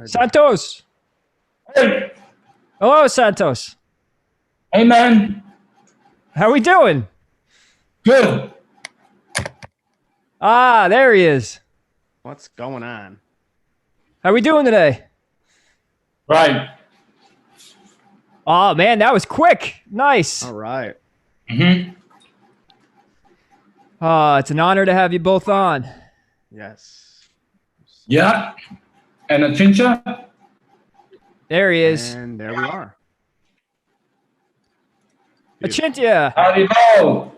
Santos. Hey. Hello, Santos. Hey, man. How we doing? Good. Ah, there he is. What's going on? How we doing today? Right. Oh, man, that was quick. Nice. All right. Mm-hmm. It's an honor to have you both on. Yes. Yeah. And Achintya? There he is. And there we are. Achintya. Haribo.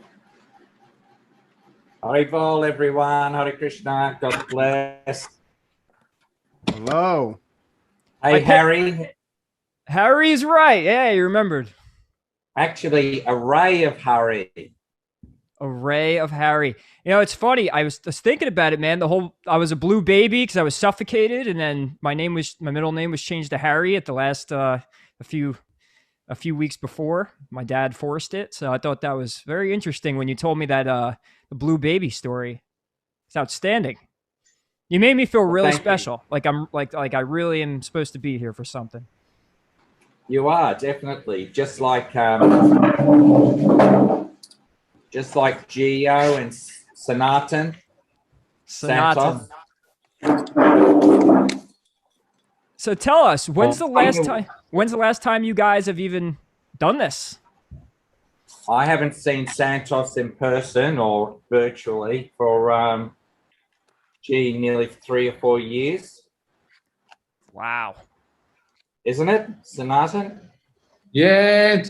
Haribol, everyone. Hare Krishna. God bless. Hello. Hey, Harry. Harry's right. Yeah, you remembered. Actually, a ray of Hari. A ray of Harry. You know, it's funny. I was thinking about it, man. I was a blue baby because I was suffocated, and then my middle name was changed to Harry at the last a few weeks before. My dad forced it, so I thought that was very interesting when you told me that the blue baby story. It's outstanding. You made me feel really special. Like I'm like I really am supposed to be here for something. You are definitely just like Gio and Sanatan. Sanatan. So tell us, when's the last time you guys have even done this? I haven't seen Santos in person or virtually for nearly 3 or 4 years. Wow. Isn't it, Sanatan? Yeah.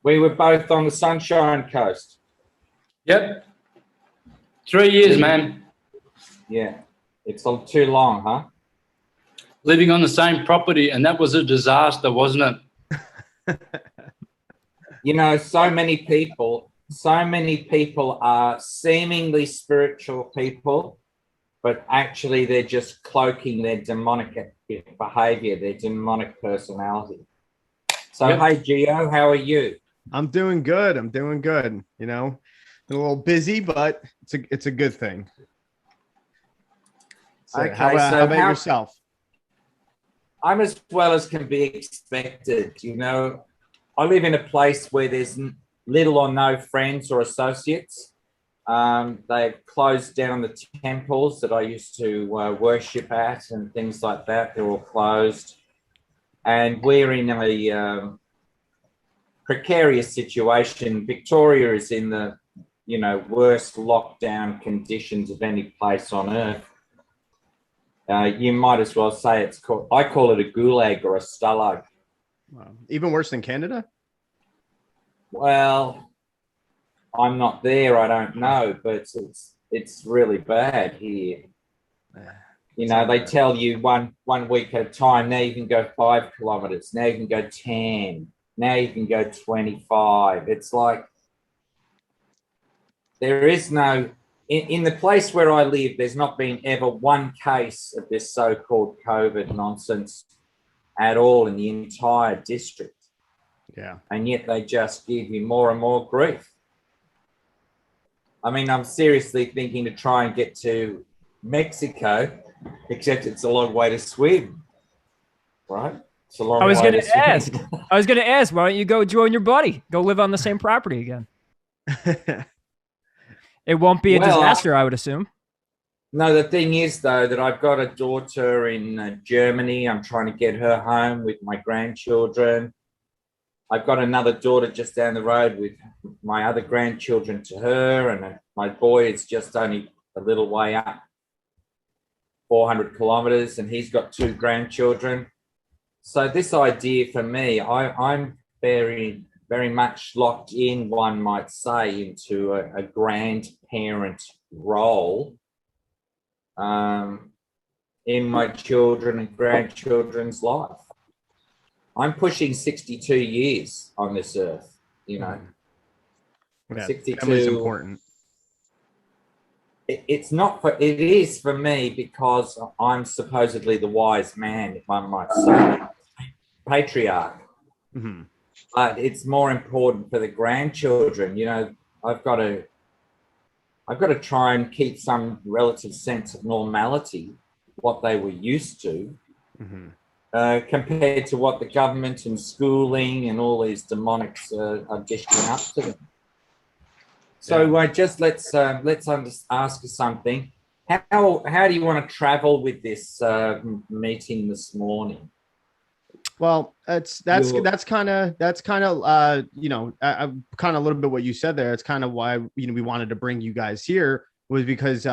We were both on the Sunshine Coast. Yep. 3 years, man. Yeah. It's too long, huh? Living on the same property, and that was a disaster, wasn't it? You know, so many people are seemingly spiritual people, but actually they're just cloaking their demonic behavior, their demonic personality. So, Yep. Hey, Gio, how are you? I'm doing good. You know, a little busy, but it's a good thing. So Okay, how about yourself? I'm as well as can be expected. You know, I live in a place where there's little or no friends or associates. They've closed down the temples that I used to worship at and things like that. They're all closed. And we're in a precarious situation. Victoria is in the, worst lockdown conditions of any place on earth. You might as well say I call it a gulag or a stalag. Wow. Even worse than Canada? Well, I'm not there. I don't know, but it's really bad here. You know, they tell you one week at a time. Now you can go 5 kilometers. Now you can go 10. Now you can go 25. It's like there is no in the place where I live. There's not been ever one case of this so-called COVID nonsense at all in the entire district. Yeah. And yet they just give you more and more grief. I mean, I'm seriously thinking to try and get to Mexico, except it's a long way to swim, right? It's a long way. I was going to ask, why don't you go join your buddy? Go live on the same property again. It won't be a disaster, I would assume. No, the thing is, though, that I've got a daughter in Germany. I'm trying to get her home with my grandchildren. I've got another daughter just down the road with my other grandchildren to her, and my boy is just only a little way up, 400 kilometers, and he's got 2 grandchildren. So this idea for me, I'm very, very much locked in, one might say, into a grandparent role in my children and grandchildren's life. I'm pushing 62 years on this earth, you know. Yeah, 62. family's important. It is for me because I'm supposedly the wise man, if one might say, patriarch. Mm-hmm. But it's more important for the grandchildren. You know, I've got to try and keep some relative sense of normality what they were used to, Mm-hmm. compared to what the government and schooling and all these demonics are dishing up to them. So just let's ask you something. How do you want to travel with this meeting this morning? Well, that's kind of you know, kind of a little bit what you said there. It's kind of why, you know, we wanted to bring you guys here, was because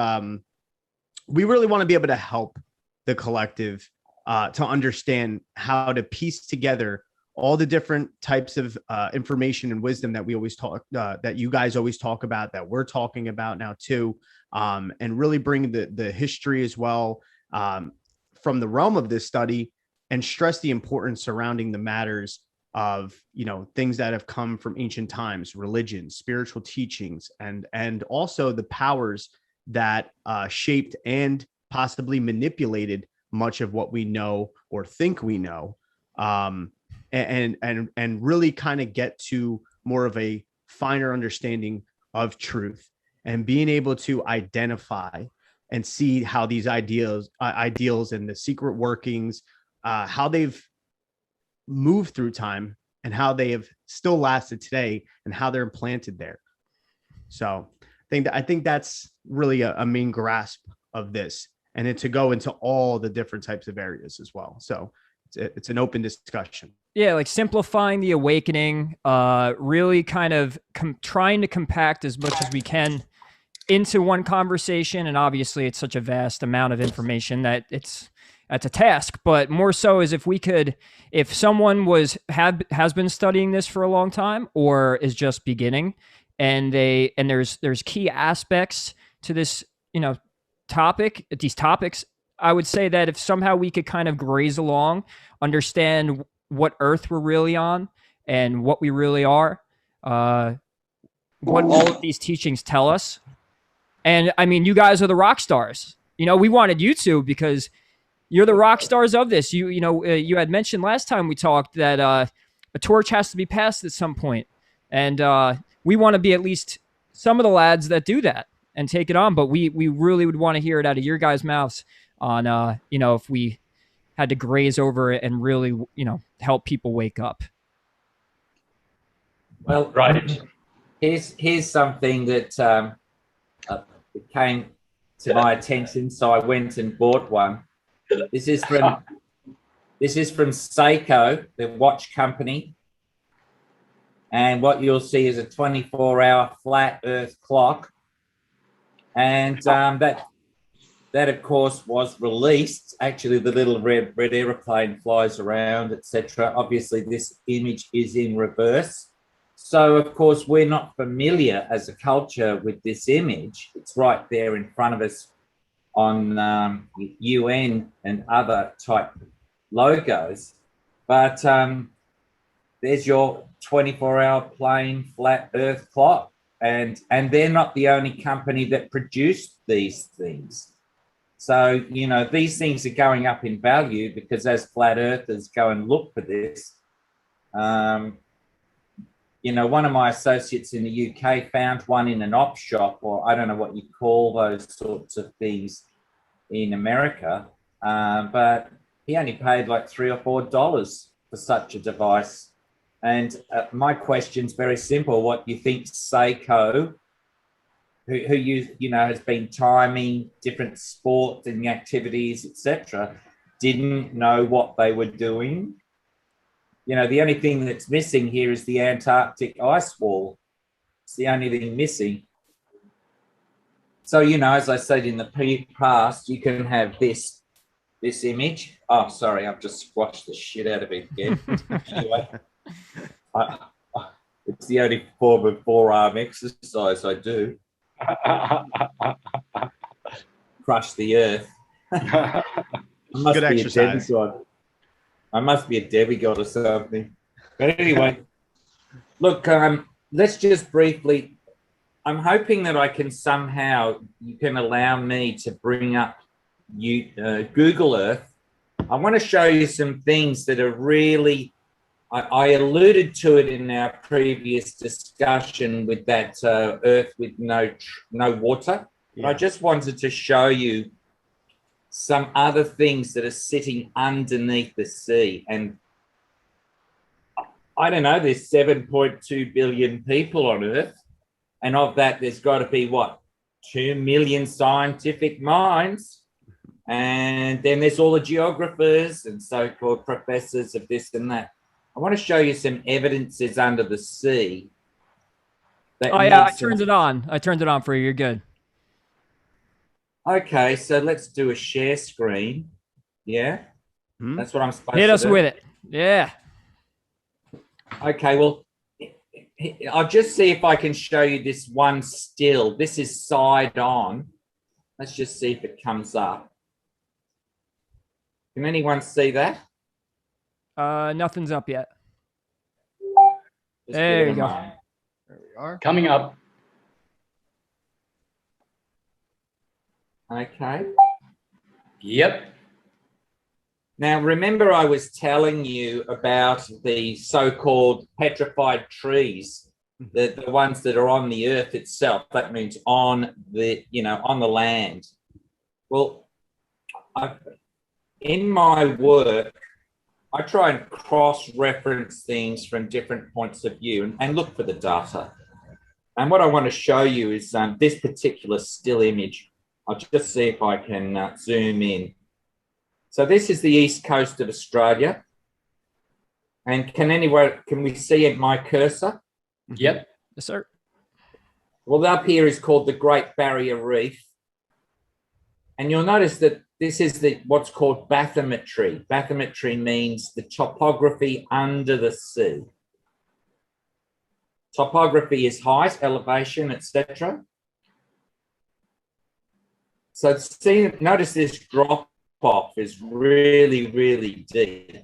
we really want to be able to help the collective to understand how to piece together all the different types of information and wisdom that we always talk, that you guys always talk about, that we're talking about now too, and really bring the history as well from the realm of this study, and stress the importance surrounding the matters of, you know, things that have come from ancient times, religion, spiritual teachings, and also the powers that shaped and possibly manipulated much of what we know or think we know, and really kind of get to more of a finer understanding of truth, and being able to identify and see how these ideals and the secret workings, how they've moved through time, and how they have still lasted today, and how they're implanted there. So I think that's really a main grasp of this, and then to go into all the different types of areas as well. So it's an open discussion. Yeah, like simplifying the awakening, really kind of trying to compact as much as we can into one conversation. And obviously it's such a vast amount of information that that's a task, but more so is if someone has been studying this for a long time or is just beginning, and there's key aspects to this, you know, these topics, I would say that if somehow we could kind of graze along, understand what earth we're really on and what we really are, what all of these teachings tell us. And I mean, you guys are the rock stars. You know, we wanted you to, because you're the rock stars of this. You had mentioned last time we talked that a torch has to be passed at some point. And we want to be at least some of the lads that do that and take it on. But we really would want to hear it out of your guys' mouths on, you know, if we had to graze over it and really, you know, help people wake up. Well, Right. Here's something that it came to my attention, so I went and bought one. This is from Seiko, the watch company, and what you'll see is a 24-hour flat Earth clock, and that of course was released. Actually, the little red aeroplane flies around, etc. Obviously, this image is in reverse. So, of course, we're not familiar as a culture with this image. It's right there in front of us on UN and other type logos. But there's your 24-hour plain flat Earth clock. And they're not the only company that produced these things. So, you know, these things are going up in value because as flat earthers go and look for this, you know, one of my associates in the UK found one in an op shop, or I don't know what you call those sorts of things in America, but he only paid like $3 or $4 for such a device. And my question's very simple. What do you think Seiko, who you know has been timing different sports and activities, etc., didn't know what they were doing? You know, the only thing that's missing here is the Antarctic ice wall. It's the only thing missing. So, you know, as I said in the past, you can have this image. Oh, sorry, I've just squashed the shit out of it again. Anyway, it's the only form of forearm exercise I do. Crush the earth. Good exercise. I must be a demigod or something. But anyway, look, let's just briefly, I'm hoping that I can somehow, you can allow me to bring up Google Earth. I want to show you some things that are really, I alluded to it in our previous discussion with that Earth with no water. Yeah. I just wanted to show you some other things that are sitting underneath the sea. And I don't know, there's 7.2 billion people on Earth. And of that, there's got to be, what, 2 million scientific minds. And then there's all the geographers and so-called professors of this and that. I want to show you some evidences under the sea. Oh, yeah, I turned it on. I turned it on for you. You're good. Okay, so let's do a share screen. Yeah? That's what I'm supposed to do. Hit us with it. Yeah. Okay, well, I'll just see if I can show you this one still. This is side on. Let's just see if it comes up. Can anyone see that? Nothing's up yet. Just there you go. There we are. Coming up. Okay. Yep. Now, remember I was telling you about the so-called petrified trees, the ones that are on the earth itself. That means on the, on the land. Well, in my work, I try and cross-reference things from different points of view and look for the data. And what I want to show you is this particular still image. I'll just see if I can zoom in. So this is the east coast of Australia. And can we see my cursor? Yep. Yes, sir. Well, up here is called the Great Barrier Reef. And you'll notice that this is what's called bathymetry. Bathymetry means the topography under the sea. Topography is height, elevation, etc. So notice this drop off is really, really deep.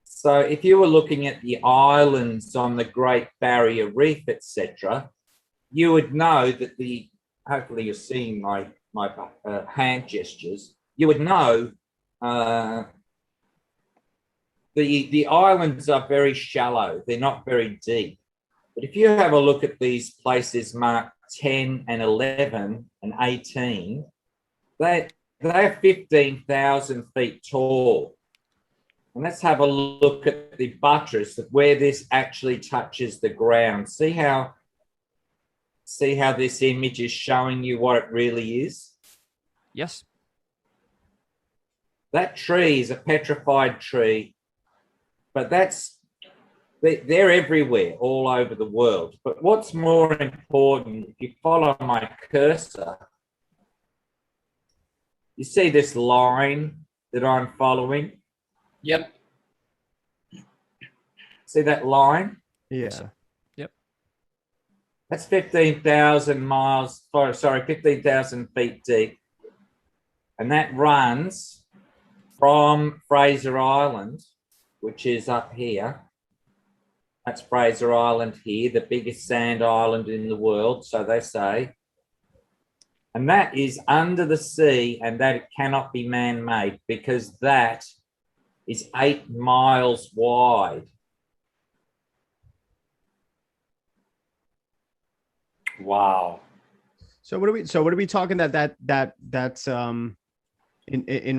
So if you were looking at the islands on the Great Barrier Reef, etc., you would know that hopefully you're seeing my hand gestures, you would know the islands are very shallow. They're not very deep. But if you have a look at these places marked 10 and 11 and 18, they're 15,000 feet tall. And let's have a look at the buttress of where this actually touches the ground. See how this image is showing you what it really is? Yes. That tree is a petrified tree, but they're everywhere, all over the world. But what's more important, if you follow my cursor, you see this line that I'm following? Yep. See that line? Yeah. Yep. That's 15,000 feet deep. And that runs from Fraser Island, which is up here. That's Fraser Island here, the biggest sand island in the world, so they say. And that is under the sea, and that it cannot be man-made because that is 8 miles wide. Wow. So what are we talking that's in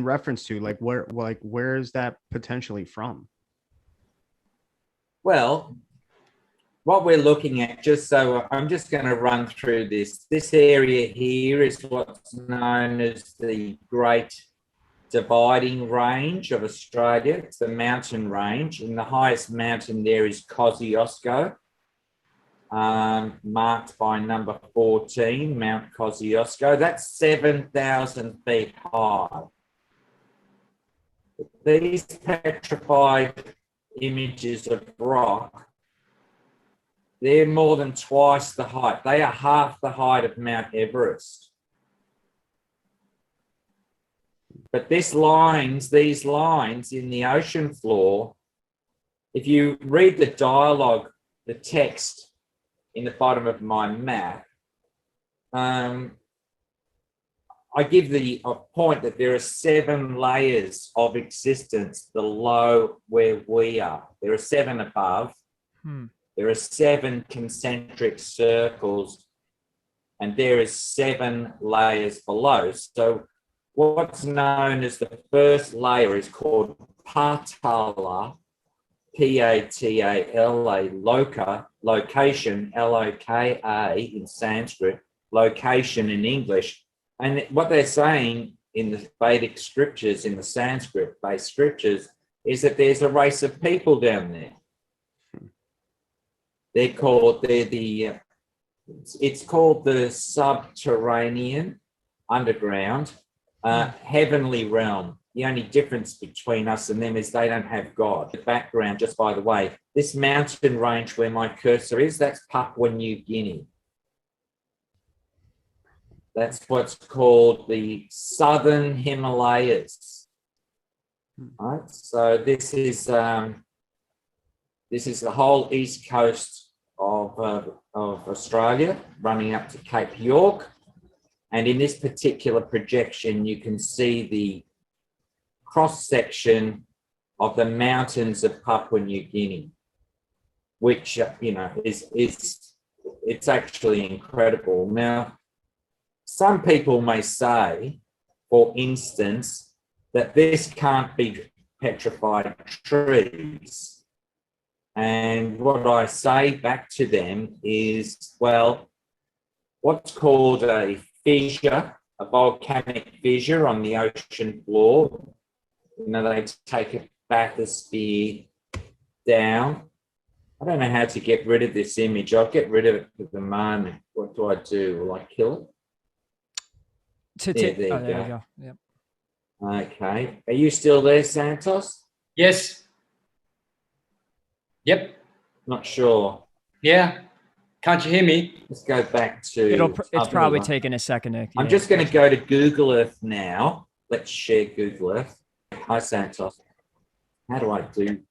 reference to? Where is that potentially from? Well, what we're looking at, I'm just going to run through this. This area here is what's known as the Great Dividing Range of Australia. It's the mountain range, and the highest mountain there is Kosciuszko, marked by number 14, Mount Kosciuszko. That's 7,000 feet high. These petrified images of rock, they're more than twice the height. They are half the height of Mount Everest. But these lines in the ocean floor, if you read the dialogue, the text in the bottom of my map, I give the point that there are 7 layers of existence below where we are. There are 7 above. There are 7 concentric circles and there is 7 layers below. So what's known as the first layer is called Patala, P-A-T-A-L-A, location, L-O-K-A in Sanskrit, location in English. And what they're saying in the Vedic scriptures, in the Sanskrit-based scriptures, is that there's a race of people down there. It's called the subterranean, underground, heavenly realm. The only difference between us and them is they don't have God. The background, just by the way, this mountain range where my cursor is, that's Papua New Guinea. That's what's called the Southern Himalayas. Right? So this is the whole east coast of Australia, running up to Cape York. And in this particular projection, you can see the cross-section of the mountains of Papua New Guinea, which, it's actually incredible. Now, some people may say, for instance, that this can't be petrified trees. And what I say back to them is, well, what's called a fissure, a volcanic fissure on the ocean floor, they take a bathysphere down. I don't know how to get rid of this image. I'll get rid of it for the moment. What do I do? Will I kill it? There you go. Yep. Okay. Are you still there, Santos? Yes. Yep. Not sure. Yeah. Can't you hear me? Let's go back to... It's probably taking a second. Nick. I'm just going to go to Google Earth now. Let's share Google Earth. Hi, Santos. How do I do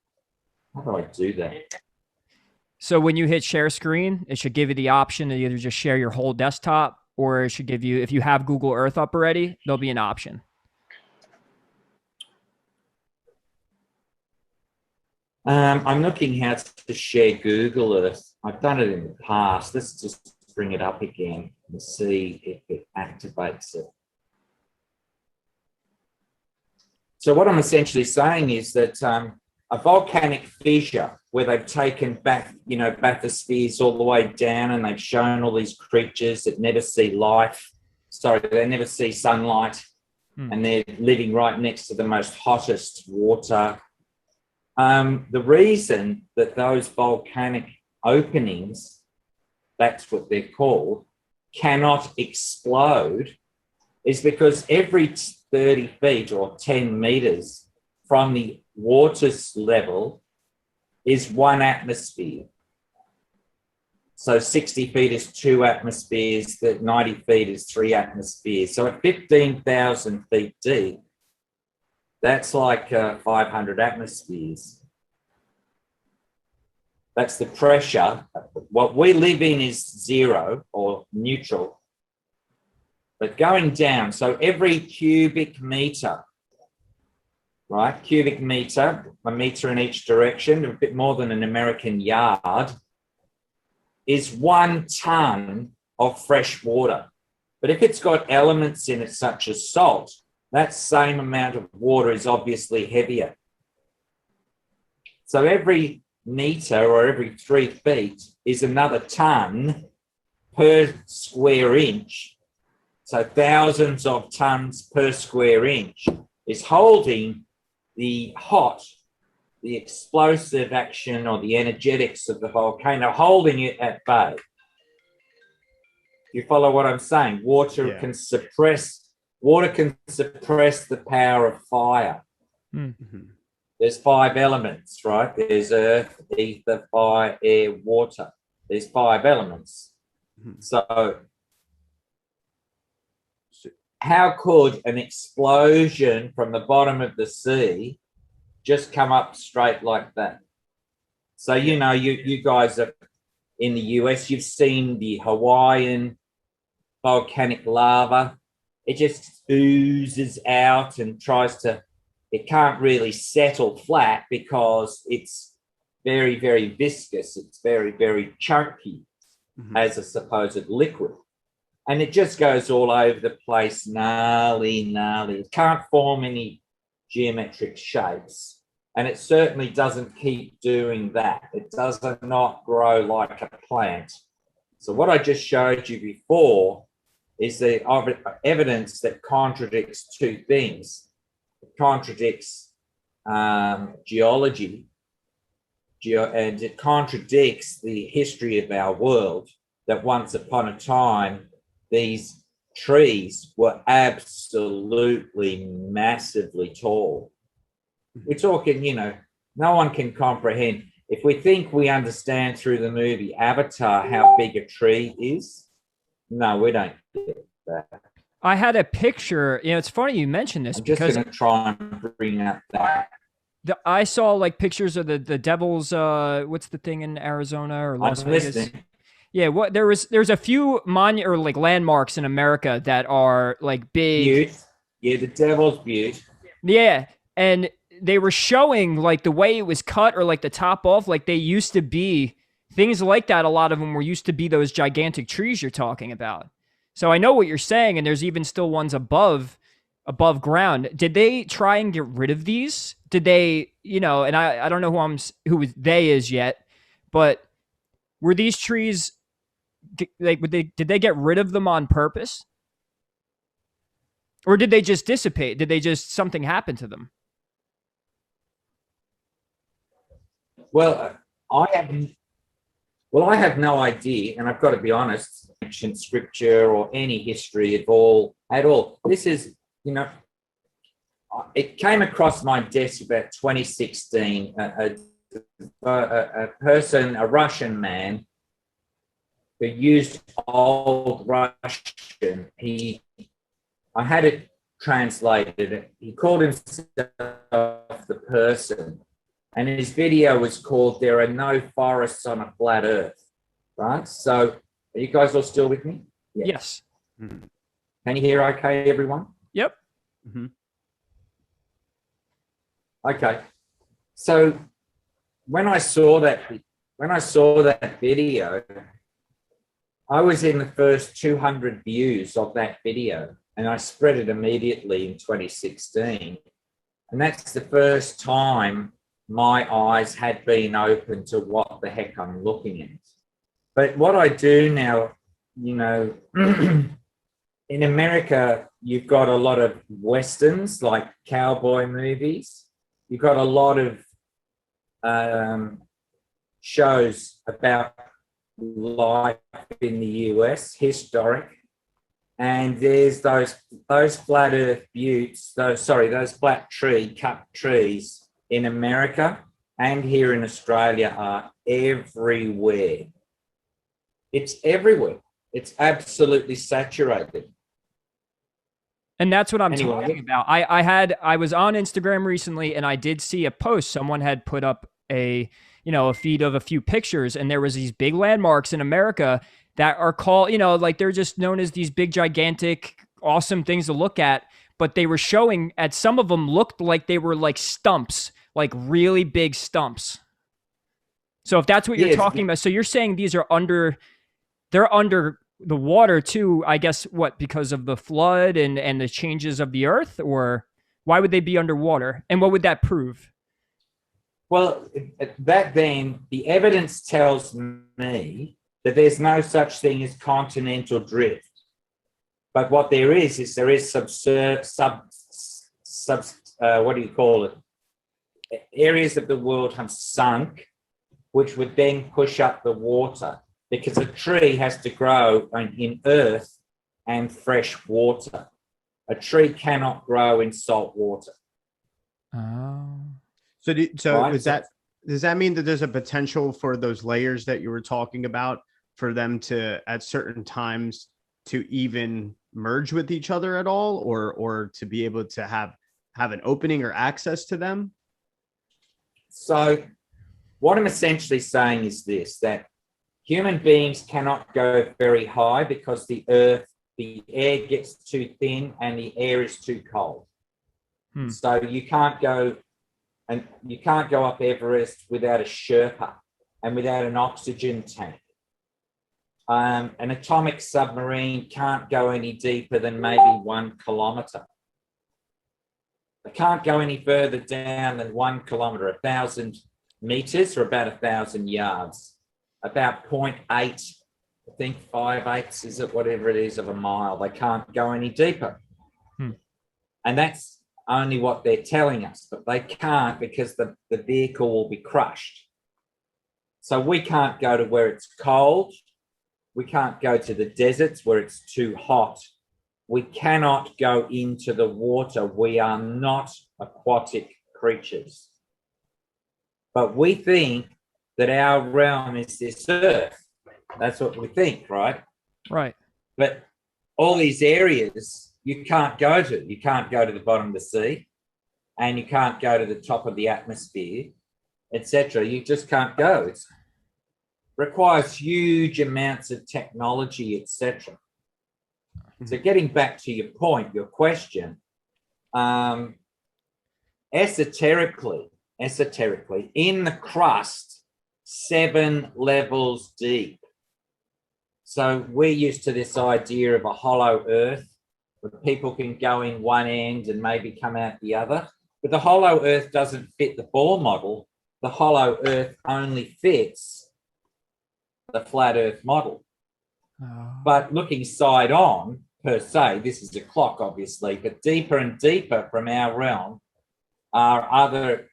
that? So when you hit share screen, it should give you the option to either just share your whole desktop, or it should give you, if you have Google Earth up already, there'll be an option. I'm looking how to share Google Earth. I've done it in the past. Let's just bring it up again and see if it activates it. So what I'm essentially saying is that a volcanic fissure where they've taken back, bathyspheres all the way down, and they've shown all these creatures that never see life. Sorry, they never see sunlight, and they're living right next to the most hottest water. The reason that those volcanic openings, that's what they're called, cannot explode is because every 30 feet or 10 meters from the water's level is 1 atmosphere. So 60 feet is 2 atmospheres, 90 feet is 3 atmospheres. So at 15,000 feet deep, that's like 500 atmospheres. That's the pressure. What we live in is 0 or neutral. But going down, so every cubic meter, right? Cubic meter, a meter in each direction, a bit more than an American yard, is 1 ton of fresh water. But if it's got elements in it such as salt, that same amount of water is obviously heavier. So every meter or every 3 feet is another ton per square inch. So thousands of tons per square inch is holding the explosive action or the energetics of the volcano, holding it at bay. You follow what I'm saying? Water can suppress the power of fire. Mm-hmm. There's 5 elements, right? There's earth, ether, fire, air, water. There's 5 elements. Mm-hmm. So how could an explosion from the bottom of the sea just come up straight like that? So, you guys are in the US, you've seen the Hawaiian volcanic lava. It just oozes out and it can't really settle flat because it's very, very viscous. It's very, very chunky as a supposed liquid. and it just goes all over the place, gnarly. It can't form any geometric shapes, and it certainly doesn't keep doing that. It does not grow like a plant. So what I just showed you before is the evidence that contradicts two things. It contradicts geology, and it contradicts the history of our world, that once upon a time, these trees were absolutely massively tall. We're talking, you know, no one can comprehend. If we think we understand through the movie Avatar how big a tree is, no, we don't get that. I had a picture. You know, it's funny you mentioned this, I'm just going to try and bring up that. I saw like pictures of the devil's what's the thing in Arizona or Las Vegas? Listening. Yeah, what there's a few or like landmarks in America that are like big. Butte. Yeah, the Devil's Butte. Yeah, and they were showing like the way it was cut or like the top off, like they used to be things like that. A lot of them were used to be those gigantic trees you're talking about. So I know what you're saying, and there's even still ones above ground. Did they try and get rid of these? Did they, you know, and I don't know who they is yet, but were these trees like did they get rid of them on purpose? Or did they just dissipate? Did they just something happen to them? Well, I have no idea, and I've got to be honest, ancient scripture or any history at all. This is, you know, it came across my desk about 2016. A person, a Russian man, who used old Russian. I had it translated. He called himself the person, and his video was called "There Are No Forests on a Flat Earth." Right. So, are you guys all still with me? Yeah. Yes. Mm-hmm. Can you hear? Okay, everyone. Yep. Mm-hmm. Okay. So, when I saw that video, I was in the first 200 views of that video, and I spread it immediately in 2016. And that's the first time my eyes had been open to what the heck I'm looking at. But what I do now, you know, in America, you've got a lot of Westerns, like cowboy movies. You've got a lot of shows about life in the US, historic, and there's those flat earth buttes, those flat cut trees in America and here in Australia are everywhere. It's everywhere. It's absolutely saturated. And that's what I'm talking about. I was on Instagram recently, and I did see a post. Someone had put up a feed of a few pictures, and there was these big landmarks in America that are called, you know, like they're just known as these big, gigantic, awesome things to look at. But they were showing at some of them looked like they were like stumps, like really big stumps. So if that's what you're talking about, so you're saying these are they're under the water too, I guess, what, because of the flood and the changes of the earth, or why would they be underwater? And what would that prove? Well, back then, the evidence tells me that there's no such thing as continental drift. But what there is areas of the world have sunk, which would then push up the water, because a tree has to grow in earth and fresh water. A tree cannot grow in salt water. Oh. So does that mean that there's a potential for those layers that you were talking about for them to, at certain times, to even merge with each other at all, or to be able to have an opening or access to them? So what I'm essentially saying is this, that human beings cannot go very high because the air gets too thin and the air is too cold. So you can't go up Everest without a Sherpa and without an oxygen tank. an atomic submarine can't go any deeper than maybe 1 kilometer. It can't go any further down than 1 kilometer, 1,000 meters, or about 1,000 yards, about 0.8, I think 5/8 is it, whatever it is, of a mile. They can't go any deeper. And that's only what they're telling us, but they can't, because the vehicle will be crushed. So we can't go to where it's cold. We can't go to the deserts where it's too hot. We cannot go into the water. We are not aquatic creatures. But we think that our realm is this earth. That's what we think, right? Right. But all these areas you can't go to. You can't go to the bottom of the sea, and you can't go to the top of the atmosphere, etc. You just can't go. It requires huge amounts of technology, etc. So getting back to your point, your question, esoterically, in the crust, 7 levels deep. So we're used to this idea of a hollow earth, where people can go in one end and maybe come out the other. But the hollow earth doesn't fit the Bohr model. The hollow earth only fits the flat earth model. But looking side on, per se, this is a clock, obviously, but deeper and deeper from our realm are other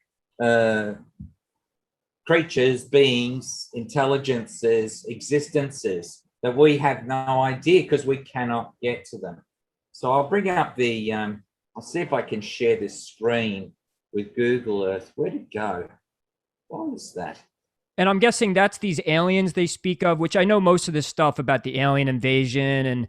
creatures, beings, intelligences, existences that we have no idea, because we cannot get to them. So I'll bring up the, I'll see if I can share this screen with Google Earth. Where'd it go? What was that? And I'm guessing that's these aliens they speak of, which I know most of this stuff about the alien invasion and,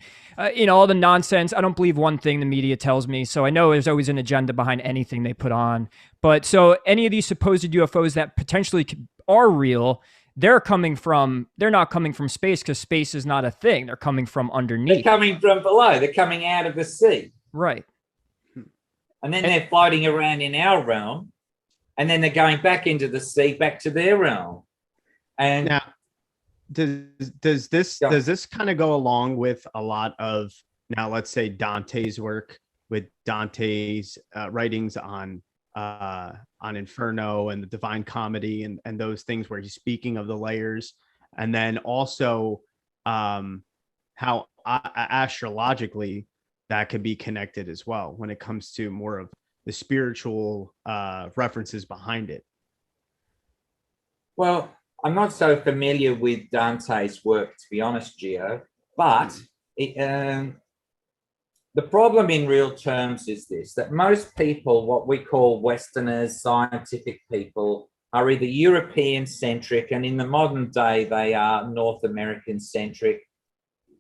all the nonsense. I don't believe one thing the media tells me. So I know there's always an agenda behind anything they put on. But so any of these supposed UFOs that potentially are real, they're not coming from space, because space is not a thing. They're coming from underneath. They're coming from below. They're coming out of the sea. Right. And then they're floating around in our realm. And then they're going back into the sea, back to their realm. And now, does this kind of go along with a lot of, now let's say, Dante's work, with Dante's writings on Inferno and the Divine Comedy and those things, where he's speaking of the layers, and then also how astrologically that could be connected as well when it comes to more of the spiritual references behind it? Well, I'm not so familiar with Dante's work, to be honest, Gio, but the problem in real terms is this, that most people, what we call Westerners, scientific people, are either European-centric, and in the modern day, they are North American-centric,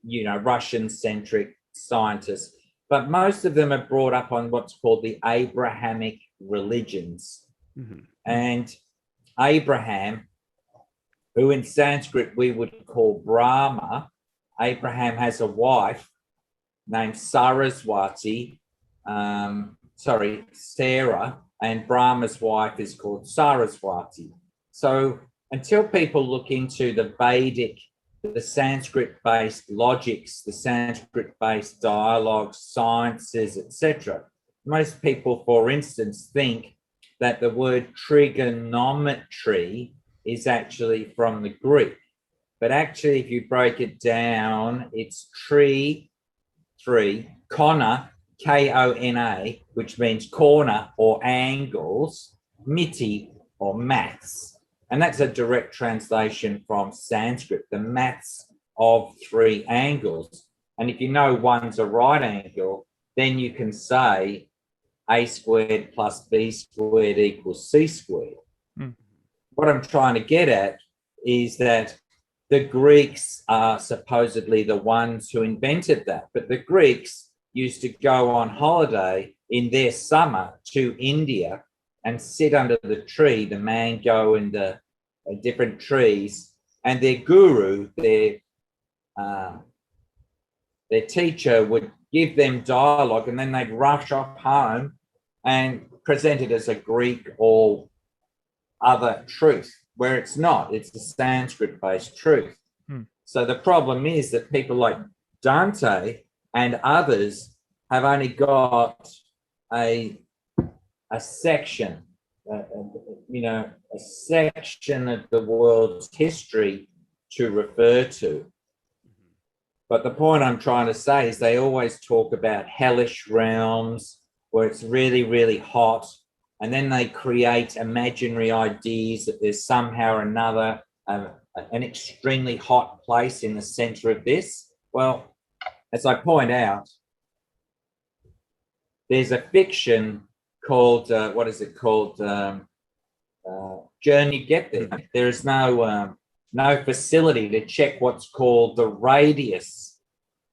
Russian-centric scientists. But most of them are brought up on what's called the Abrahamic religions. And Abraham, who in Sanskrit we would call Brahma, Abraham has a wife named Sarah, and Brahma's wife is called Saraswati. So until people look into the Vedic, the Sanskrit-based logics, the Sanskrit-based dialogues, sciences, etc., most people, for instance, think that the word trigonometry is actually from the Greek. But actually, if you break it down, it's kona, K-O-N-A, which means corner or angles, miti or maths. And that's a direct translation from Sanskrit, the maths of 3 angles. And if you know one's a right angle, then you can say A squared plus B squared equals C squared. What I'm trying to get at is that the Greeks are supposedly the ones who invented that, but the Greeks used to go on holiday in their summer to India and sit under the tree, the mango and the different trees, and their guru, their teacher would give them dialogue, and then they'd rush off home and present it as a Greek or other truth, where it's not. It's the Sanskrit-based truth. So the problem is that people like Dante and others have only got a section, a section of the world's history to refer to. But the point I'm trying to say is they always talk about hellish realms where it's really, really hot. And then they create imaginary ideas that there's somehow or another an extremely hot place in the center of this. Well, as I point out, there's a fiction called, what is it called? Journey Get There. There is no facility to check what's called the radius.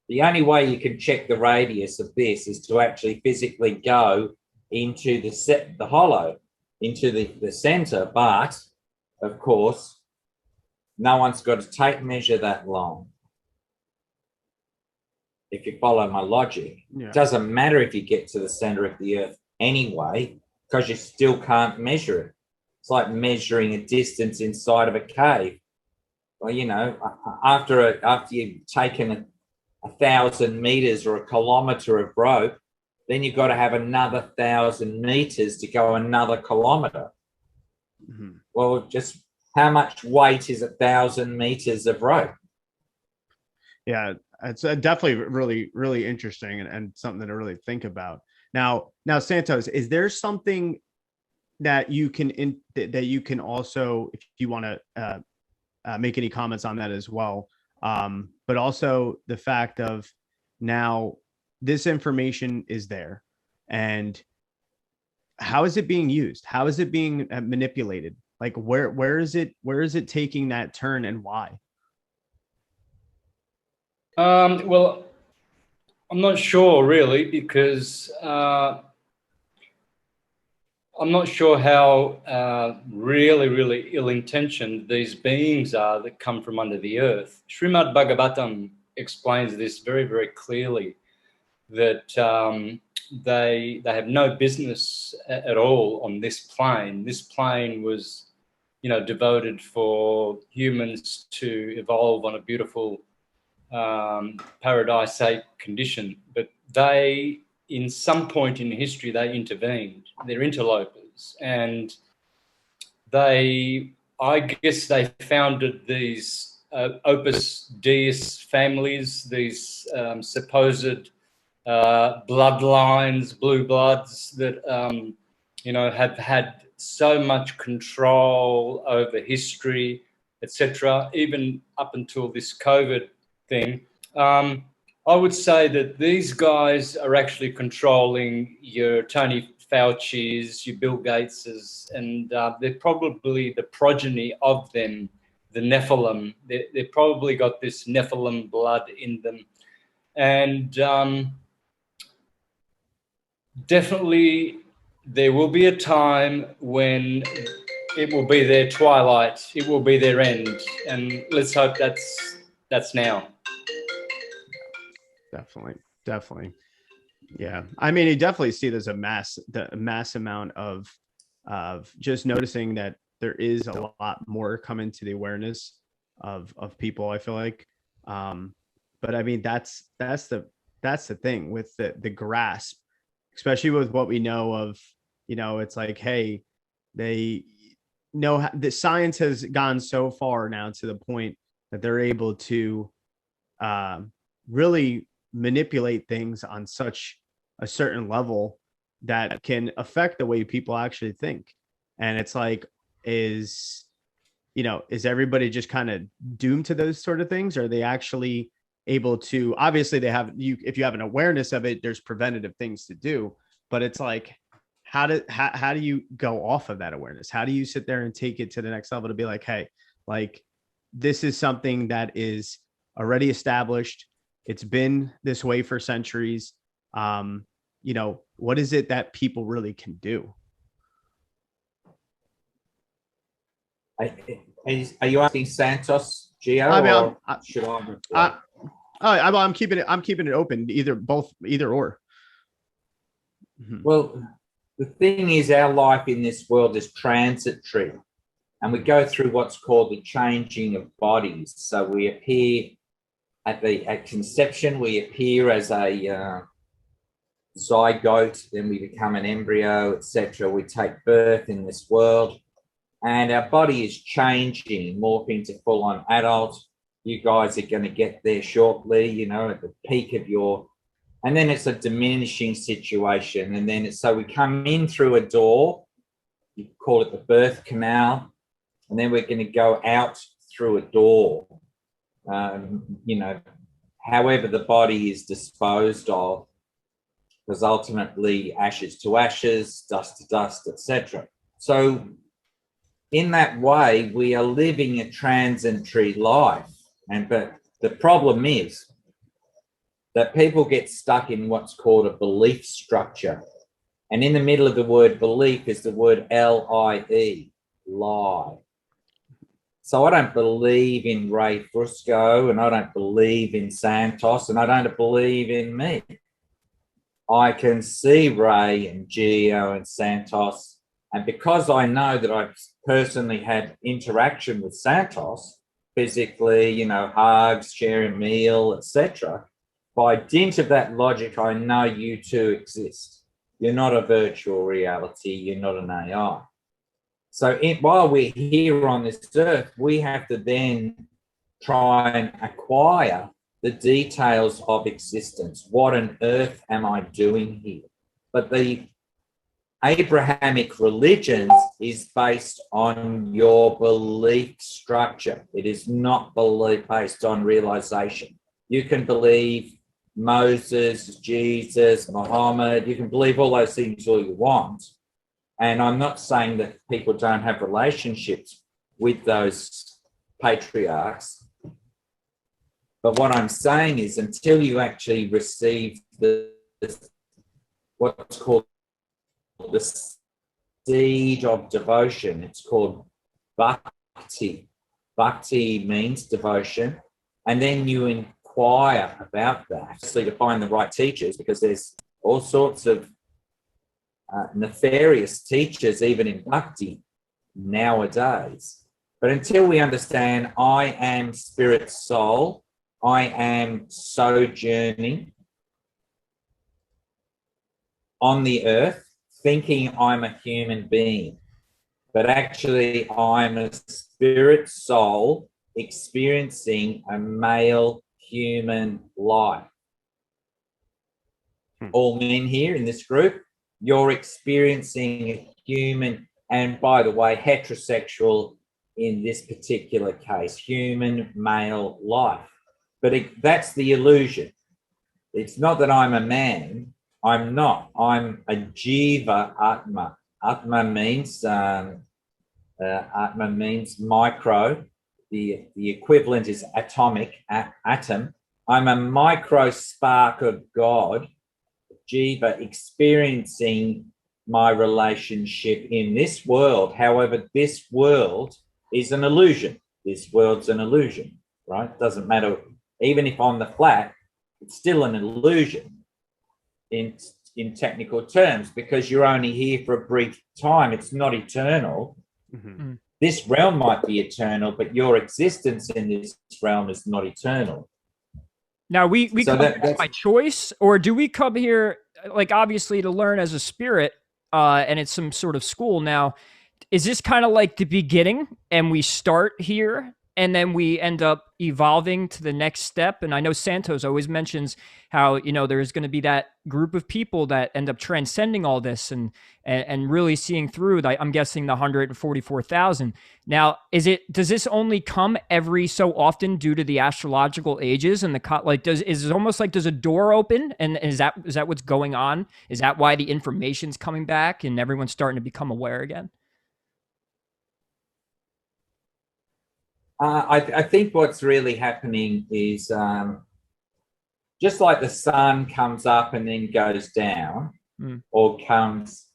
The only way you can check the radius of this is to actually physically go into the hollow, into the center. But of course, no one's got to measure that long. If you follow my logic, It doesn't matter if you get to the center of the earth anyway, because you still can't measure it. It's like measuring a distance inside of a cave. Well, after you've taken 1,000 meters or a kilometer of rope, then you've got to have another 1,000 meters to go another kilometer. Mm-hmm. Well, just how much weight is 1,000 meters of rope? Yeah, it's definitely really, really interesting and something to really think about. Now, Santos, is there something that you can also, if you want to make any comments on that as well, but also the fact of now this information is there, and how is it being used? How is it being manipulated? Like where is it taking that turn, and why? Well, I'm not sure really, because I'm not sure how really, really ill-intentioned these beings are that come from under the earth. Srimad Bhagavatam explains this very, very clearly, that they have no business at all on this plane. This plane was, devoted for humans to evolve on a beautiful paradisaic condition, but they, in some point in history, they intervened. They're interlopers, and I guess they founded these Opus Deus families, these supposed bloodlines, blue bloods that have had so much control over history, etc. Even up until this COVID thing, I would say that these guys are actually controlling your Tony Fauci's, your Bill Gates's, and they're probably the progeny of them, the Nephilim. They've probably got this Nephilim blood in them. And definitely there will be a time when it will be their twilight, it will be their end. And let's hope that's now. Definitely. Yeah. I mean, you definitely see there's a mass amount of just noticing that there is a lot more coming to the awareness of people, I feel like. But I mean, that's the thing with the grasp, especially with what we know of, it's like, hey, they know the science has gone so far now to the point that they're able to really manipulate things on such a certain level that can affect the way people actually think. And it's like, is everybody just kind of doomed to those sort of things? Or are they actually able to, obviously they have, if you have an awareness of it, there's preventative things to do, but it's like, how do you go off of that awareness? How do you sit there and take it to the next level to be like, hey, like this is something that is already established. It's been this way for centuries. What is it that people really can do? Are you asking Santos, Gio, I'm keeping it open, either or. Well, the thing is, our life in this world is transitory. and we go through what's called the changing of bodies. So we appear at conception, we appear as a zygote, then we become an embryo, etc. We take birth in this world, and our body is changing, morphing to full-on adult. You guys are going to get there shortly, you know, at the peak of your, and then it's a diminishing situation. And then so we come in through a door, you call it the birth canal, and then we're going to go out through a door, you know, however the body is disposed of, because ultimately ashes to ashes, dust to dust, etc. So in that way, we are living a transitory life. But the problem is that people get stuck in what's called a belief structure. And in the middle of the word belief is the word L-I-E, lie. So I don't believe in Ray Fusco, and I don't believe in Santos, and I don't believe in me. I can see Ray and Gio and Santos, and because I know that I've personally had interaction with Santos, physically, you know, hugs, sharing a meal, etc., by dint of that logic, I know you two exist. You're not a virtual reality. You're not an AI. So while we're here on this earth, we have to then try and acquire the details of existence. What on earth am I doing here? But the Abrahamic religions is based on your belief structure. It is not based on realization. You can believe Moses, Jesus, Muhammad, you can believe all those things all you want. And I'm not saying that people don't have relationships with those patriarchs. But what I'm saying is until you actually receive what's called the seed of devotion, it's called bhakti. Bhakti means devotion. And then you inquire about that, so to find the right teachers, because there's all sorts of nefarious teachers, even in bhakti nowadays. But until we understand I am spirit soul, I am sojourning on the earth, thinking I'm a human being, but actually I'm a spirit soul experiencing a male human life. All men here in this group, you're experiencing a human, and by the way, heterosexual in this particular case, human male life. But that's the illusion. It's not that I'm a man. I'm not. I'm a jiva atma. Atma means micro. The equivalent is atomic, atom. I'm a micro spark of God, jiva, experiencing my relationship in this world. However, this world is an illusion. This world's an illusion, right? Doesn't matter. Even if on the flat, it's still an illusion in technical terms, because you're only here for a brief time. It's not eternal. Mm-hmm. This realm might be eternal, but your existence in this realm is not eternal. Now, we come here by choice, or do we come here, like, obviously to learn as a spirit, and it's some sort of school? Now, is this kind of like the beginning, and we start here, and then we end up evolving to the next step? And I know Santos always mentions how, you know, there's going to be that group of people that end up transcending all this and really seeing through, I'm guessing, the 144,000. Now, does this only come every so often due to the astrological ages and is it almost like, does a door open, and is that what's going on? Is that why the information's coming back and everyone's starting to become aware again? I think what's really happening is just like the sun comes up and then goes down, or comes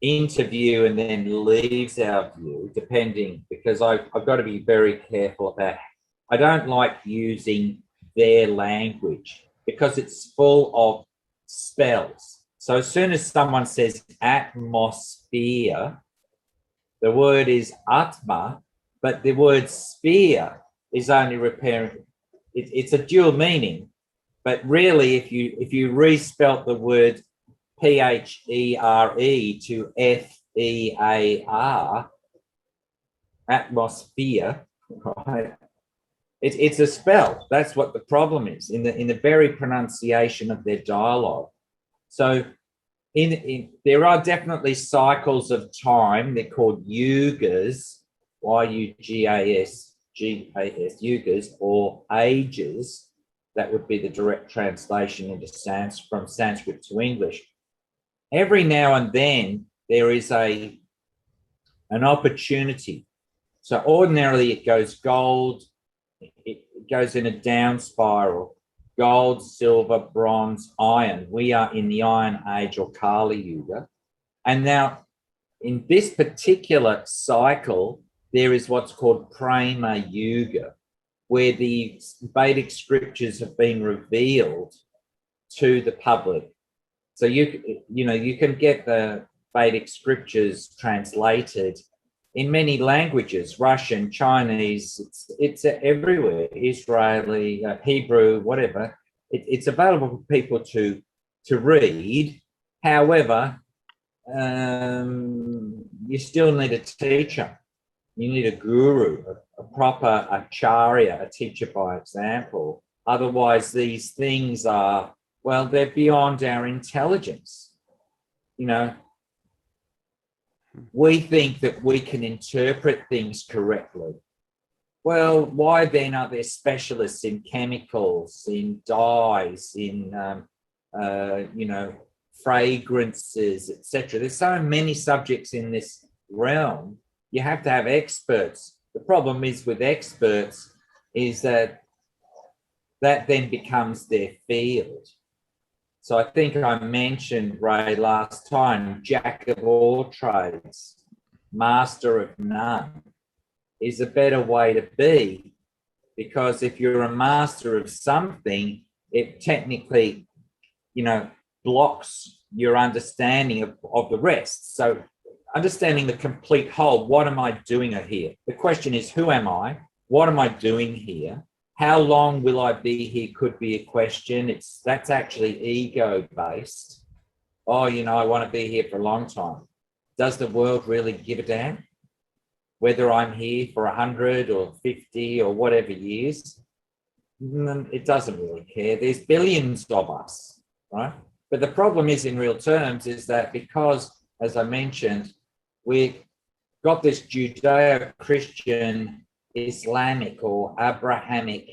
into view and then leaves our view, depending, because I've got to be very careful about, I don't like using their language because it's full of spells. So as soon as someone says atmosphere, The word is atma, but the word sphere is only repairing. It's a dual meaning, but really, if you respelt the word phere to fear, atmosphere, right? It's a spell. That's what the problem is in the very pronunciation of their dialogue. So there are definitely cycles of time. They're called yugas, yugas, yugas, or ages. That would be the direct translation into from Sanskrit to English. Every now and then there is an opportunity. So ordinarily it goes gold, it goes in a down spiral, gold, silver, bronze, iron. We are in the Iron Age or Kali Yuga. And now in this particular cycle, there is what's called Prima Yuga, where the Vedic scriptures have been revealed to the public. So you can get the Vedic scriptures translated in many languages, Russian, Chinese, it's everywhere, Israeli, Hebrew, whatever. It's available for people to read. However, you still need a teacher. You need a guru, a proper acharya, a teacher by example. Otherwise, these things are, well, they're beyond our intelligence. We think that we can interpret things correctly. Well, why then are there specialists in chemicals, in dyes, in fragrances, etc.? There's so many subjects in this realm. You have to have experts. The problem is with experts is that then becomes their field. So I think I mentioned, Ray, last time, jack of all trades, master of none is a better way to be, because if you're a master of something, it technically, blocks your understanding of the rest. So understanding the complete whole, what am I doing here? The question is, who am I? What am I doing here? How long will I be here could be a question. That's actually ego-based. Oh, I want to be here for a long time. Does the world really give a damn? Whether I'm here for 100 or 50 or whatever years, it doesn't really care. There's billions of us, right? But the problem is, in real terms, is that because, as I mentioned, we've got this Judeo-Christian, Islamic or Abrahamic,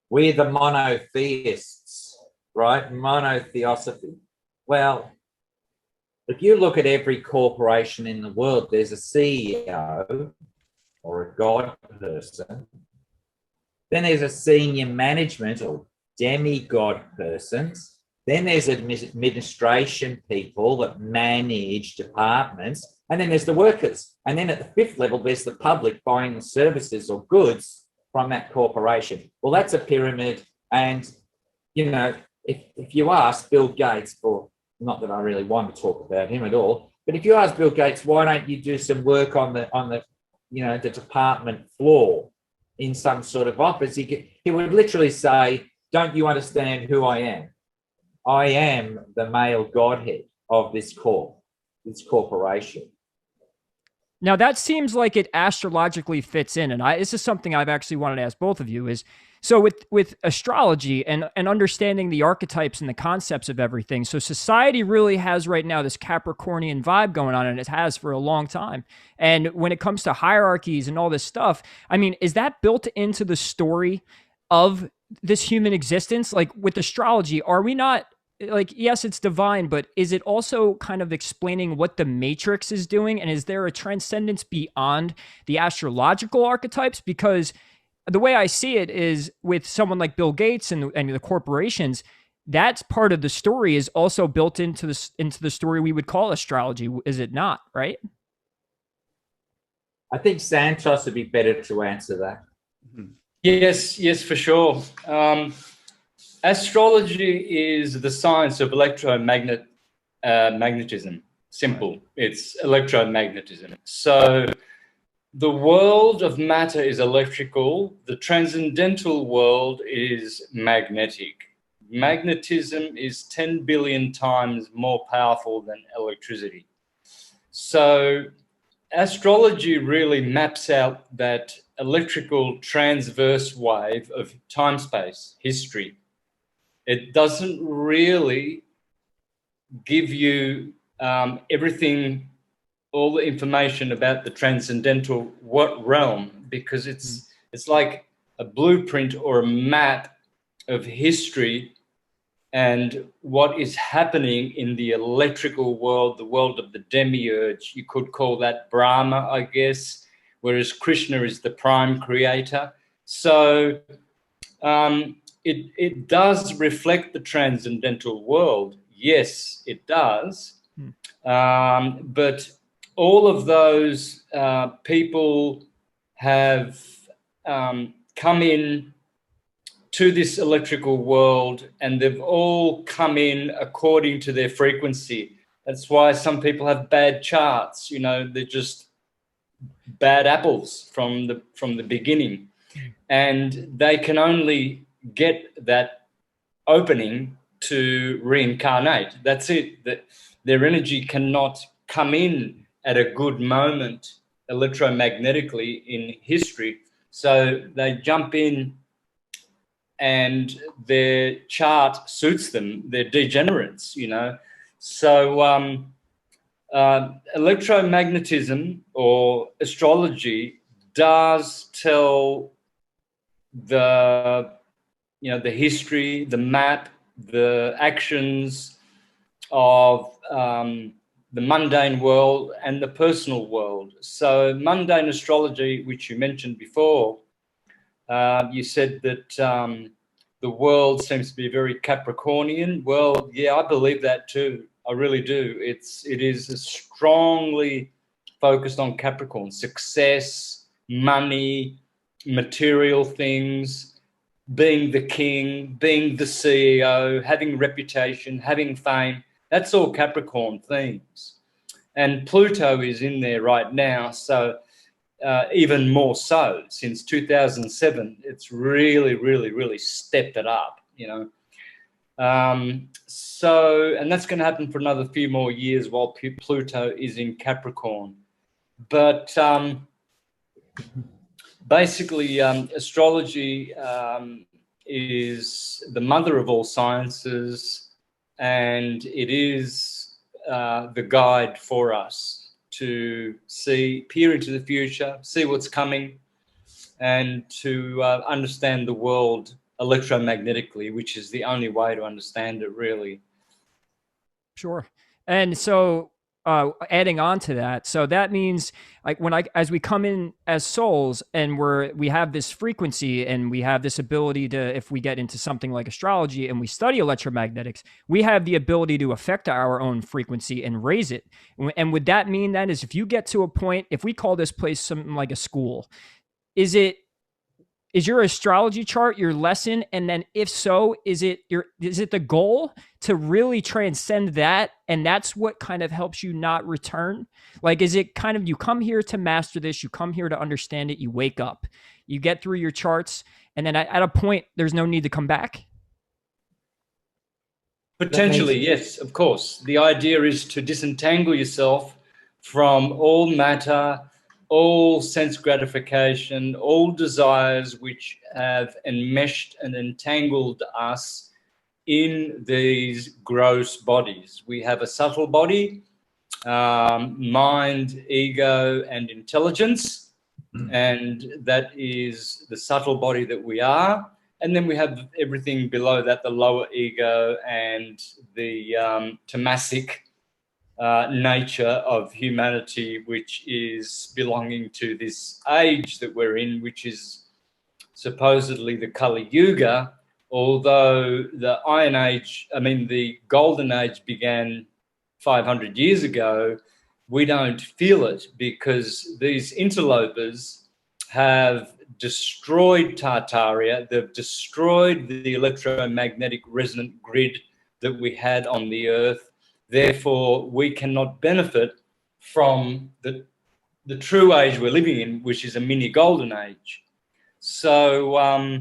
we're the monotheists, right? Monotheosophy. Well, if you look at every corporation in the world, there's a CEO or a God person. Then there's a senior management or demigod persons. Then there's administration people that manage departments. And then there's the workers. And then at the fifth level, there's the public buying the services or goods from that corporation. Well, that's a pyramid. And, if you ask Bill Gates, or not that I really want to talk about him at all, but if you ask Bill Gates, why don't you do some work on the department floor in some sort of office, he would literally say, don't you understand who I am? I am the male godhead of this corporation. Now that seems like it astrologically fits in, and this is something I've actually wanted to ask both of you is, so with astrology and understanding the archetypes and the concepts of everything, so society really has right now this Capricornian vibe going on, and it has for a long time. And when it comes to hierarchies and all this stuff, I mean, is that built into the story of this human existence? Like with astrology, are we not, like, yes, it's divine, but is it also kind of explaining what the matrix is doing? And is there a transcendence beyond the astrological archetypes? Because the way I see it is with someone like Bill Gates and the corporations, that's part of the story is also built into the story we would call astrology. Is it not, right? I think Santos would be better to answer that. Yes, for sure. Astrology is the science of magnetism. Simple. It's electromagnetism. So the world of matter is electrical. The transcendental world is magnetic. Magnetism is 10 billion times more powerful than electricity. So astrology really maps out that electrical transverse wave of time-space history. It doesn't really give you everything, all the information about the transcendental realm, because it's like a blueprint or a map of history and what is happening in the electrical world, the world of the demiurge. You could call that Brahma, I guess, whereas Krishna is the prime creator. So it does reflect the transcendental world. Yes, it does. But all of those people have come in to this electrical world, and they've all come in according to their frequency. That's why some people have bad charts. You know, they're just bad apples from the beginning, and they can only get that opening to reincarnate. That's it. That their energy cannot come in at a good moment electromagnetically in history, so they jump in and their chart suits them. They're degenerates, you know. So electromagnetism or astrology does tell the history, the map, the actions of the mundane world and the personal world. So mundane astrology, which you mentioned before, you said that the world seems to be very Capricornian. Well, yeah, I believe that too. I really do. It is strongly focused on Capricorn: success, money, material things, being the king, being the CEO, having reputation, having fame. That's all Capricorn themes. And Pluto is in there right now. So even more so since 2007, it's really stepped it up, you know. So, and that's going to happen for another few more years while Pluto is in Capricorn. But basically, astrology is the mother of all sciences, and it is the guide for us to peer into the future, see what's coming, and to understand the world electromagnetically, which is the only way to understand it, really. Sure. And so adding on to that, so that means like as we come in as souls and we have this frequency and we have this ability to, if we get into something like astrology and we study electromagnetics, we have the ability to affect our own frequency and raise it. And would that mean then is if you get to a point, if we call this place something like a school, is your astrology chart your lesson? And then if so, is it the goal to really transcend that? And that's what kind of helps you not return? Like, is it kind of, you come here to master this, you come here to understand it, you wake up, you get through your charts, and then at a point, there's no need to come back? Potentially, yes, of course. The idea is to disentangle yourself from all matter, all sense gratification, all desires which have enmeshed and entangled us in these gross bodies. We have a subtle body, mind, ego, and intelligence, and that is the subtle body that we are. And then we have everything below that, the lower ego and the tamasic nature of humanity, which is belonging to this age that we're in, which is supposedly the Kali Yuga, although the the Golden Age began 500 years ago. We don't feel it because these interlopers have destroyed Tartaria. They've destroyed the electromagnetic resonant grid that we had on the Earth. Therefore, we cannot benefit from the true age we're living in, which is a mini golden age. So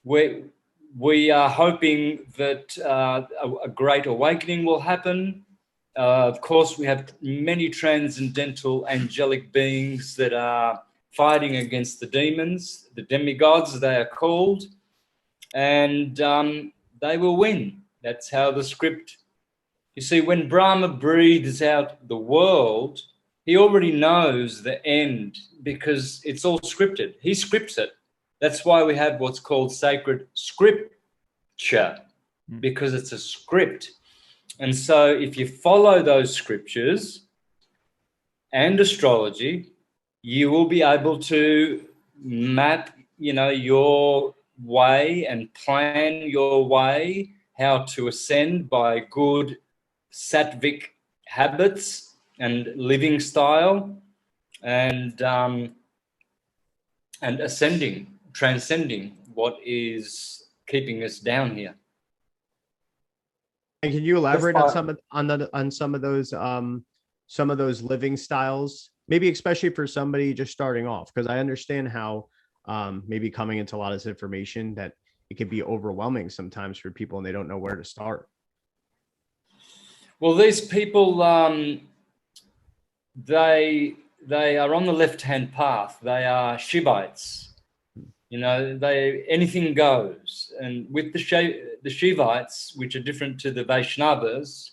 we are hoping that a great awakening will happen. Of course, we have many transcendental angelic beings that are fighting against the demons, the demigods they are called, and they will win. That's how the script. You see, when Brahma breathes out the world, he already knows the end because it's all scripted. He scripts it. That's why we have what's called sacred scripture, because it's a script. And so if you follow those scriptures and astrology, you will be able to map, your way and plan your way, how to ascend by good sattvic habits and living style, and ascending, transcending what is keeping us down here. And can you elaborate on some of those living styles, maybe especially for somebody just starting off? Because I understand how maybe coming into a lot of this information that it can be overwhelming sometimes for people and they don't know where to start. Well, these people, they are on the left-hand path. They are Shivites. Anything goes. And with the Shivites, which are different to the Vaishnavas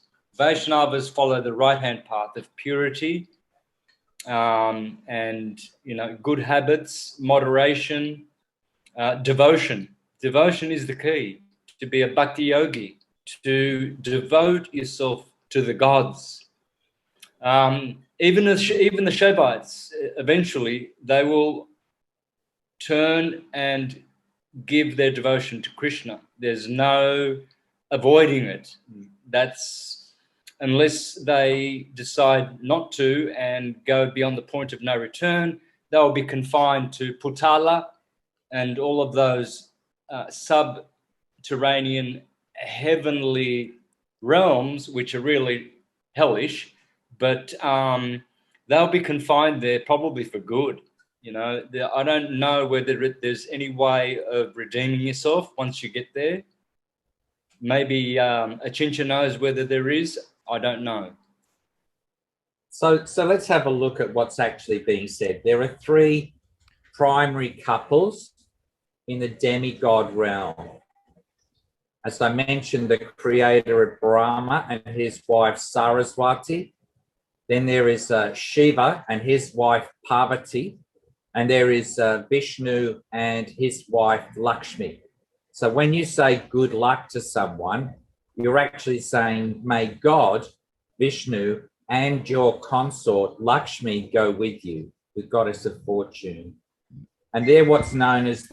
follow the right-hand path of purity, and good habits, moderation, devotion. Devotion is the key. To be a bhakti yogi, to devote yourself to the gods. Even the Shivites, eventually, they will turn and give their devotion to Krishna. There's no avoiding it. That's unless they decide not to and go beyond the point of no return, they'll be confined to Putala and all of those subterranean heavenly realms, which are really hellish, but they'll be confined there probably for good. I don't know whether there's any way of redeeming yourself once you get there. Maybe Achintya knows whether there is. I don't know. So let's have a look at what's actually being said. There are three primary couples in the demigod realm. As I mentioned, the creator of Brahma and his wife Saraswati. Then there is Shiva and his wife Parvati. And there is Vishnu and his wife Lakshmi. So when you say good luck to someone, you're actually saying, may God, Vishnu, and your consort Lakshmi go with you, the goddess of fortune. And they're what's known as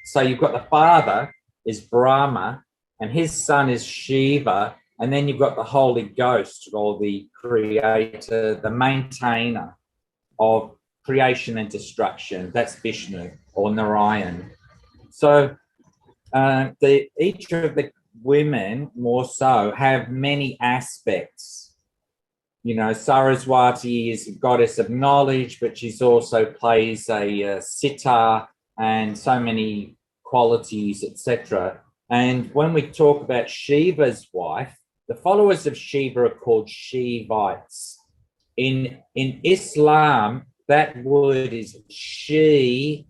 so you've got the father is Brahma and his son is Shiva, and then you've got the Holy Ghost, or the creator, the maintainer of creation and destruction. That's Vishnu or Narayan. So each of the women more so have many aspects. Saraswati is a goddess of knowledge, but she's also plays a sitar and so many qualities, etc. And when we talk about Shiva's wife, the followers of Shiva are called Shivites. In Islam, that word is Shiite.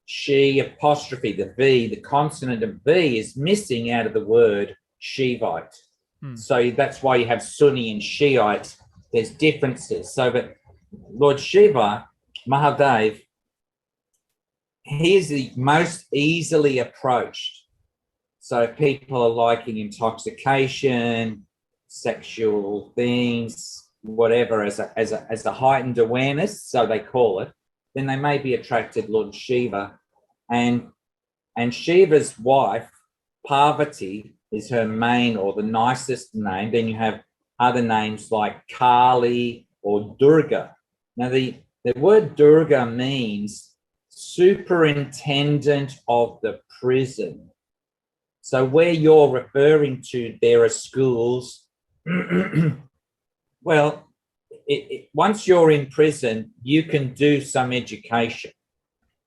She apostrophe, the V, the consonant of V is missing out of the word Shivite. So that's why you have Sunni and Shiite. There's differences. So that Lord Shiva, Mahadev, he is the most easily approached. So people are liking intoxication, sexual things, whatever, as a heightened awareness, so they call it, then they may be attracted Lord Shiva. And Shiva's wife, Parvati, is her main or the nicest name. Then you have other names like Kali or Durga. Now, the word Durga means superintendent of the prison. So where you're referring to, there are schools. Well, once you're in prison, you can do some education.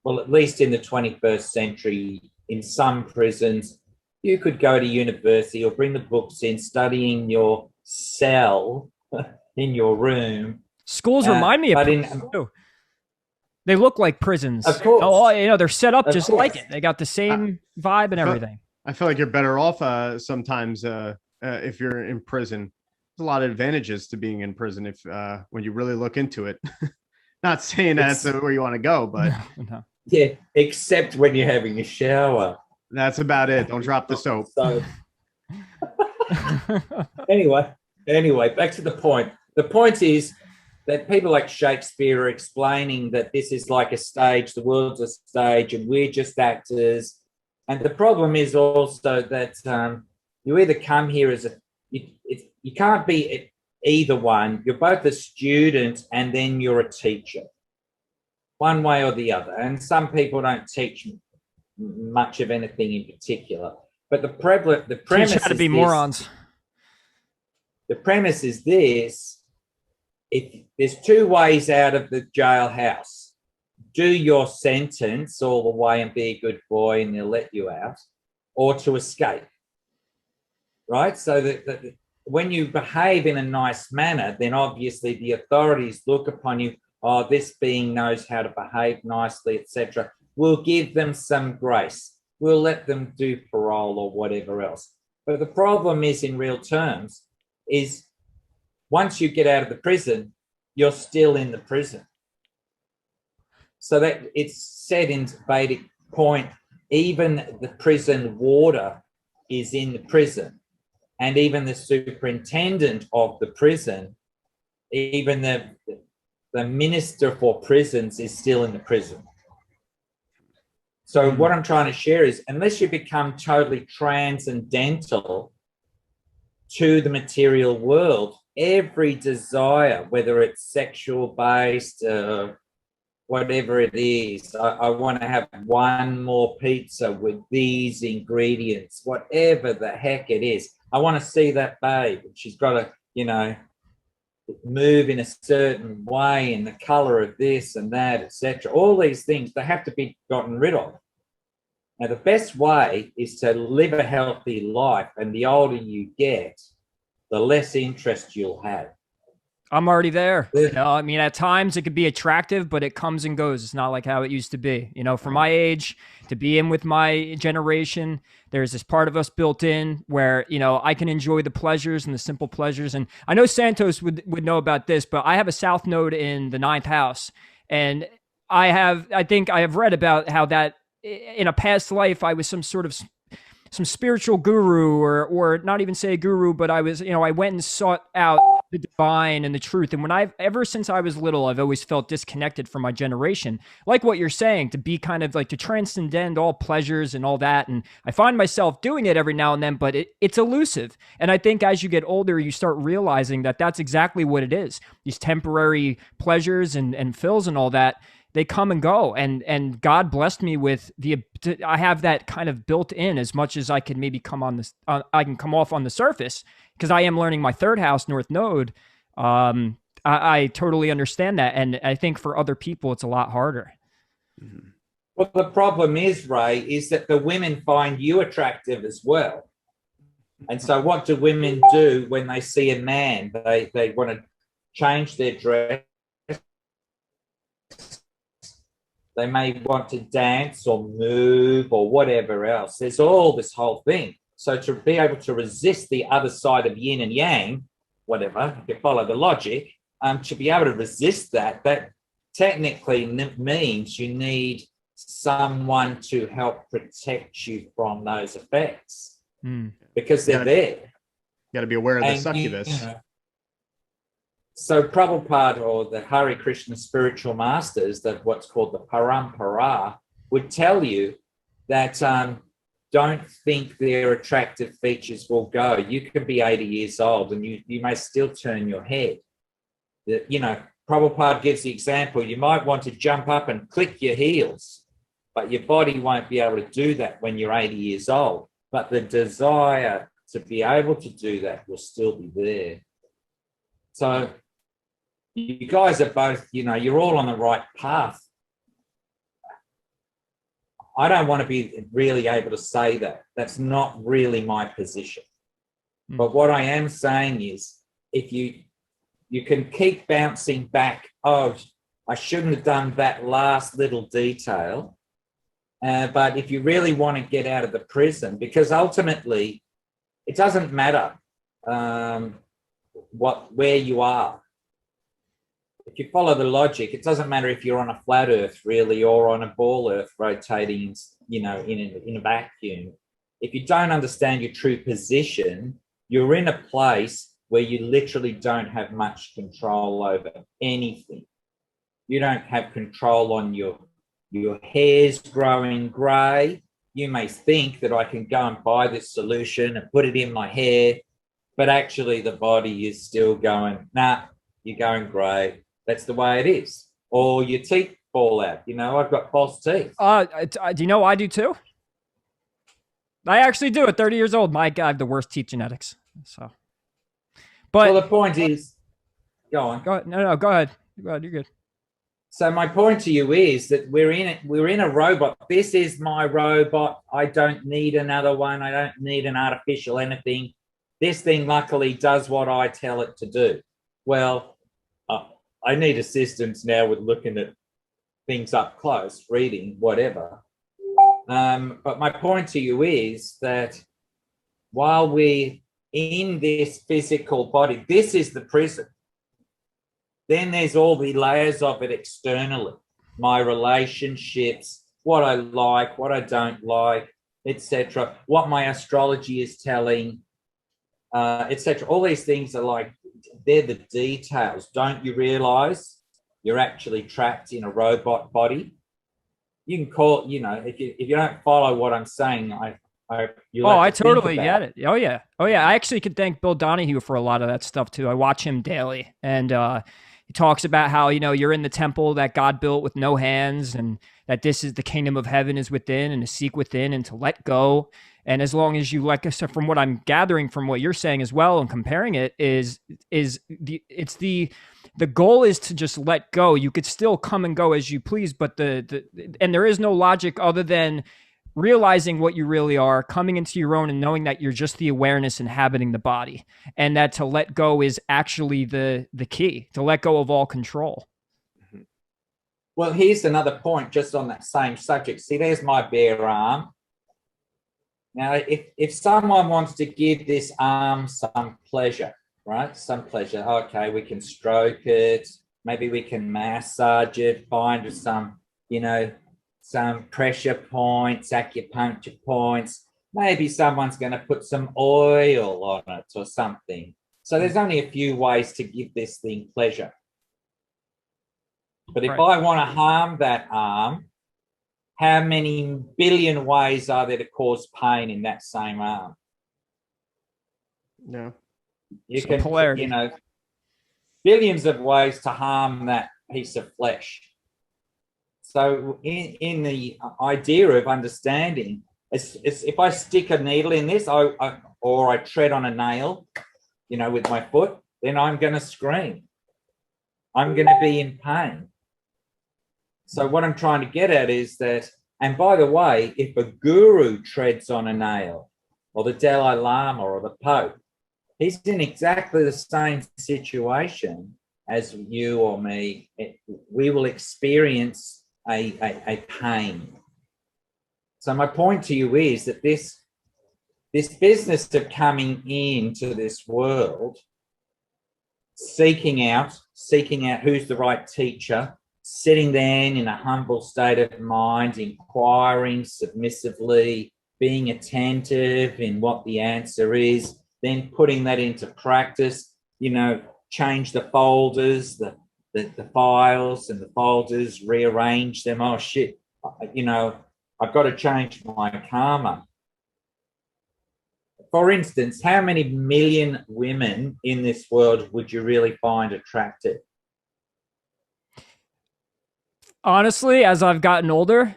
Well, at least in the 21st century, in some prisons, you could go to university or bring the books in, studying your cell in your room. Schools remind me of prisons too. They look like prisons. Of course. Oh, you know, they're set up just like it. They got the same vibe and everything. I feel like you're better off sometimes if you're in prison. There's a lot of advantages to being in prison if when you really look into it. Not saying that's where you want to go, but no. Yeah, except when you're having a shower. That's about it. Don't drop the soap. So, anyway, back to the point. The point is that people like Shakespeare are explaining that this is like a stage, the world's a stage, and we're just actors. And the problem is also that you either come here as you can't be either one. You're both a student and then you're a teacher, one way or the other. And some people don't teach much of anything in particular. But the premise teach how to be morons. The premise is this: if there's two ways out of the jailhouse, do your sentence all the way and be a good boy and they'll let you out, or to escape. Right? So that when you behave in a nice manner, then obviously the authorities look upon you, oh, this being knows how to behave nicely, etc. We'll give them some grace. We'll let them do parole or whatever else. But the problem is, in real terms, is once you get out of the prison, you're still in the prison. So that it's said in Vedic point, even the prison warder is in the prison, and even the superintendent of the prison, even the minister for prisons is still in the prison. So what I'm trying to share is, unless you become totally transcendental to the material world, every desire, whether it's sexual based, whatever it is, I want to have one more pizza with these ingredients, whatever the heck it is. I want to see that babe. She's got to, move in a certain way, in the color of this and that, etc. All these things, they have to be gotten rid of. Now, the best way is to live a healthy life, and the older you get, the less interest you'll have. I'm already there. I mean, at times it could be attractive, but it comes and goes. It's not like how it used to be. For my age, to be in with my generation, there's this part of us built in where, I can enjoy the pleasures and the simple pleasures. And I know Santos would know about this, but I have a south node in the 9th house. And I think I have read about how that in a past life, I was some spiritual guru or not even say a guru, but I was, I went and sought out the divine and the truth. And ever since I was little, I've always felt disconnected from my generation. Like what you're saying, to be kind of like to transcend all pleasures and all that. And I find myself doing it every now and then, but it's elusive. And I think as you get older, you start realizing that that's exactly what it is. These temporary pleasures and fills and all that, they come and go. And God blessed me with I have that kind of built in as much as I can maybe come off on the surface, because I am learning my 3rd house, North Node. I totally understand that. And I think for other people, it's a lot harder. Well, the problem is, Ray, is that the women find you attractive as well. And so what do women do when they see a man? They want to change their dress. They may want to dance or move or whatever else. There's all this whole thing. So to be able to resist the other side of yin and yang, whatever, if you follow the logic, to be able to resist that technically means you need someone to help protect you from those effects because they're there. You got to be aware of the succubus. So Prabhupada, or the Hare Krishna spiritual masters, that what's called the Parampara, would tell you that don't think their attractive features will go. You can be 80 years old and you may still turn your head. Prabhupada gives the example, you might want to jump up and click your heels, but your body won't be able to do that when you're 80 years old. but the desire to be able to do that will still be there. So you guys are both, you know, you're all on the right path. I don't want to be really able to say that. That's not really my position. But what I am saying is, if you can keep bouncing back, oh, I shouldn't have done that last little detail. But if you really want to get out of the prison, because ultimately it doesn't matter where you are. If you follow the logic, it doesn't matter if you're on a flat earth really, or on a ball earth rotating, you know, in a vacuum. If you don't understand your true position, you're in a place where you literally don't have much control over anything. You don't have control on your hair's growing grey. You may think that I can go and buy this solution and put it in my hair, but actually the body is still going, nah, you're going grey. That's the way it is. Or your teeth fall out. You know, I've got false teeth. Do you know I do too? I actually do at 30 years old. My God, I have the worst teeth genetics. So, but well, the point is, go on. Go ahead. No, go ahead. Go ahead. You're good. So my point to you is that we're in a robot. This is my robot. I don't need another one. I don't need an artificial anything. This thing luckily does what I tell it to do. Well, I need assistance now with looking at things up close, reading, whatever. But my point to you is that while we're in this physical body, this is the prison. Then there's all the layers of it externally, my relationships, what I like, what I don't like, etc., what my astrology is telling, etc. All these things are like, they're the details. Don't you realize you're actually trapped in a robot body? You can call, you know, if you don't follow what I'm saying, I totally get it. Oh yeah. I actually could thank Bill Donahue for a lot of that stuff too. I watch him daily, and he talks about how, you know, you're in the temple that God built with no hands, and that this is the kingdom of heaven is within, and to seek within and to let go. And as long as you let go, so from what I'm gathering from what you're saying as well and comparing it, the goal is to just let go. You could still come and go as you please, but and there is no logic other than realizing what you really are, coming into your own, and knowing that you're just the awareness inhabiting the body, and that to let go is actually the key, to let go of all control. Well, here's another point just on that same subject. See, there's my bare arm. Now, if someone wants to give this arm some pleasure, right? Some pleasure. Okay, we can stroke it. Maybe we can massage it, find some, you know, some pressure points, acupuncture points. Maybe someone's going to put some oil on it or something. So there's only a few ways to give this thing pleasure. But if I want to harm that arm, how many billion ways are there to cause pain in that same arm? No. You can, you know, billions of ways to harm that piece of flesh. So in the idea of understanding, it's if I stick a needle in this, or I tread on a nail, you know, with my foot, then I'm going to scream. I'm going to be in pain. So what I'm trying to get at is that, and by the way, if a guru treads on a nail, or the Dalai Lama or the Pope, he's in exactly the same situation as you or me. We will experience a pain. So my point to you is that this business of coming into this world, seeking out who's the right teacher, sitting there in a humble state of mind, inquiring submissively, being attentive in what the answer is, then putting that into practice, you know, change the folders, the files and the folders, rearrange them. Oh shit, you know, I've got to change my karma. For instance, how many million women in this world would you really find attractive? Honestly, as I've gotten older,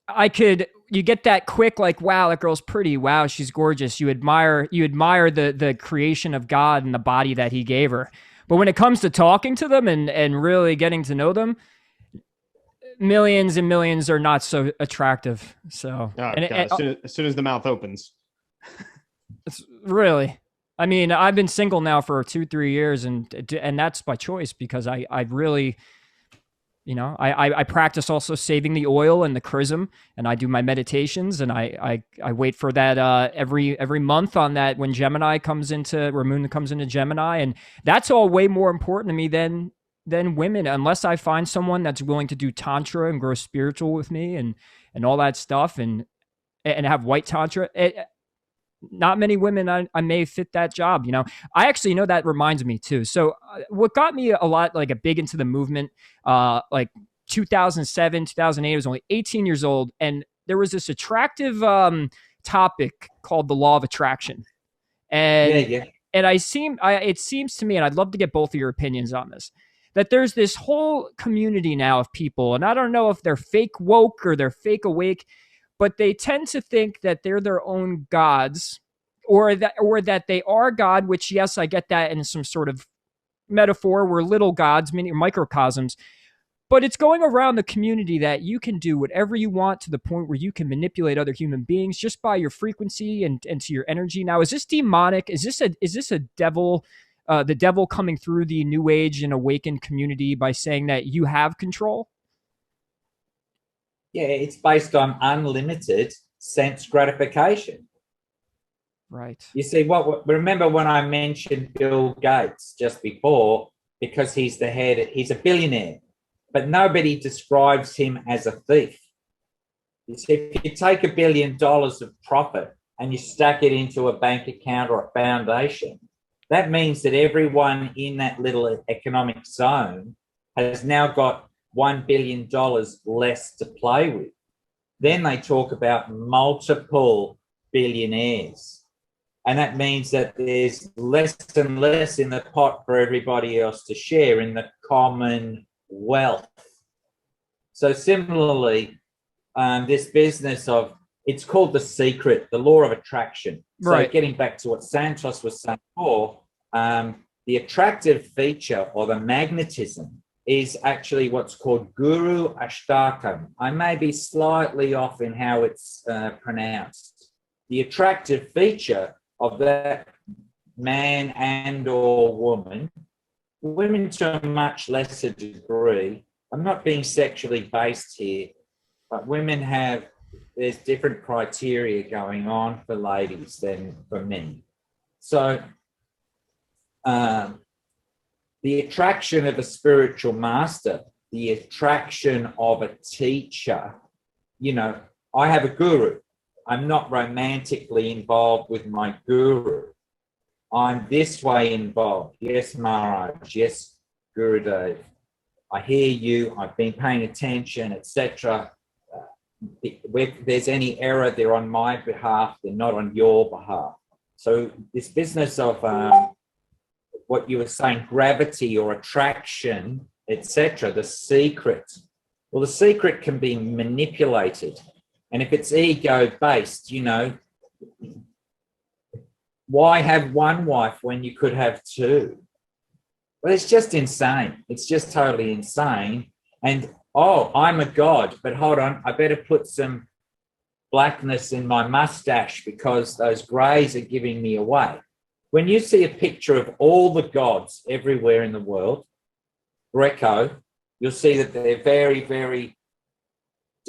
I could you get that quick, like, wow, that girl's pretty. Wow, she's gorgeous. You admire the creation of God and the body that he gave her. But when it comes to talking to them and really getting to know them, millions and millions are not so attractive. So as soon as the mouth opens. It's really, I mean, I've been single now for 2-3 years, and that's by choice, because I really, I practice also saving the oil and the chrism, and I do my meditations, and I wait for that every month on that when Moon comes into Gemini, and that's all way more important to me than women, unless I find someone that's willing to do tantra and grow spiritual with me and all that stuff, and have white tantra. Not many women I may fit that job. I actually that reminds me too. So what got me a lot like a big into the movement, like 2007, 2008, I was only 18 years old. And there was this attractive topic called the law of attraction. And and it seems to me, and I'd love to get both of your opinions on this, that there's this whole community now of people, and I don't know if they're fake woke or they're fake awake, but they tend to think that they're their own gods, or that they are God, which, yes, I get that in some sort of metaphor. We're little gods, meaning microcosms, but it's going around the community that you can do whatever you want to the point where you can manipulate other human beings just by your frequency and to your energy. Now, is this demonic? Is this a devil, the devil coming through the New Age and awakened community by saying that you have control? Yeah, it's based on unlimited sense gratification. Right. You see, remember when I mentioned Bill Gates just before, because he's a billionaire, but nobody describes him as a thief. You see, if you take $1 billion of profit and you stack it into a bank account or a foundation, that means that everyone in that little economic zone has now got $1 billion less to play with. Then they talk about multiple billionaires. And that means that there's less and less in the pot for everybody else to share in the common wealth. So similarly, this business of, it's called The Secret, the law of attraction. Right. So getting back to what Santos was saying before, the attractive feature or the magnetism is actually what's called Guru Ashtakam. I may be slightly off in how it's pronounced. The attractive feature of that man and or woman, women to a much lesser degree, I'm not being sexually based here, but women there's different criteria going on for ladies than for men. So the attraction of a spiritual master, the attraction of a teacher, I have a guru. I'm not romantically involved with my guru. I'm this way involved. Yes, Maharaj. Yes, Gurudev. I hear you. I've been paying attention, etc. If there's any error, they're on my behalf. They're not on your behalf. So this business of what you were saying, gravity or attraction, etc., the secret. Well, the secret can be manipulated. And if it's ego-based, why have one wife when you could have two? Well, it's just insane. It's just totally insane. And, I'm a god, but hold on, I better put some blackness in my mustache because those greys are giving me away. When you see a picture of all the gods everywhere in the world, Greco, you'll see that they're very, very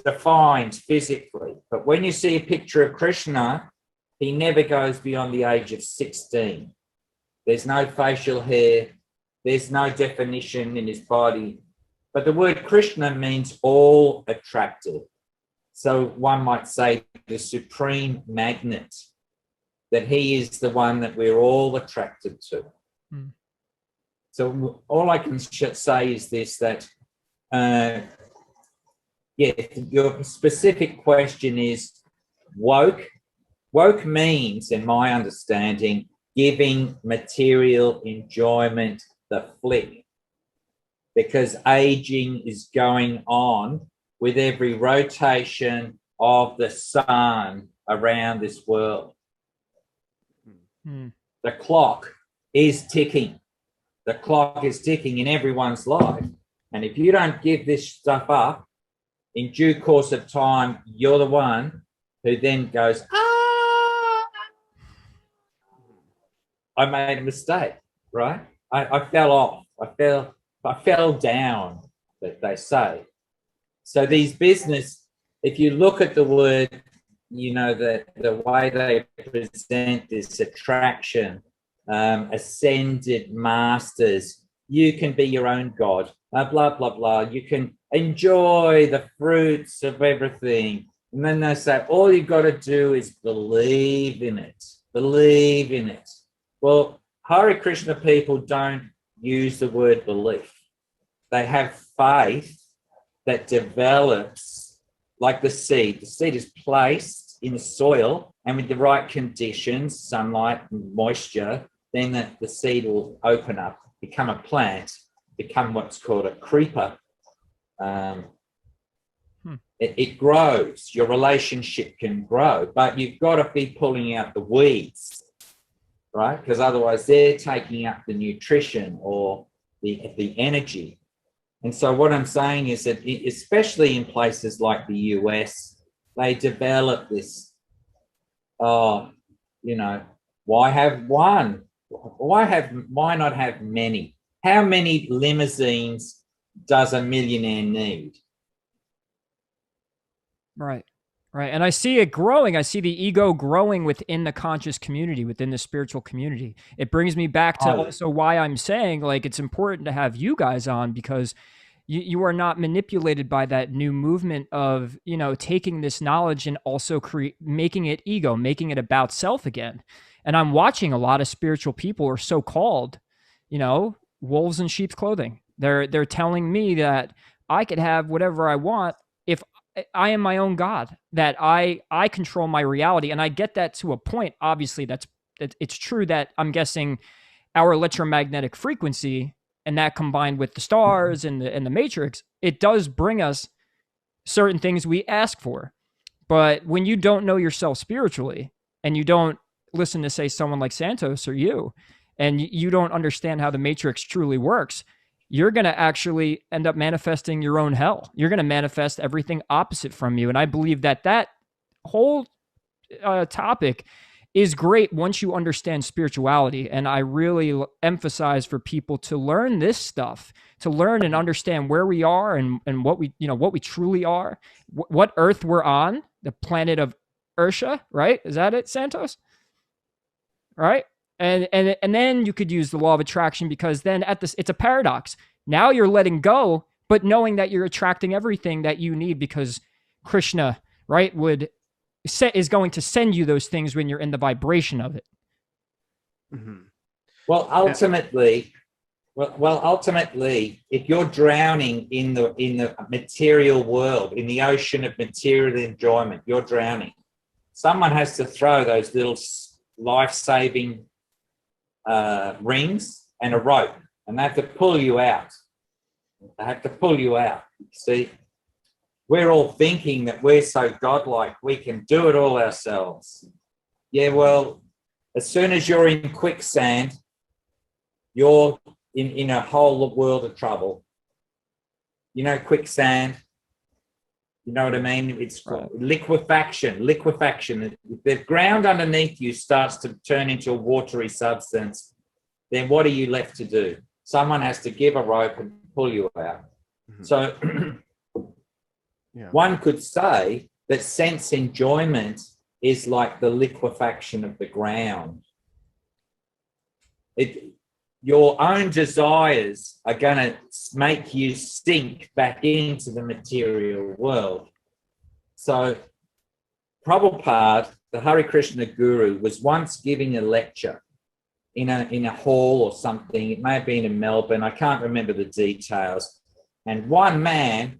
defined physically. But when you see a picture of Krishna, he never goes beyond the age of 16. There's no facial hair. There's no definition in his body. But the word Krishna means all attractive. So one might say the supreme magnet, that he is the one that we're all attracted to. Mm. So all I can say is this, that, your specific question is woke. Woke means, in my understanding, giving material enjoyment the flick, because aging is going on with every rotation of the sun around this world. The clock is ticking. The clock is ticking in everyone's life. And if you don't give this stuff up, in due course of time, you're the one who then goes, I made a mistake, right? I fell off. I fell down, that they say. So these business, if you look at the word, you know, the way they present this attraction, ascended masters, you can be your own God, blah, blah, blah. You can enjoy the fruits of everything. And then they say, all you've got to do is believe in it. Believe in it. Well, Hare Krishna people don't use the word belief. They have faith that develops like the seed. The seed is placed in the soil, and with the right conditions, sunlight and moisture, then the seed will open up, become a plant, become what's called a creeper. It grows. Your relationship can grow, but you've got to be pulling out the weeds, right? Because otherwise they're taking up the nutrition or the energy. And so what I'm saying is that, especially in places like the US, they develop this, you know, why have one? Why not have many? How many limousines does a millionaire need? Right. Right. And I see it growing. I see the ego growing within the conscious community, within the spiritual community. It brings me back to also why I'm saying, like, it's important to have you guys on, because you are not manipulated by that new movement of, you know, taking this knowledge and also making it ego, making it about self again. And I'm watching a lot of spiritual people, or so-called, you know, wolves in sheep's clothing. They're telling me that I could have whatever I want if I am my own God, that I control my reality. And I get that to a point. Obviously, it's true that I'm guessing our electromagnetic frequency, and that combined with the stars and the matrix, it does bring us certain things we ask for. But when you don't know yourself spiritually, and you don't listen to, say, someone like Santos or you, and you don't understand how the matrix truly works, you're going to actually end up manifesting your own hell. You're going to manifest everything opposite from you. And I believe that whole topic is great once you understand spirituality. And I really emphasize for people to learn this stuff, to learn and understand where we are and what we, you know, what we truly are, what earth we're on, the planet of Ursha, right? Is that it, Santos? Right? And then you could use the law of attraction, because then it's a paradox. Now you're letting go, but knowing that you're attracting everything that you need, because Krishna, right, is going to send you those things when you're in the vibration of it. Mm-hmm. Well, ultimately, if you're drowning in the material world, in the ocean of material enjoyment, you're drowning. Someone has to throw those little life-saving rings and a rope, and they have to pull you out. They have to pull you out. See, we're all thinking that we're so godlike, we can do it all ourselves. Yeah, well, as soon as you're in quicksand, you're in a whole world of trouble. You know, quicksand, you know what I mean? It's right. Liquefaction. If the ground underneath you starts to turn into a watery substance, then what are you left to do? Someone has to give a rope and pull you out. Mm-hmm. So one could say that sense enjoyment is like the liquefaction of the ground. Your own desires are going to make you sink back into the material world. So Prabhupada, the Hare Krishna guru, was once giving a lecture in a hall or something. It may have been in Melbourne. I can't remember the details. And one man,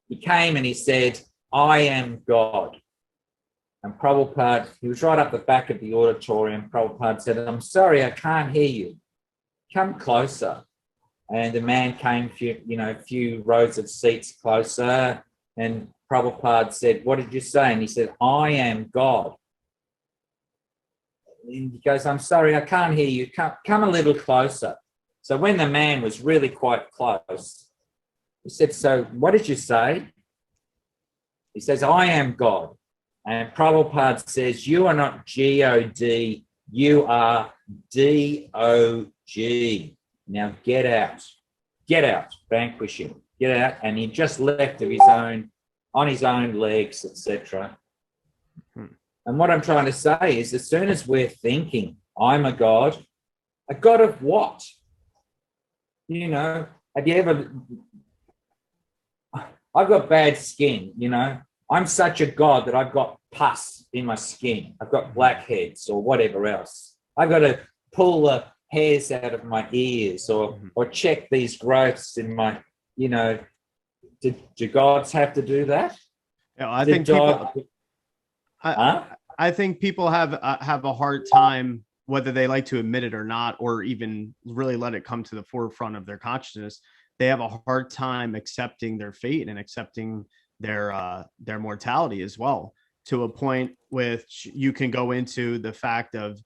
he came and he said, "I am God." And Prabhupada, he was right up the back of the auditorium. Prabhupada said, "I'm sorry, I can't hear you. Come closer." And the man came a few rows of seats closer, and Prabhupada said, what did you say? And he said, I am God. And he goes, I'm sorry, I can't hear you. Come a little closer. So when the man was really quite close, he said, so what did you say? He says, I am God. And Prabhupada says, you are not G-O-D, you are D-O-G. Now get out, vanquish him, get out. And he just left of his own, on his own legs, etc. And what I'm trying to say is, as soon as we're thinking, I'm a God of what? You know, have you ever, I've got bad skin, you know, I'm such a God that I've got pus in my skin. I've got blackheads or whatever else. I've got to pull the hairs out of my ears or check these growths in my, you know, do gods have to do that? Yeah, I think I think people have a hard time, whether they like to admit it or not, or even really let it come to the forefront of their consciousness. They have a hard time accepting their fate and accepting their mortality as well, to a point which you can go into the fact of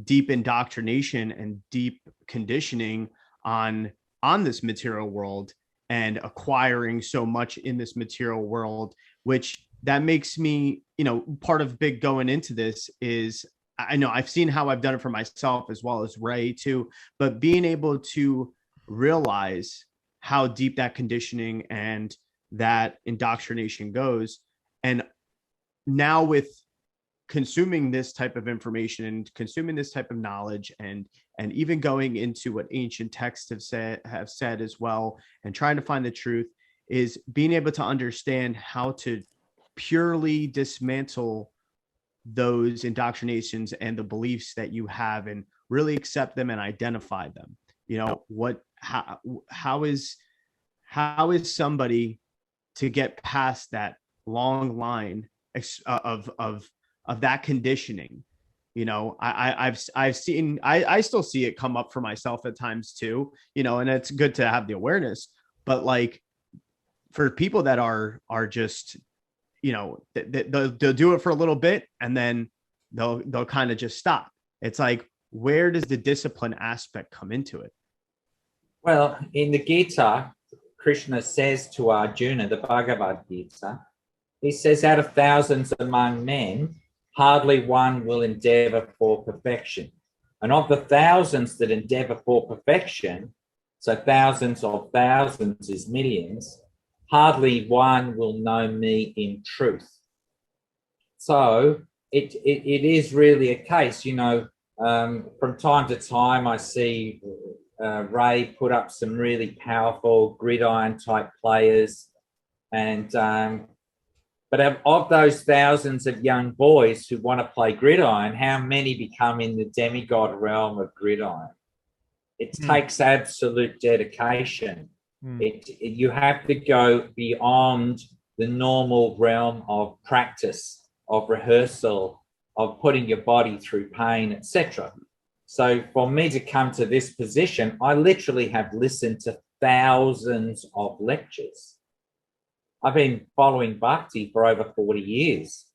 deep indoctrination and deep conditioning on this material world and acquiring so much in this material world, which that makes me, you know, part of big going into this is, I know I've seen how I've done it for myself as well as Ray too, but being able to realize how deep that conditioning and that indoctrination goes. And now with consuming this type of information and consuming this type of knowledge and even going into what ancient texts have said as well, and trying to find the truth, is being able to understand how to purely dismantle those indoctrinations and the beliefs that you have and really accept them and identify them. You know, how is somebody to get past that long line of that conditioning? You know, I've seen, I still see it come up for myself at times too, you know, and it's good to have the awareness, but like for people that are just, you know, they'll do it for a little bit and then they'll kind of just stop. It's like, where does the discipline aspect come into it? Well, in the Gita, Krishna says to Arjuna, the Bhagavad Gita, he says, out of thousands among men, hardly one will endeavor for perfection. And of the thousands that endeavor for perfection, so thousands of thousands is millions, hardly one will know me in truth. So it is really a case, you know, from time to time I see Ray put up some really powerful gridiron type players, and but of those thousands of young boys who want to play gridiron, how many become in the demigod realm of gridiron? It takes absolute dedication. You have to go beyond the normal realm of practice, of rehearsal, of putting your body through pain, etc. So for me to come to this position, I literally have listened to thousands of lectures. I've been following Bhakti for over 40 years.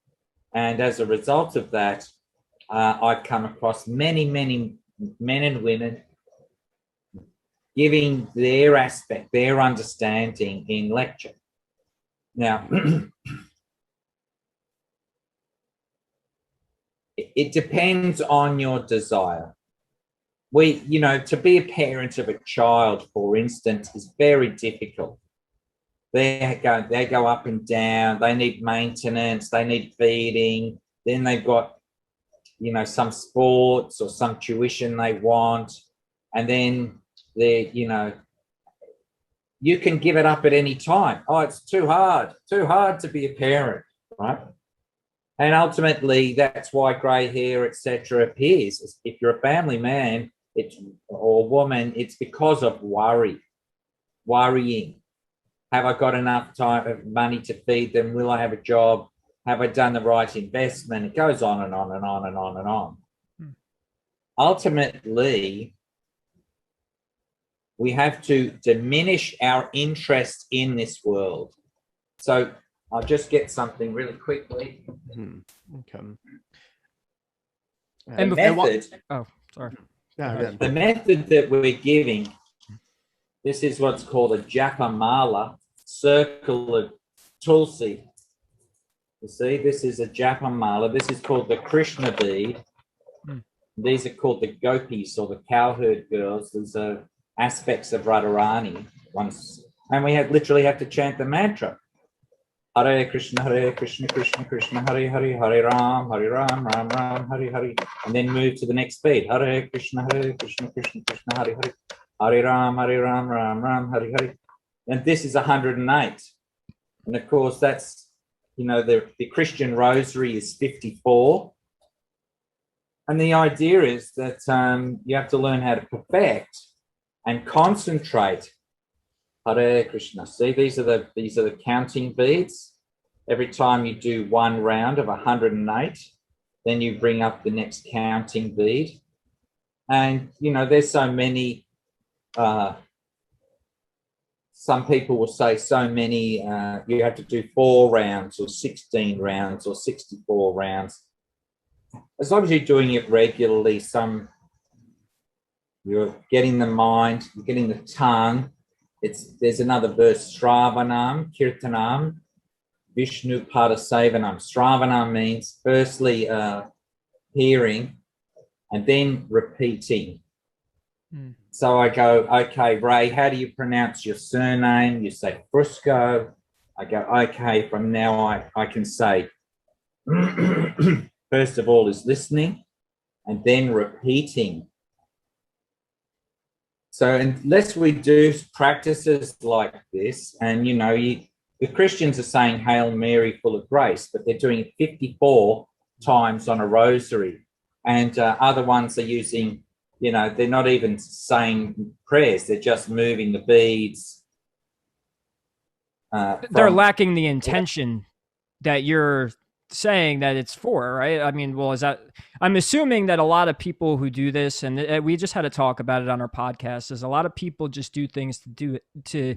And as a result of that, I've come across many, many men and women giving their aspect, their understanding in lecture. Now, it depends on your desire. You know, to be a parent of a child, for instance, is very difficult. They go up and down. They need maintenance. They need feeding. Then they've got, you know, some sports or some tuition they want. And then you know, you can give it up at any time. Oh, it's too hard to be a parent, right? And ultimately, that's why grey hair, etc., appears. If you're a family man, or woman, it's because of worrying. Have I got enough money to feed them? Will I have a job? Have I done the right investment? It goes on and on and on and on and on. Ultimately, we have to diminish our interest in this world. So I'll just get something really quickly. Okay. And The method, oh, sorry. the method that we're giving, this is what's called a japa mala, circle of tulsi. You see, this is a japa mala. This is called the Krishna bead. These are called the gopis, or the cowherd girls. These are aspects of Radharani. And we literally have to chant the mantra. Hare Krishna, Krishna Krishna, Hare Hare, Hare Ram, Ram Ram, Hare Hare. And then move to the next beat. Hare Krishna, Krishna Krishna, Hare Hare, Hare Ram, Ram Ram, Hare Hare. And this is 108. And of course, that's, the Christian Rosary is 54. And the idea is that you have to learn how to perfect and concentrate. Hare Krishna. See, these are the counting beads. Every time you do one round of 108, then you bring up the next counting bead. And there's so many. Some people will say so many. You have to do 4 rounds, or 16 rounds, or 64 rounds. As long as you're doing it regularly, you're getting the mind, you're getting the tongue. There's another verse, Shravanam, Kirtanam, Vishnu Padasevanam. Shravanam means firstly hearing and then repeating. So I go, okay, Ray, how do you pronounce your surname? You say Fusco. I go, okay, from now I can say, first of all is listening and then repeating. So unless we do practices like this, and the Christians are saying Hail Mary, full of grace, but they're doing it 54 times on a rosary, and other ones are using, they're not even saying prayers; they're just moving the beads. They're lacking the intention that you're saying that it's for, right? I mean, well, I'm assuming that a lot of people who do this, and we just had a talk about it on our podcast, is a lot of people just do things to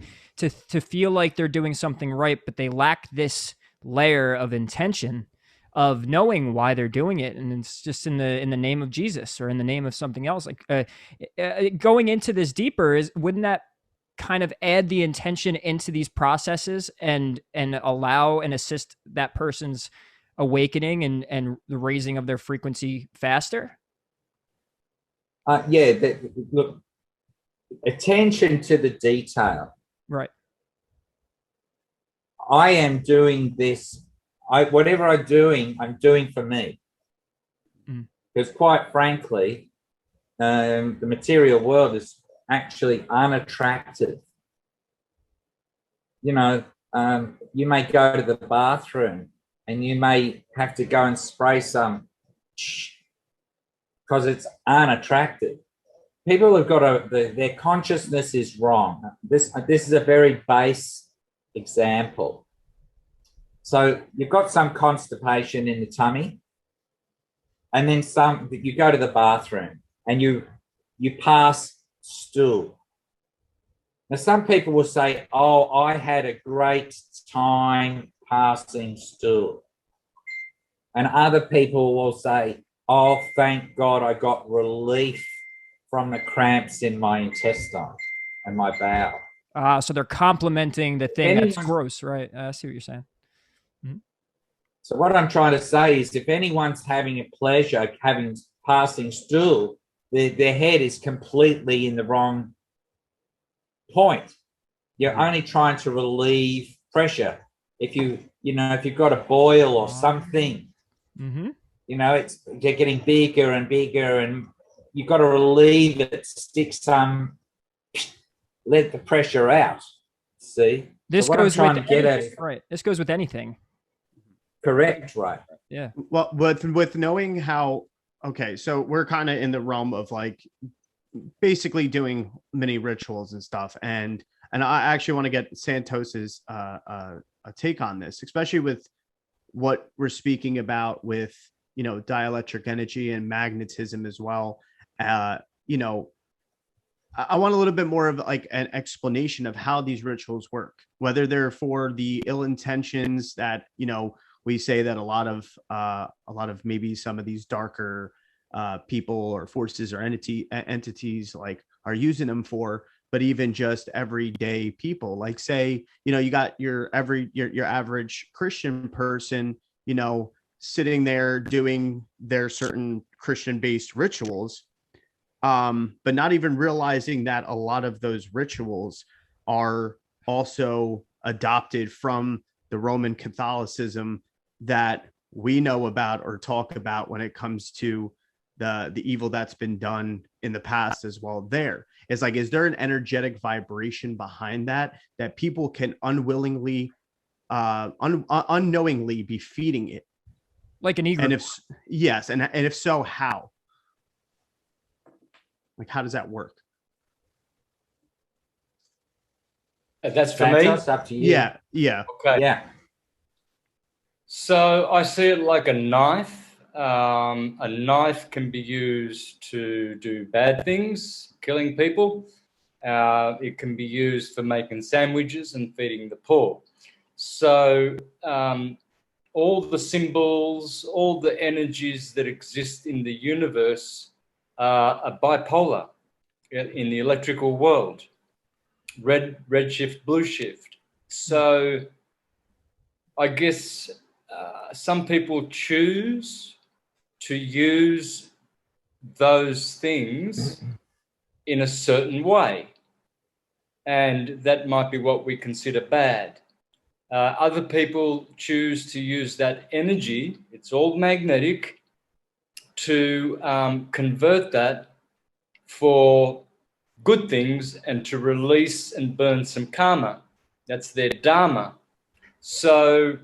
feel like they're doing something right, but they lack this layer of intention of knowing why they're doing it, and it's just in the name of Jesus or in the name of something else. Like going into this deeper, wouldn't that kind of add the intention into these processes and allow and assist that person's awakening and the raising of their frequency faster? Look, attention to the detail. Right. I am doing this. Whatever I'm doing for me. Because quite frankly, the material world is actually unattractive. You may go to the bathroom and you may have to go and spray some because it's unattractive. People have got their consciousness is wrong. This is a very base example. So you've got some constipation in the tummy, and then you go to the bathroom and you pass stool. Now, some people will say, oh, I had a great time passing stool. And other people will say, oh, thank God I got relief from the cramps in my intestine and my bowel. So they're complimenting the thing that's gross, right? I see what you're saying. Mm-hmm. So what I'm trying to say is if anyone's having a pleasure having passing stool, their head is completely in the wrong point. You're only trying to relieve pressure. If you've got a boil or something, they're getting bigger and bigger, and you've got to relieve it, stick some, let the pressure out. See? This so goes with anything, right? This goes with anything. Correct, right? Yeah. Well, with knowing how, okay, so we're kind of in the realm of like basically doing many rituals and stuff, and I actually want to get Santos's a take on this, especially with what we're speaking about with dielectric energy and magnetism as well. I want a little bit more of like an explanation of how these rituals work, whether they're for the ill intentions that, you know, we say that a lot of maybe some of these darker people or forces or entities like are using them for, but even just everyday people, like say, you know, you got your average Christian person, you know, sitting there doing their certain Christian based rituals, but not even realizing that a lot of those rituals are also adopted from the Roman Catholicism that we know about or talk about when it comes to the evil that's been done in the past as well. There is like, is there an energetic vibration behind that people can unwillingly unknowingly be feeding it, like an egret? and if yes, and if so, how? Like, how does that work? That's for me. Santos, up to you. Yeah. Okay. Yeah. So I see it like a knife. A knife can be used to do bad things, killing people. It can be used for making sandwiches and feeding the poor. So all the symbols, all the energies that exist in the universe are bipolar in the electrical world. Red shift, blue shift. So I guess some people choose to use those things in a certain way, and that might be what we consider bad. Other people choose to use that energy, it's all magnetic, to convert that for good things and to release and burn some karma. That's their dharma. So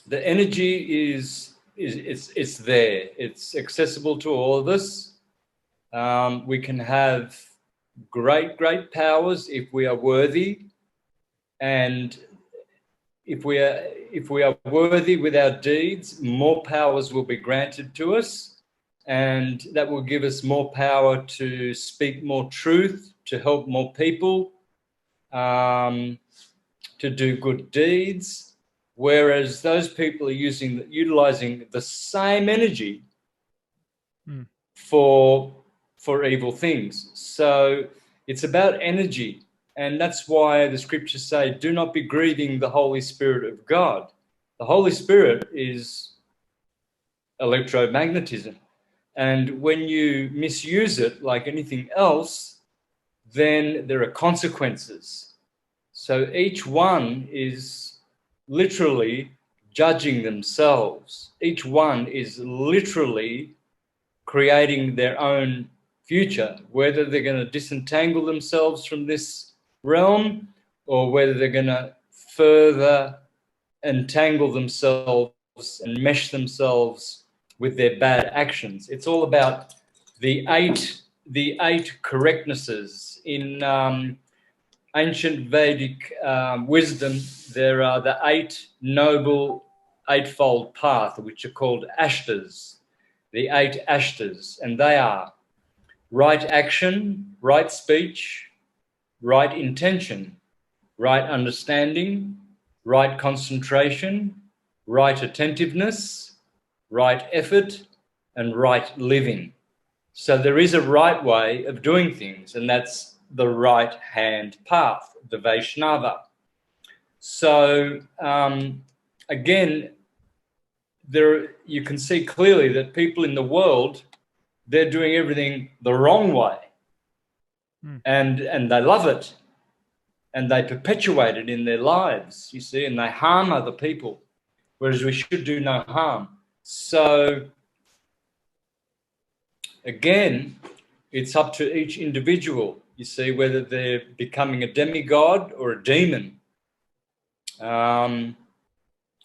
the energy is it's there. It's accessible to all of us. We can have great powers if we are worthy, and if we are worthy with our deeds, more powers will be granted to us, and that will give us more power to speak more truth, to help more people, to do good deeds. Whereas those people are utilizing the same energy for evil things. So it's about energy. And that's why the scriptures say, do not be grieving the Holy Spirit of God. The Holy Spirit is electromagnetism. And when you misuse it like anything else, then there are consequences. So each one is literally judging themselves. Each one is literally creating their own future, whether they're going to disentangle themselves from this realm or whether they're going to further entangle themselves and mesh themselves with their bad actions. It's all about the eight correctnesses. In ancient Vedic wisdom, there are the eightfold path, which are called ashtas, the 8 ashtas, and they are right action, right speech, right intention, right understanding, right concentration, right attentiveness, right effort, and right living. So there is a right way of doing things, and that's the right hand path, the Vaishnava. So again, there you can see clearly that people in the world, they're doing everything the wrong way, and they love it, and they perpetuate it in their lives, you see, and they harm other people, whereas we should do no harm. So again, it's up to each individual, you see, whether they're becoming a demigod or a demon.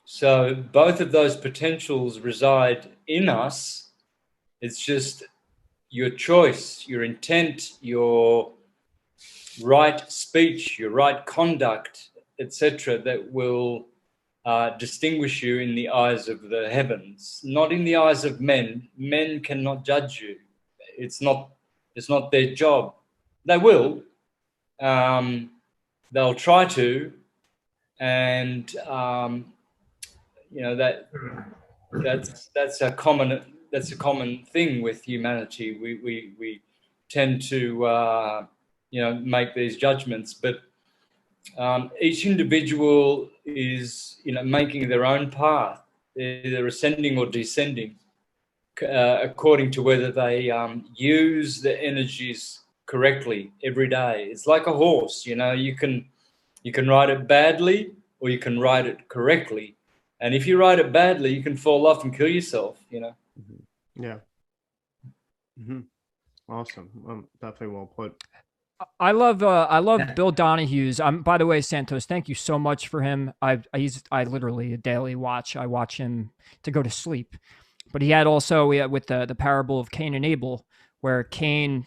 So both of those potentials reside in us. It's just your choice, your intent, your right speech, your right conduct, etc., that will distinguish you in the eyes of the heavens, not in the eyes of men. Men cannot judge you. It's not It's not their job. They will. They'll try to, and that's a common thing with humanity. We tend to make these judgments, but each individual is making their own path, either ascending or descending, according to whether they use the energies correctly every day. It's like a horse, you can ride it badly or you can ride it correctly. And if you ride it badly, you can fall off and kill yourself, Mm-hmm. Yeah. Mm-hmm. Awesome. Definitely well put. I love Bill Donahue's. By the way, Santos, thank you so much for him. I literally a daily watch. I watch him to go to sleep. But he had also with the parable of Cain and Abel, where Cain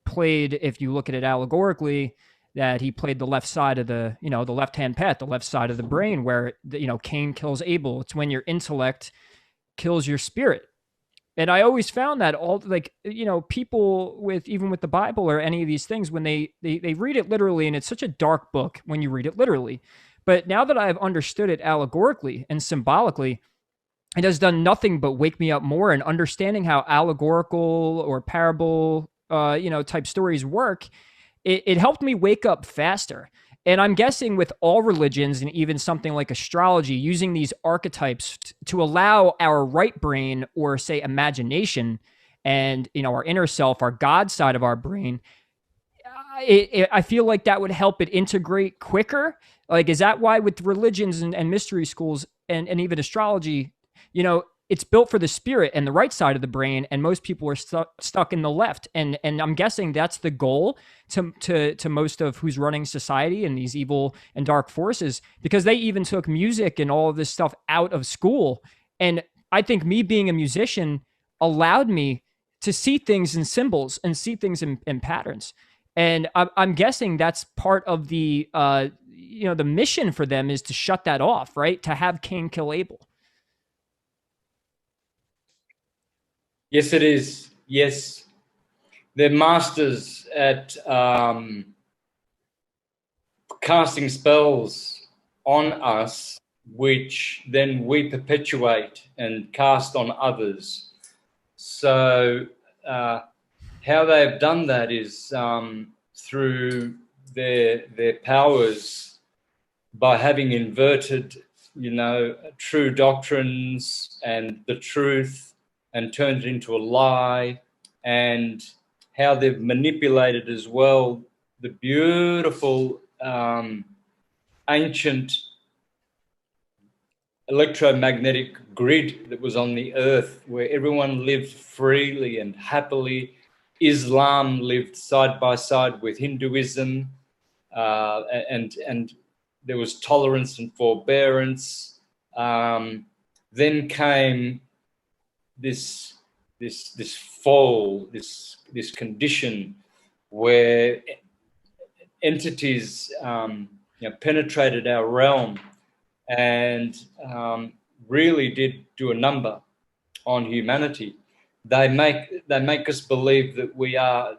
played, if you look at it allegorically, that he played the left side of the left-hand path, the left side of the brain, where Cain kills Abel. It's when your intellect kills your spirit. And I always found that people even with the Bible or any of these things, when they read it literally, and it's such a dark book when you read it literally. But now that I've understood it allegorically and symbolically, it has done nothing but wake me up more, and understanding how allegorical or parable, type stories work. It helped me wake up faster. And I'm guessing with all religions, and even something like astrology, using these archetypes to allow our right brain, or say imagination, and our inner self, our God side of our brain, I feel like that would help it integrate quicker. Like, is that why with religions and mystery schools and even astrology, it's built for the spirit and the right side of the brain, and most people are stuck in the left. And I'm guessing that's the goal to most of who's running society and these evil and dark forces, because they even took music and all of this stuff out of school. And I think me being a musician allowed me to see things in symbols and see things in patterns. And I'm guessing that's part of the the mission for them, is to shut that off, right? To have Cain kill Abel. Yes, it is. Yes. They're masters at casting spells on us, which then we perpetuate and cast on others. So how they've done that is through their powers, by having inverted, true doctrines and the truth, and turned it into a lie, and how they've manipulated as well the beautiful ancient electromagnetic grid that was on the earth, where everyone lived freely and happily. Islam lived side by side with Hinduism, and there was tolerance and forbearance. Then came this fall, this condition where entities penetrated our realm and really did do a number on humanity. They make us believe that we are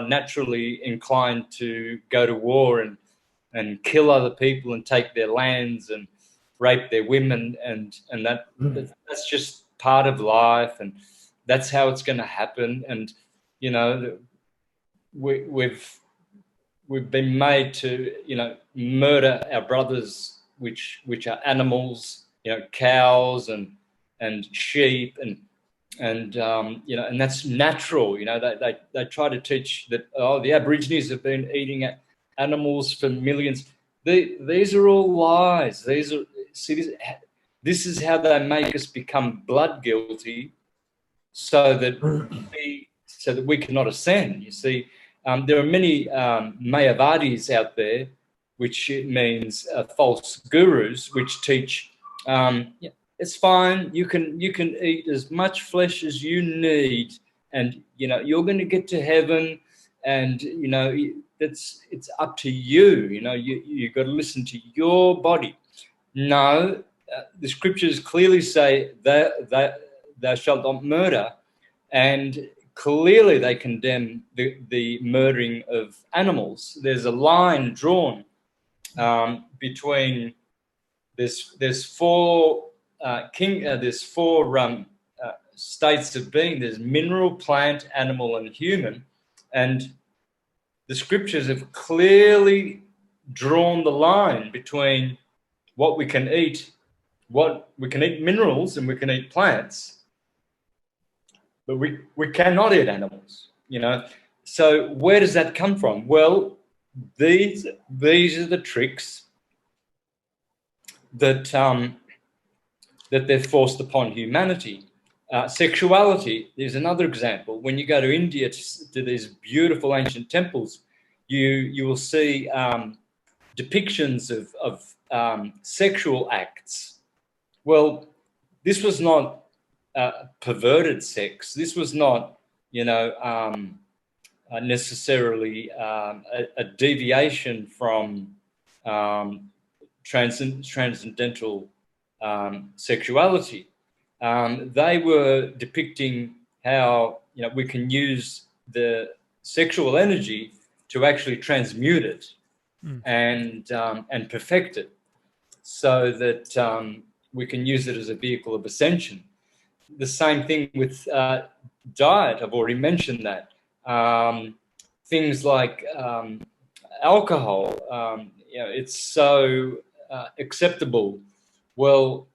naturally inclined to go to war and kill other people and take their lands and rape their women, and that's just part of life, and that's how it's going to happen. And we've been made to murder our brothers, which are animals, cows and sheep, and and that's natural. They try to teach that the Aborigines have been eating animals for millions. These are all lies. This is how they make us become blood guilty, so that we cannot ascend. You see, there are many Mayavadis out there, which means false gurus, which teach it's fine. You can eat as much flesh as you need, and you're going to get to heaven, and it's up to you. You've got to listen to your body. No. The scriptures clearly say that thou shalt not murder, and clearly they condemn the murdering of animals. There's a line drawn between there's four states of being. There's mineral, plant, animal, and human, and the scriptures have clearly drawn the line between what we can eat. What we can eat minerals and we can eat plants, but we cannot eat animals, you know. So where does that come from? Well, these are the tricks that that they've forced upon humanity. Sexuality is another example. When you go to India to these beautiful ancient temples, you will see depictions of sexual acts. Well, this was not perverted sex. This was not, you know, necessarily a deviation from transcendental sexuality. They were depicting how, you know, we can use the sexual energy to actually transmute it and perfect it, so that we can use it as a vehicle of ascension. The same thing with diet. I've already mentioned that. Things like alcohol, you know, it's so acceptable. Well,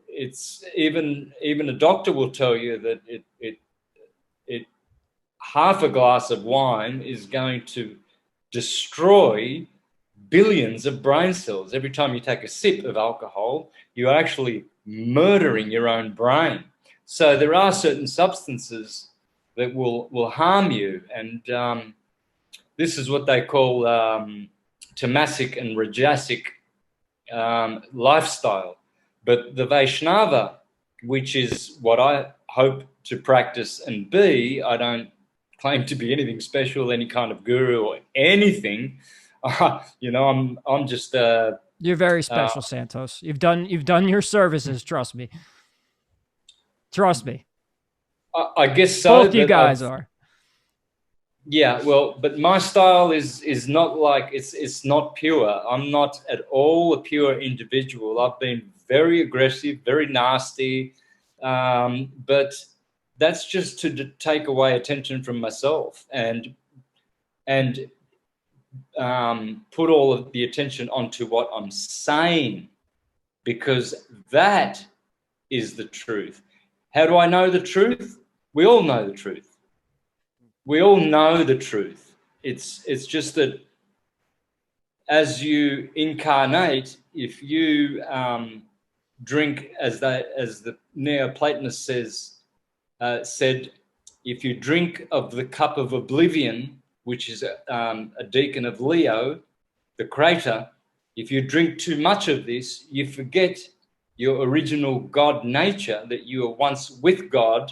it's even a doctor will tell you that it half a glass of wine is going to destroy billions of brain cells. Every time you take a sip of alcohol, you're actually murdering your own brain. So there are certain substances that will harm you, and this is what they call tamasic and rajasic lifestyle. But the Vaishnava, which is what I hope to practice and be, I don't claim to be anything special, any kind of guru or anything. You know, I'm just you're very special, Santos. You've done your services. Trust me. I guess so. Both you guys are. Yeah, well, but my style is not like it's not pure. I'm not at all a pure individual. I've been very aggressive, very nasty, but that's just to take away attention from myself and put all of the attention onto what I'm saying, because that is the truth. How do I know the truth? We all know the truth. We all know the truth. It's just that as you incarnate, if you drink, as the Neoplatonist said, if you drink of the cup of oblivion, which is a deacon of Leo, the crater, if you drink too much of this, you forget your original God nature, that you were once with God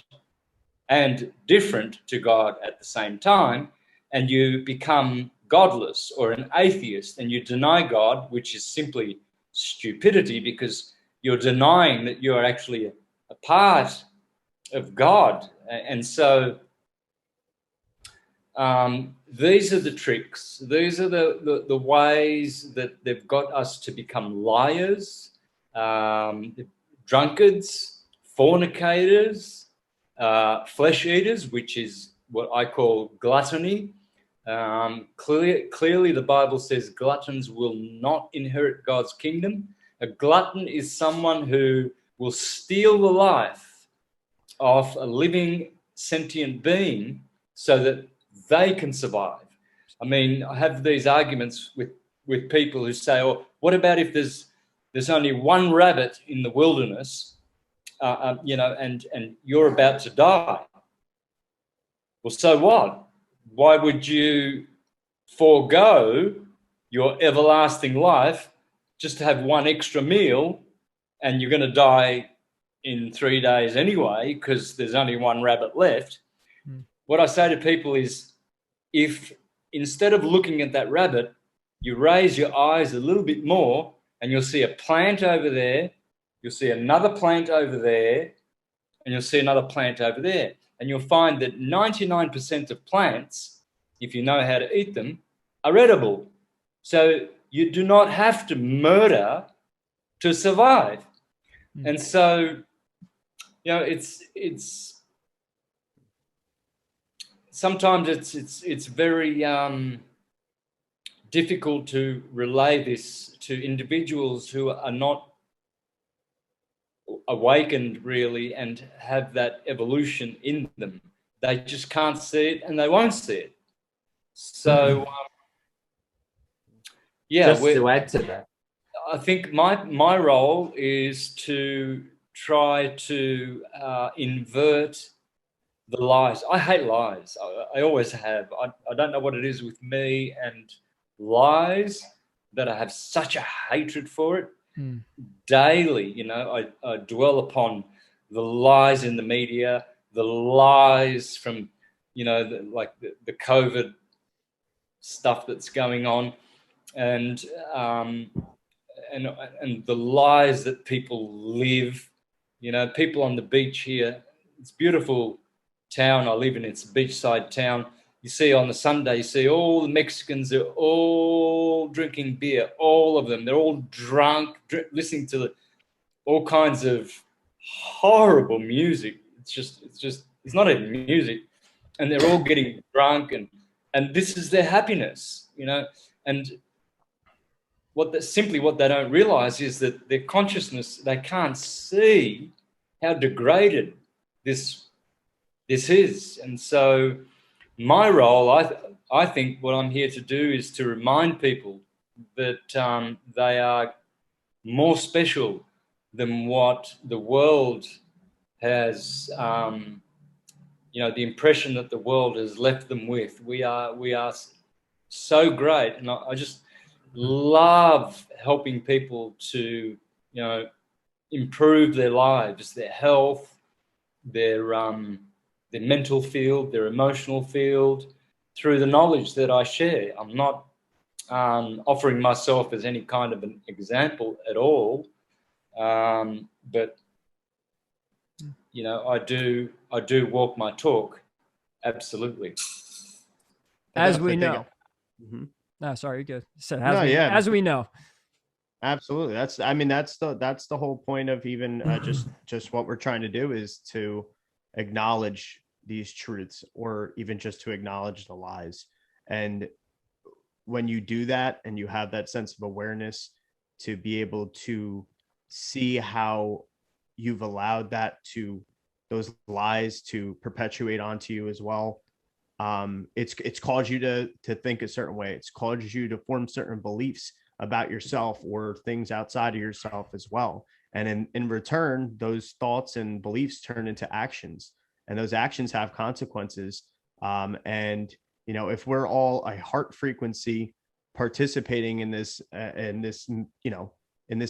and different to God at the same time, and you become godless or an atheist, and you deny God, which is simply stupidity, because you're denying that you are actually a part of God. And so these are the tricks. These are the ways that they've got us to become liars, drunkards, fornicators, flesh eaters, which is what I call gluttony. Clearly, the Bible says gluttons will not inherit God's kingdom. A glutton is someone who will steal the life of a living sentient being so that they can survive. I mean, I have these arguments with people who say, "Oh, what about if there's only one rabbit in the wilderness, you know, and you're about to die? Well, so what? Why would you forego your everlasting life just to have one extra meal, and you're going to die in 3 days anyway because there's only one rabbit left?" What I say to people is, if instead of looking at that rabbit, you raise your eyes a little bit more, and you'll see a plant over there, you'll see another plant over there, and you'll see another plant over there. and you'll find that 99% of plants, if you know how to eat them, are edible. So you do not have to murder to survive. And so, it's sometimes it's very difficult to relay this to individuals who are not awakened really and have that evolution in them. They just can't see it and they won't see it. So just to add to that, I think my role is to try to invert the lies. I hate lies. I always have. I don't know what it is with me and lies that I have such a hatred for it. Daily, I dwell upon the lies in the media, the lies from, the COVID stuff that's going on, and the lies that people live. People on the beach here. It's a beautiful town I live in. It's a beachside town. You see on the Sunday, you see all the Mexicans are all drinking beer, all of them. They're all drunk, listening to all kinds of horrible music. It's not even music. And they're all getting drunk, and this is their happiness, And what they don't realize is that their consciousness, they can't see how degraded this is. And so my role, I think what I'm here to do is to remind people that they are more special than what the world has, the impression that the world has left them with. We are so great, and I just love helping people to, improve their lives, their health, their mental field, their emotional field, through the knowledge that I share. I'm not offering myself as any kind of an example at all, but I do walk my talk, absolutely. As we know. No, sorry, you're good. Said as we know. Absolutely. That's the whole point of even just what we're trying to do is to acknowledge these truths, or even just to acknowledge the lies. And when you do that and you have that sense of awareness to be able to see how you've allowed those lies to perpetuate onto you as well, it's caused you to think a certain way. It's caused you to form certain beliefs about yourself or things outside of yourself as well. And in return, those thoughts and beliefs turn into actions, and those actions have consequences. And if we're all a heart frequency participating in this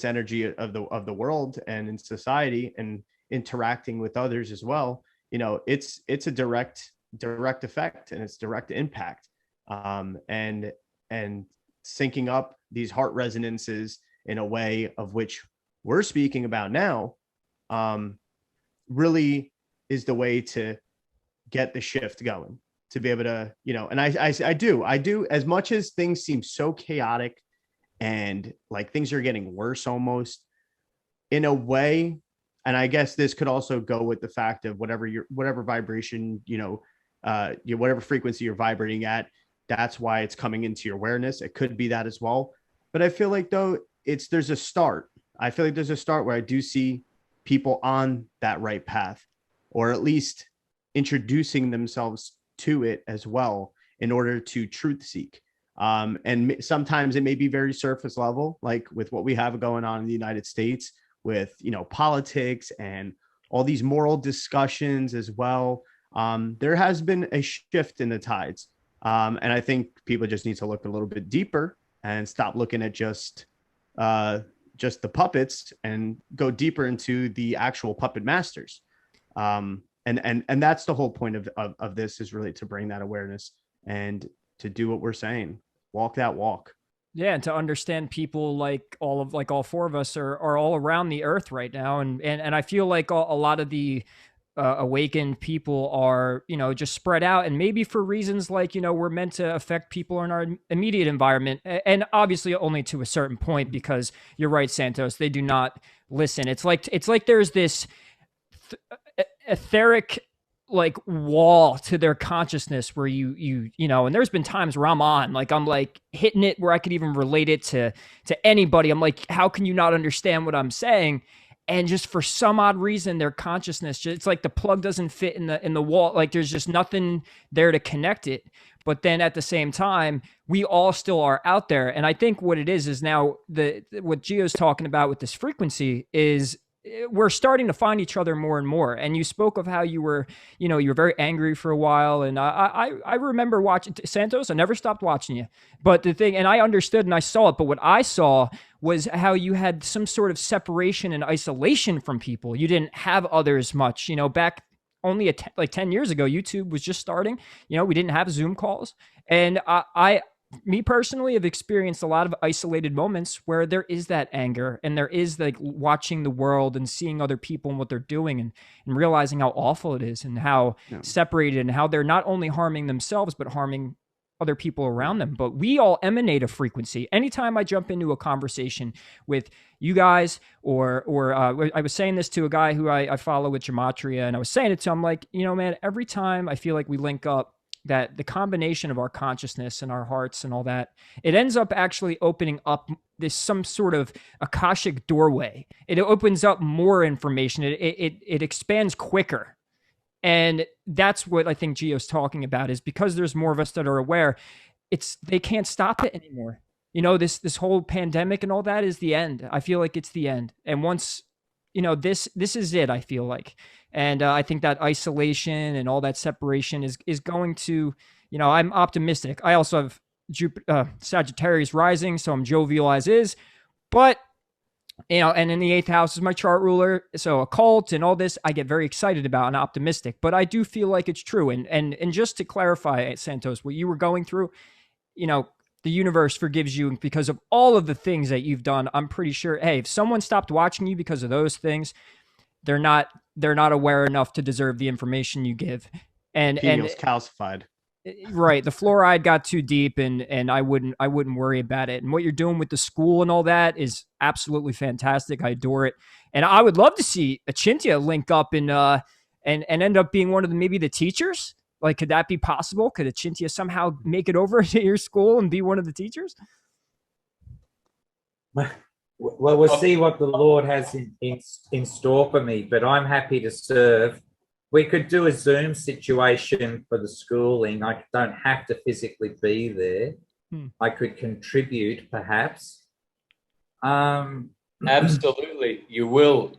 energy of the world and in society and interacting with others as well, it's a direct effect, and it's direct impact. And syncing up these heart resonances in a way of which we're speaking about now, really is the way to get the shift going, to be able to, and I do, as much as things seem so chaotic and like things are getting worse almost in a way. And I guess this could also go with the fact of whatever vibration, whatever frequency you're vibrating at, that's why it's coming into your awareness. It could be that as well. But I feel like though there's a start. I feel like there's a start where I do see people on that right path, or at least introducing themselves to it as well in order to truth seek. And sometimes it may be very surface level, like with what we have going on in the United States with, politics and all these moral discussions as well. There has been a shift in the tides. And I think people just need to look a little bit deeper and stop looking at just the puppets and go deeper into the actual puppet masters. And that's the whole point of this, is really to bring that awareness and to do what we're saying, walk that walk. Yeah, and to understand people like all four of us are all around the earth right now, and I feel like a lot of the awakened people are, just spread out, and maybe for reasons like, we're meant to affect people in our immediate environment, and obviously only to a certain point, because you're right, Santos, they do not listen. It's like there's this etheric like wall to their consciousness where and there's been times where I'm like hitting it where I could even relate it to anybody. I'm like, how can you not understand what I'm saying? And just for some odd reason, their consciousness, it's like the plug doesn't fit in the wall. Like there's just nothing there to connect it. But then at the same time, we all still are out there. And I think what it is now what Gio's talking about with this frequency is we're starting to find each other more and more. And you spoke of how you were very angry for a while. And I remember watching Santos. I never stopped watching you. But the thing, and I understood and I saw it, but what I saw was how you had some sort of separation and isolation from people. You didn't have others much, back only like 10 years ago, YouTube was just starting. We didn't have Zoom calls. And me personally have experienced a lot of isolated moments where there is that anger, and there is like watching the world and seeing other people and what they're doing, and realizing how awful it is, and how separated, and how they're not only harming themselves, but harming other people around them. But we all emanate a frequency. Anytime I jump into a conversation with you guys, or I was saying this to a guy who I follow with Gematria, and I was saying it to him, like, man, every time I feel like we link up, that the combination of our consciousness and our hearts and all that, it ends up actually opening up some sort of Akashic doorway. It opens up more information. It expands quicker. And that's what I think Gio's talking about, is because there's more of us that are aware, they can't stop it anymore. This whole pandemic and all that is the end. I feel like it's the end. And once, this is it, I feel like. And I think that isolation and all that separation is going to, I'm optimistic. I also have Sagittarius rising, so I'm jovial as is. But, and in the 8th house is my chart ruler. So occult and all this, I get very excited about and optimistic. But I do feel like it's true. And just to clarify, Santos, what you were going through, the universe forgives you because of all of the things that you've done. I'm pretty sure, hey, if someone stopped watching you because of those things, they're not aware enough to deserve the information you give. And Feels calcified. Right. The fluoride got too deep, and I wouldn't worry about it. And what you're doing with the school and all that is absolutely fantastic. I adore it. And I would love to see Achintya link up and end up being one of maybe the teachers. Like, could that be possible? Could Achintya somehow make it over to your school and be one of the teachers? Well, we'll see what the Lord has in store for me, but I'm happy to serve. We could do a Zoom situation for the schooling. I don't have to physically be there. I could contribute, perhaps. Absolutely, you will.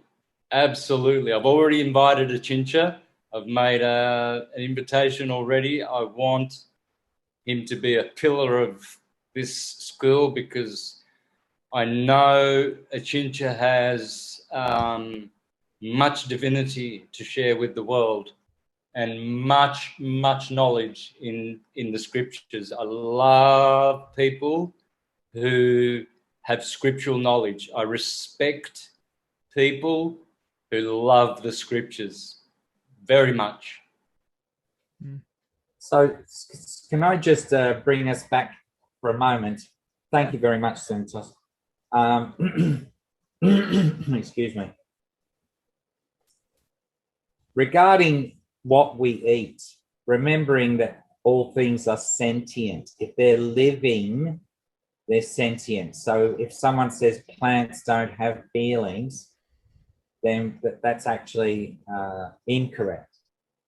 Absolutely. I've already invited Achintya. I've made an invitation already. I want him to be a pillar of this school, because I know Achintya has much divinity to share with the world, and much knowledge in the scriptures. I love people who have scriptural knowledge. I respect people who love the scriptures very much. So can I just bring us back for a moment? Thank you very much, Santos. Excuse me. Regarding what we eat, remembering that all things are sentient. If they're living, they're sentient. So if someone says plants don't have feelings, then that's actually incorrect.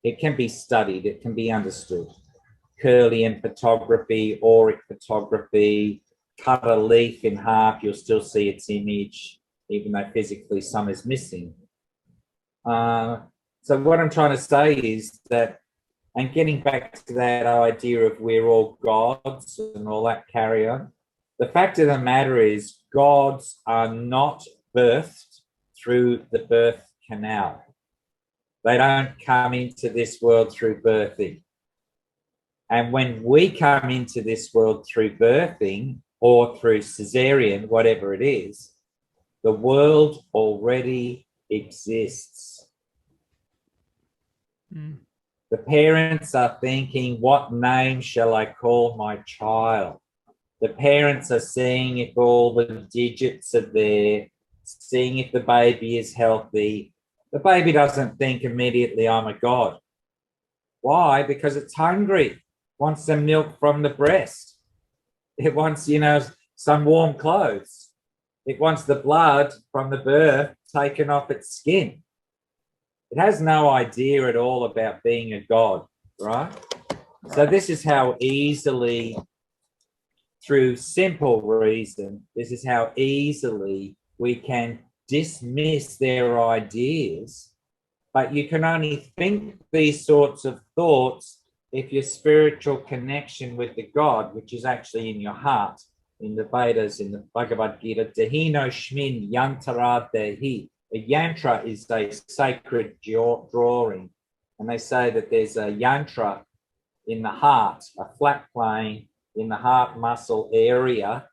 It can be studied, it can be understood. Kirlian photography, auric photography, cut a leaf in half, you'll still see its image, even though physically some is missing. So what I'm trying to say is that, and getting back to that idea of we're all gods and all that carry on, the fact of the matter is gods are not birthed through the birth canal. They don't come into this world through birthing. And when we come into this world through birthing or through cesarean, whatever it is, the world already exists. Mm. The parents are thinking, what name shall I call my child? The parents are seeing if all the digits are there, seeing if the baby is healthy. The baby doesn't think immediately, I'm a god. Why? Because it's hungry, wants some milk from the breast. It wants, some warm clothes. It wants the blood from the birth taken off its skin. It has no idea at all about being a god, right? So this is how easily, through simple reason, this is how easily we can dismiss their ideas. But you can only think these sorts of thoughts if your spiritual connection with the God, which is actually in your heart, in the Vedas, in the Bhagavad Gita, Dehino Shmin Yantara Dehi. A yantra is a sacred drawing. And they say that there's a yantra in the heart, a flat plane in the heart muscle area,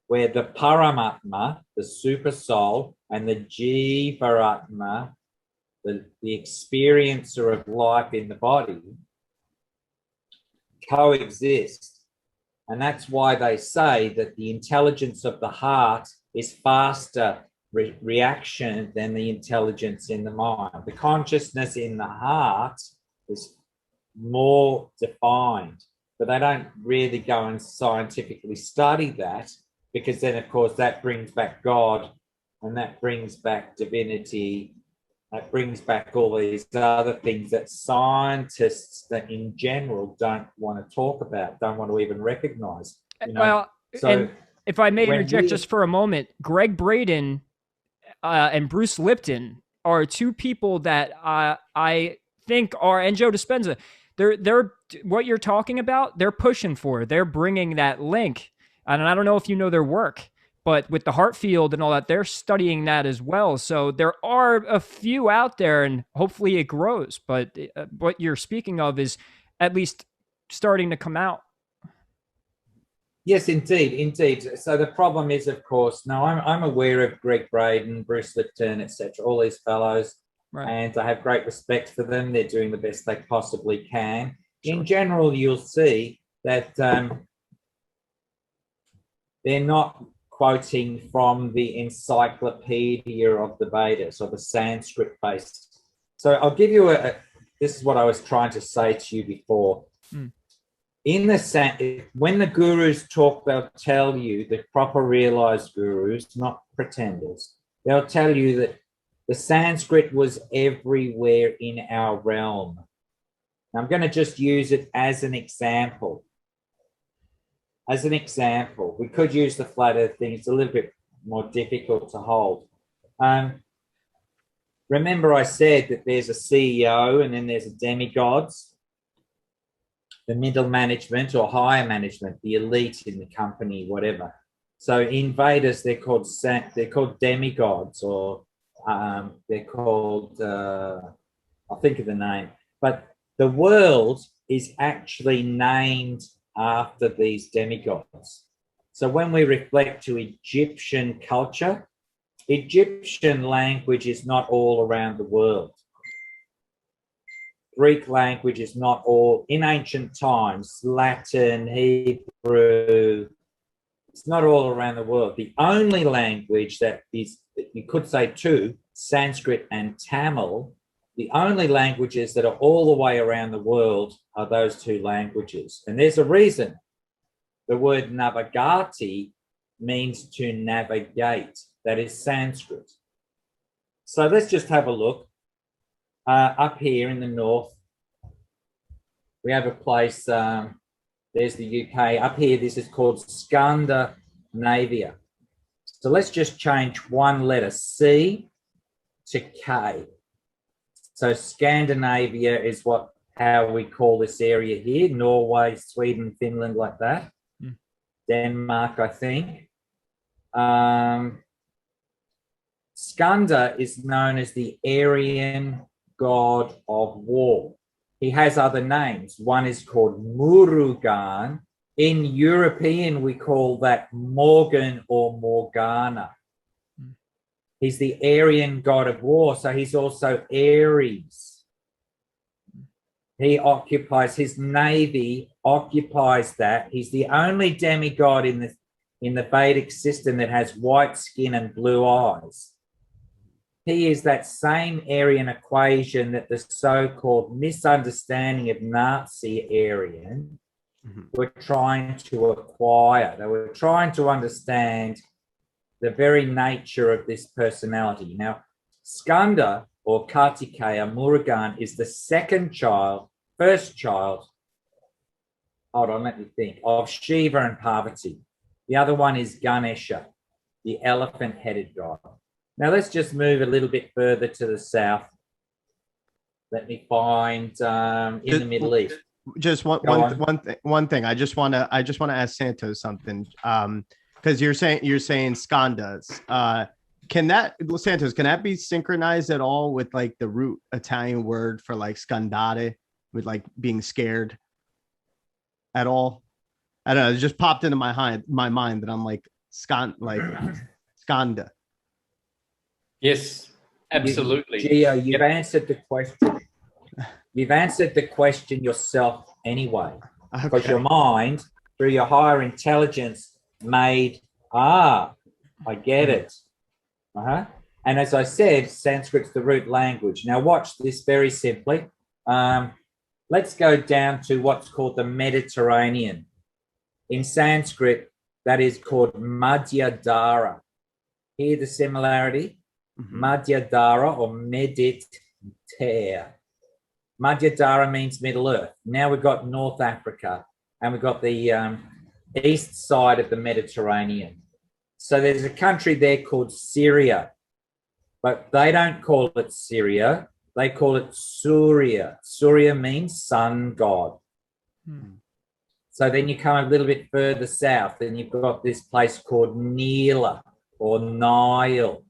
where the Paramatma, the super soul, and the Jivaratma, the experiencer of life in the body, coexist. And that's why they say that the intelligence of the heart is faster reaction than the intelligence in the mind. The consciousness in the heart is more defined, but they don't really go and scientifically study that, because then, of course, that brings back God, and that brings back divinity. That brings back all these other things that scientists that in general don't want to talk about, don't want to even recognize. Well, so and if I may interject just for a moment, Greg Braden and Bruce Lipton are two people that I think are, and Joe Dispenza, they're what you're talking about, they're pushing for. They're bringing that link. And I don't know if you know their work, but with the heart field and all that, they're studying that as well. So there are a few out there, and hopefully it grows. But what you're speaking of is at least starting to come out. Yes, indeed. So the problem is, of course, now I'm aware of Greg Braden, Bruce Lipton, etc., all these fellows, right, and I have great respect for them. They're doing the best they possibly can. Sure. In general, you'll see that they're not quoting from the encyclopedia of the Vedas or the Sanskrit-based. So I'll give you this is what I was trying to say to you before. When the gurus talk, they'll tell you, the proper realized gurus, not pretenders, they'll tell you that the Sanskrit was everywhere in our realm. Now, I'm going to just use it as an example. As an example, we could use the flat earth thing. It's a little bit more difficult to hold. Remember I said that there's a CEO and then there's a demigods, the middle management or higher management, the elite in the company, whatever. So in Vedas, they're called demigods, or they're called, I'll think of the name. But the world is actually named after these demigods. So when we reflect to Egyptian culture, Egyptian language is not all around the world. Greek language is not all, in ancient times, Latin, Hebrew, it's not all around the world. The only language that is, you could say two, Sanskrit and Tamil, the only languages that are all the way around the world are those two languages. And there's a reason. The word navagati means to navigate. That is Sanskrit. So let's just have a look. Up here in the north, we have a place, there's the UK. Up here, this is called Scandinavia. So let's just change one letter, C to K. So Scandinavia is how we call this area here, Norway, Sweden, Finland, like that. Denmark, I think. Skanda is known as the Aryan god of war. He has other names. One is called Murugan. In European, we call that Morgan or Morgana. He's the Aryan god of war, so he's also Aries. His navy occupies that. He's the only demigod in the Vedic system that has white skin and blue eyes. He is that same Aryan equation that the so-called misunderstanding of Nazi Aryan were trying to acquire. They were trying to understand the very nature of this personality. Now, Skanda or Kartikeya Murugan is the first child, hold on, let me think, of Shiva and Parvati. The other one is Ganesha, the elephant-headed god. Now, let's just move a little bit further to the south. Let me find in the Middle East. Just one thing. I just want to ask Santos something. Because you're saying Skandas. Santos, can that be synchronized at all with like the root Italian word for like scandare, with like being scared at all? I don't know. It just popped into my mind that I'm like skanda. Yes, absolutely. Gio, you've answered the question. You've answered the question yourself anyway, because your mind, through your higher intelligence, made, I get it. And as I said, Sanskrit's the root language. Now watch this very simply. Let's go down to what's called the Mediterranean. In Sanskrit, that is called Madhyadara. Hear the similarity? Madhyadara or Mediter. Madhyadara means Middle Earth. Now we've got North Africa and we've got the east side of the Mediterranean. So there's a country there called Syria, but they don't call it Syria. They call it Surya. Surya means sun god. So then you come a little bit further south and you've got this place called Nila or Nile.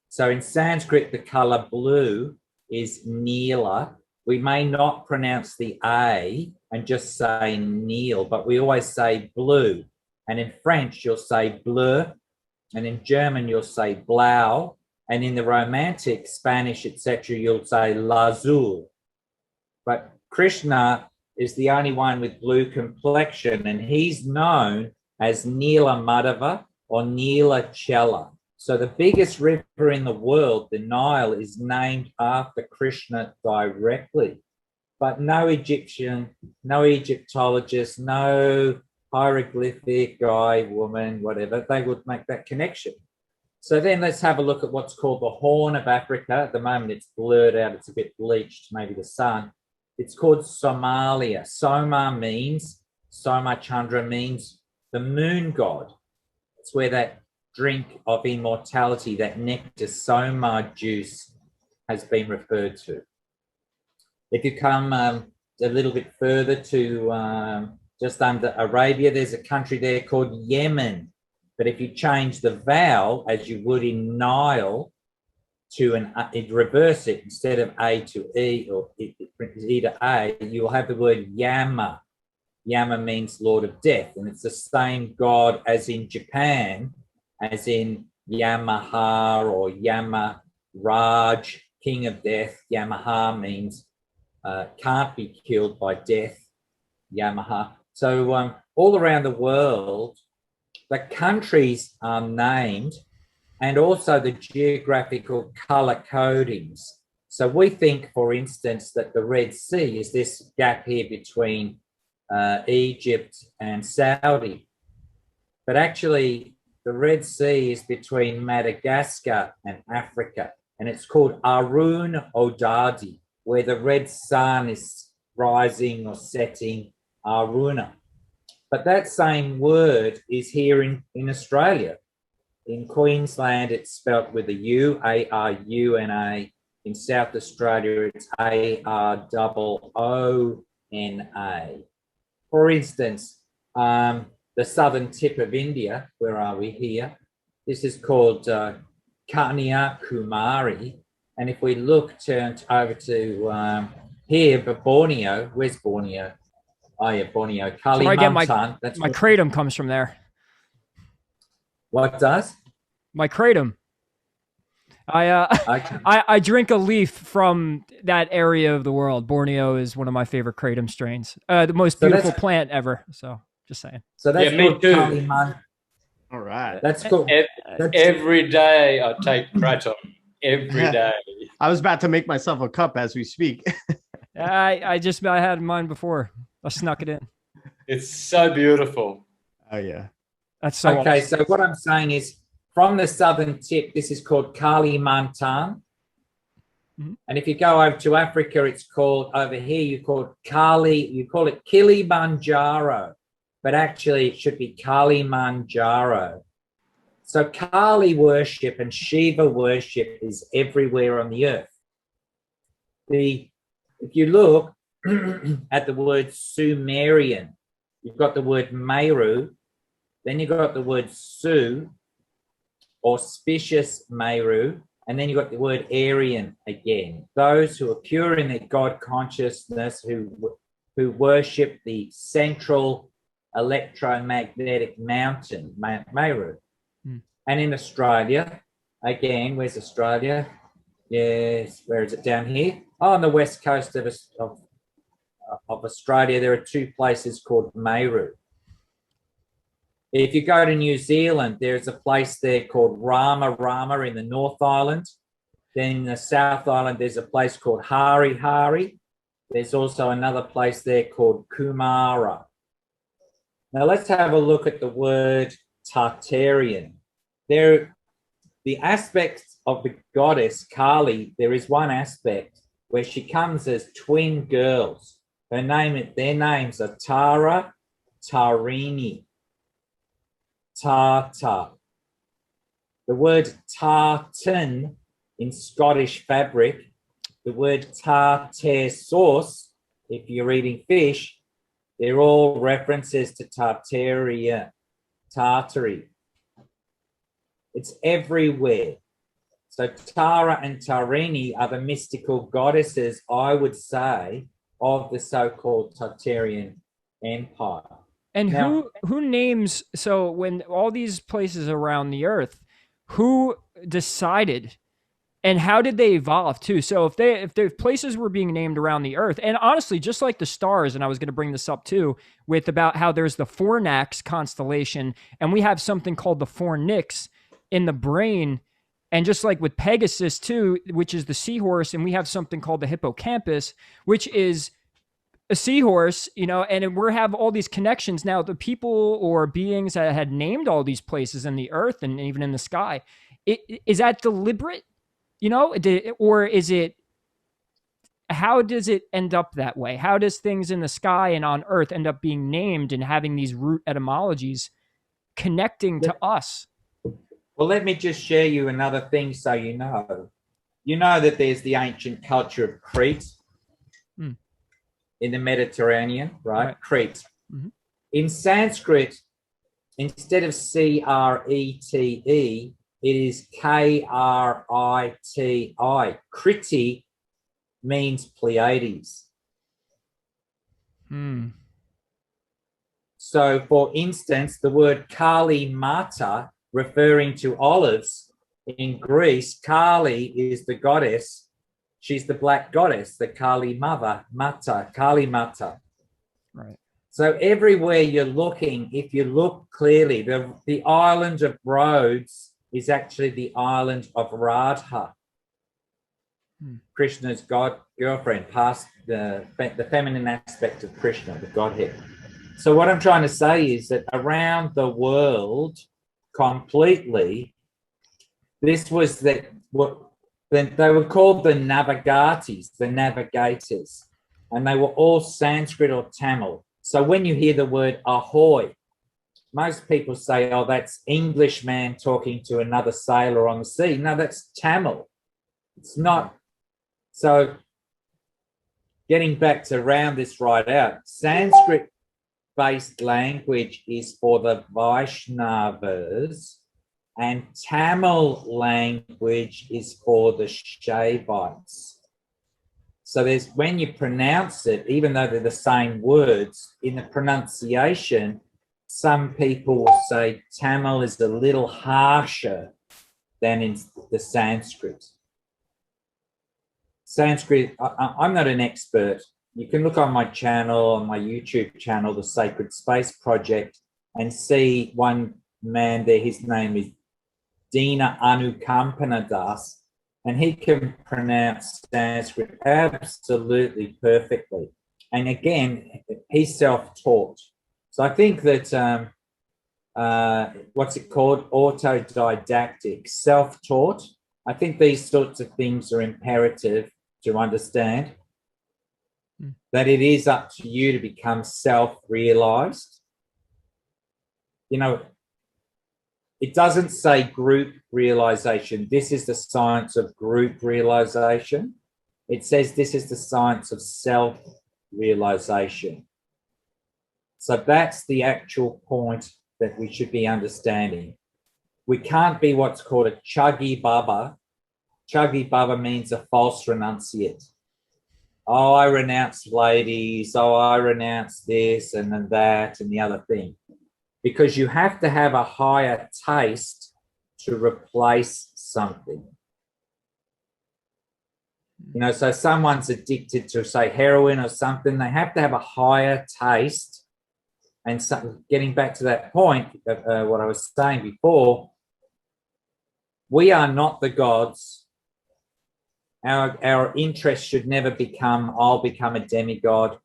So in Sanskrit, the color blue is Nila. We may not pronounce the A and just say Nil, but we always say blue. And in French, you'll say bleu. And in German, you'll say blau. And in the Romantic, Spanish, etc., you'll say l'azur. But Krishna is the only one with blue complexion, and he's known as Nila Madhava or Nila Chela. So the biggest river in the world, the Nile, is named after Krishna directly. But no Egyptian, no Egyptologist, no hieroglyphic guy, woman, whatever, they would make that connection. So then let's have a look at what's called the Horn of Africa. At the moment, it's blurred out. It's a bit bleached, maybe the sun. It's called Somalia. Soma Chandra means the moon god. It's where that drink of immortality, that nectar, Soma juice, has been referred to. If you come a little bit further to just under Arabia, there's a country there called Yemen. But if you change the vowel, as you would in Nile, to reverse it, instead of A to E or E to A, you'll have the word Yama. Yama means Lord of Death, and it's the same god as in Japan, as in Yamaha or Yamaraj, King of Death. Yamaha means can't be killed by death, Yamaha. So all around the world, the countries are named and also the geographical color codings. So we think, for instance, that the Red Sea is this gap here between Egypt and Saudi. But actually, the Red Sea is between Madagascar and Africa, and it's called Arun Odadi, where the red sun is rising or setting, Aruna. But that same word is here in Australia. In Queensland, it's spelt with a U, A-R-U-N-A. In South Australia, it's A-R-O-O-N-A. For instance, the southern tip of India, where are we here? This is called Kanyakumari. And if we look, turn over to here, but Borneo, where's Borneo? Oh yeah, Borneo. Kalimantan. That's my kratom comes from there. What does? My kratom. Okay. I drink a leaf from that area of the world. Borneo is one of my favorite kratom strains. The most So beautiful that's- plant ever. So just saying. So that's Yeah, me called too. Kali Man. All right. That's cool. That's, Every day I take kratom. Every day. I was about to make myself a cup as we speak. I had mine before. I snuck it in. It's so beautiful. Oh yeah. That's so okay, awesome. so what I'm saying is from the southern tip, this is called Kalimantan. Mhm. And if you go over to Africa, it's called, over here, you call it Kilimanjaro, but actually it should be Kalimanjaro. So Kali worship and Shiva worship is everywhere on the earth. If you look at the word Sumerian, you've got the word Meru, then you've got the word Su, auspicious Meru, and then you've got the word Aryan again. Those who are pure in their God consciousness, who worship the central electromagnetic mountain, Meru. And in Australia, again, where's Australia? Yes, where is it? Down here? Oh, on the west coast of Australia, there are two places called Meru. If you go to New Zealand, there's a place there called Rama Rama in the North Island. Then in the South Island, there's a place called Hari Hari. There's also another place there called Kumara. Now let's have a look at the word Tartarian. The aspects of the goddess Kali, there is one aspect where she comes as twin girls. Their names are Tara, Tarini, Tata. The word tartan in Scottish fabric, the word tartare sauce, if you're eating fish, they're all references to Tartaria, Tartary. It's everywhere. So Tara and Tarini are the mystical goddesses, I would say, of the so-called Tartarian Empire. And Now, who names, so when all these places around the earth, who decided and how did they evolve too? So if the places were being named around the earth, and honestly, just like the stars, and I was going to bring this up too, with about how there's the Fornax constellation, and we have something called the Fornix in the brain, and just like with Pegasus too, which is the seahorse, and we have something called the hippocampus, which is a seahorse, and we have all these connections. Now, the people or beings that had named all these places in the earth and even in the sky, is that deliberate, or is it, how does it end up that way? How does things in the sky and on earth end up being named and having these root etymologies connecting to us? Well, let me just share you another thing so you know. You know that there's the ancient culture of Crete in the Mediterranean, right? Crete. Mm-hmm. In Sanskrit, instead of Crete, it is Kriti. Kriti means Pleiades. So, for instance, the word Kali Mata, referring to olives in Greece, Kali is the goddess. She's the black goddess, the Kali Mata, Kali Mata. Right. So everywhere you're looking, if you look clearly, the island of Rhodes is actually the island of Radha, Krishna's girlfriend, past the feminine aspect of Krishna, the Godhead. So what I'm trying to say is that around the world, completely, this was they were called the Navagatis, the navigators, and they were all Sanskrit or Tamil. So when you hear the word ahoy, most people say, oh, that's Englishman talking to another sailor on the sea. No, that's Tamil. It's not. So getting back to round this right out, Sanskrit-based language is for the Vaishnavas, and Tamil language is for the Shaivites. So there's, when you pronounce it, even though they're the same words, in the pronunciation, some people will say Tamil is a little harsher than in the Sanskrit. Sanskrit, I'm not an expert. You can look on my channel, on my YouTube channel, the Sacred Space Project, and see one man there. His name is Dina Anukampana Das, and he can pronounce Sanskrit absolutely perfectly. And again, he's self-taught. So I think that, what's it called? Autodidactic, self-taught. I think these sorts of things are imperative to understand, that it is up to you to become self-realized. You know, it doesn't say group realization. This is the science of group realization. It says this is the science of self-realization. So that's the actual point that we should be understanding. We can't be what's called a chuggy baba. Chuggy baba means a false renunciate. Oh, I renounce ladies. Oh, I renounce this and then that and the other thing. Because you have to have a higher taste to replace something. You know, so someone's addicted to, say, heroin or something, they have to have a higher taste. And so, getting back to that point of what I was saying before, we are not the gods. Our interest should never become, I'll become a demigod.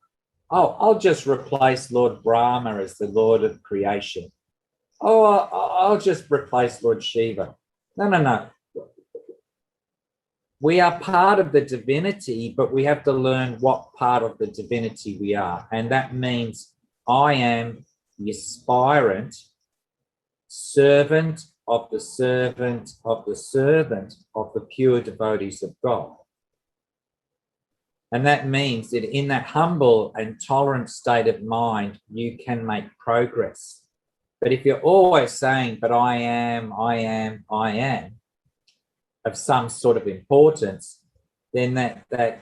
Oh, I'll just replace Lord Brahma as the Lord of creation. Oh, I'll just replace Lord Shiva. No. We are part of the divinity, but we have to learn what part of the divinity we are. And that means I am the aspirant, servant of the servant of the servant of the pure devotees of God. And that means that in that humble and tolerant state of mind, you can make progress. But if you're always saying, but I am of some sort of importance, then that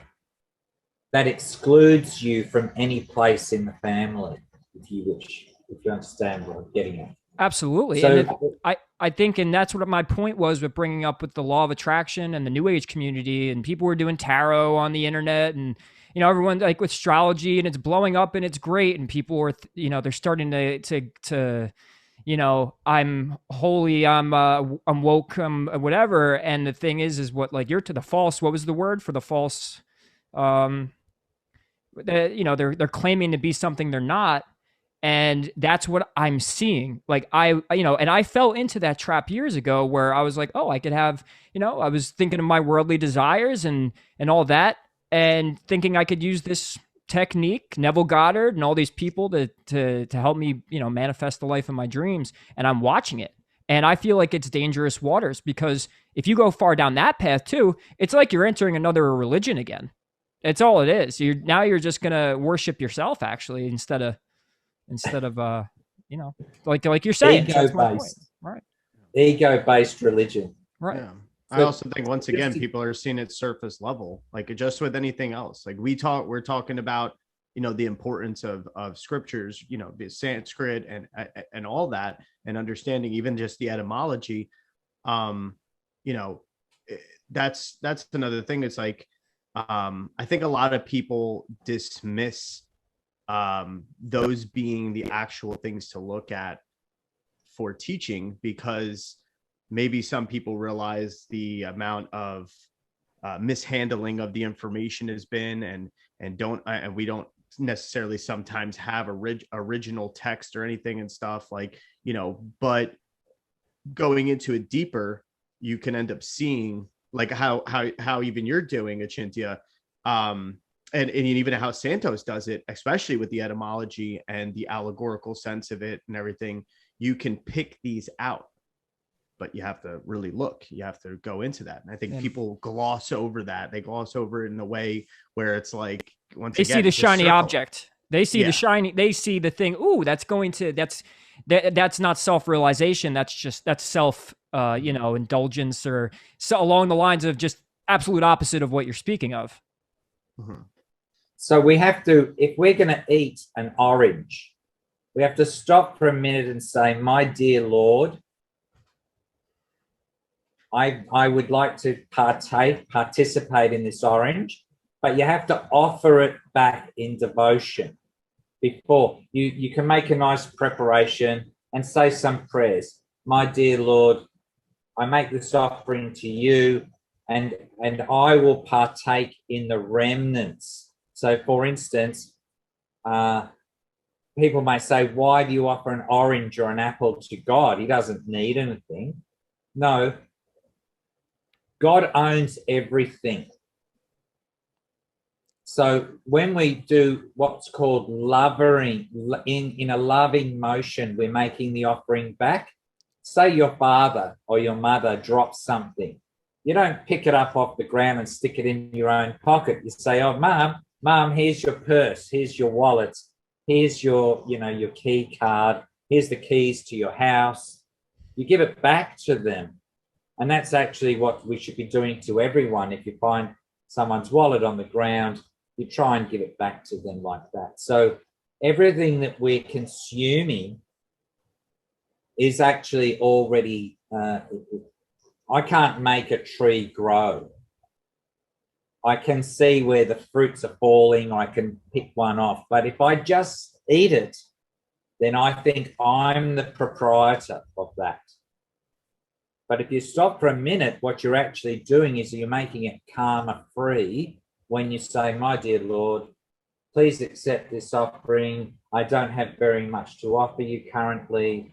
excludes you from any place in the family, if you wish, if you understand what I'm getting at. Absolutely. So, and I think, and that's what my point was with bringing up with the law of attraction and the New Age community, and people were doing tarot on the internet, and, you know, everyone like with astrology, and it's blowing up and it's great. And people were, you know, they're starting to, you know, I'm holy, I'm woke, whatever. And the thing is what, like, you're to the false, what was the word for the false? You know, they're claiming to be something they're not. And that's what I'm seeing. Like you know, and I fell into that trap years ago where I was like, oh, I could have, you know, I was thinking of my worldly desires and all that, and thinking I could use this technique, Neville Goddard and all these people to help me, you know, manifest the life of my dreams. And I'm watching it. And I feel like it's dangerous waters, because if you go far down that path too, it's like you're entering another religion again. It's all it is. You're just going to worship yourself, actually, instead of you know, like you're saying, that's my point. Right. Ego-based religion. Right. Yeah. I also think, once again, people are seeing it surface level, like just with anything else. Like we're talking about, you know, the importance of scriptures, you know, the Sanskrit and all that, and understanding even just the etymology. You know, that's another thing. It's like, I think a lot of people dismiss those being the actual things to look at for teaching, because maybe some people realize the amount of mishandling of the information has been, and we don't necessarily sometimes have original text or anything and stuff, like, you know. But going into it deeper, you can end up seeing like how even you're doing, Achintya, and even how Santos does it, especially with the etymology and the allegorical sense of it and everything. You can pick these out, but you have to really look. You have to go into that. And I think people gloss over that. They gloss over it in a way where it's like, once they again, see the shiny circle. object. They see the shiny. They see the thing. Ooh, that's not self-realization. That's self, you know, indulgence, or so along the lines of just absolute opposite of what you're speaking of. Mm-hmm. So we have to, if we're going to eat an orange, we have to stop for a minute and say, my dear Lord, I would like to participate in this orange, but you have to offer it back in devotion before. You can make a nice preparation and say some prayers. My dear Lord, I make this offering to you, and I will partake in the remnants. So, for instance, people may say, why do you offer an orange or an apple to God? He doesn't need anything. No, God owns everything. So when we do what's called lovering, in a loving motion, we're making the offering back. Say your father or your mother drops something. You don't pick it up off the ground and stick it in your own pocket. You say, oh, Mom, here's your purse. Here's your wallet. Here's your key card. Here's the keys to your house. You give it back to them. And that's actually what we should be doing to everyone. If you find someone's wallet on the ground, you try and give it back to them like that. So everything that we're consuming is actually already, I can't make a tree grow. I can see where the fruits are falling. I can pick one off. But if I just eat it, then I think I'm the proprietor of that. But if you stop for a minute, what you're actually doing is you're making it karma-free when you say, my dear Lord, please accept this offering. I don't have very much to offer you currently.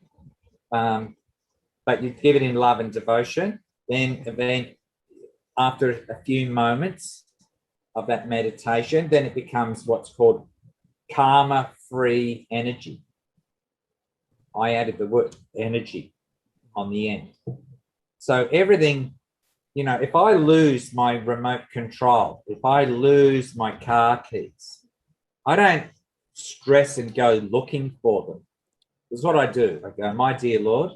But you give it in love and devotion. Then after a few moments of that meditation, then it becomes what's called karma-free energy. I added the word energy on the end. So everything, if I lose my remote control, if I lose my car keys, I don't stress and go looking for them. This is what I do. I go, my dear Lord,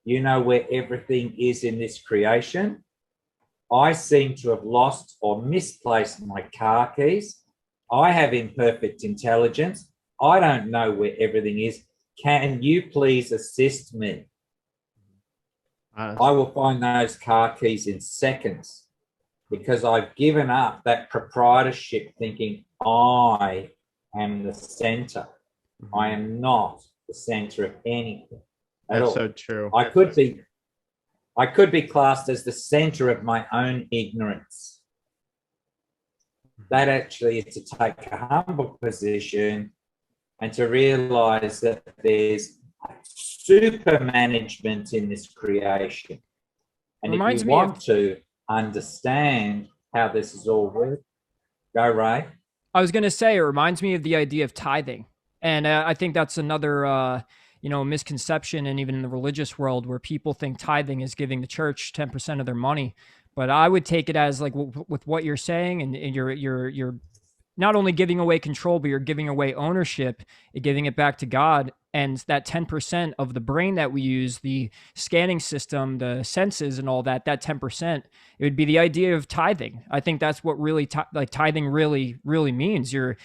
you know where everything is in this creation. I seem to have lost or misplaced my car keys. I have imperfect intelligence. I don't know where everything is. Can you please assist me? I will find those car keys in seconds because I've given up that proprietorship thinking I am the center. I am not the center of anything at all. That's so true. I could be classed as the center of my own ignorance. That actually is to take a humble position and to realize that there's super management in this creation. And if you want to understand how this is all working, go, Ray. I was going to say, it reminds me of the idea of tithing. And I think that's another, misconception, and even in the religious world, where people think tithing is giving the church 10% of their money. But I would take it as like with what you're saying, and you're not only giving away control, but you're giving away ownership and giving it back to God. And that 10% of the brain that we use, the scanning system, the senses and all that, that 10%, it would be the idea of tithing. I think that's what really tithing really, really means. You're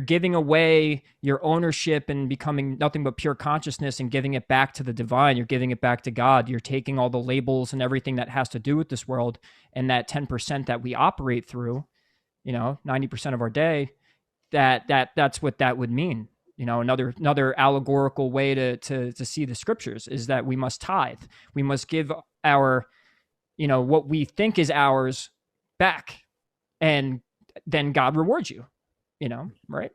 giving away your ownership and becoming nothing but pure consciousness and giving it back to the divine. You're giving it back to God. You're taking all the labels and everything that has to do with this world, and that 10% that we operate through, 90% of our day, that's what that would mean. Another allegorical way to see the scriptures is that we must tithe. We must give our, what we think is ours back, and then God rewards you, right?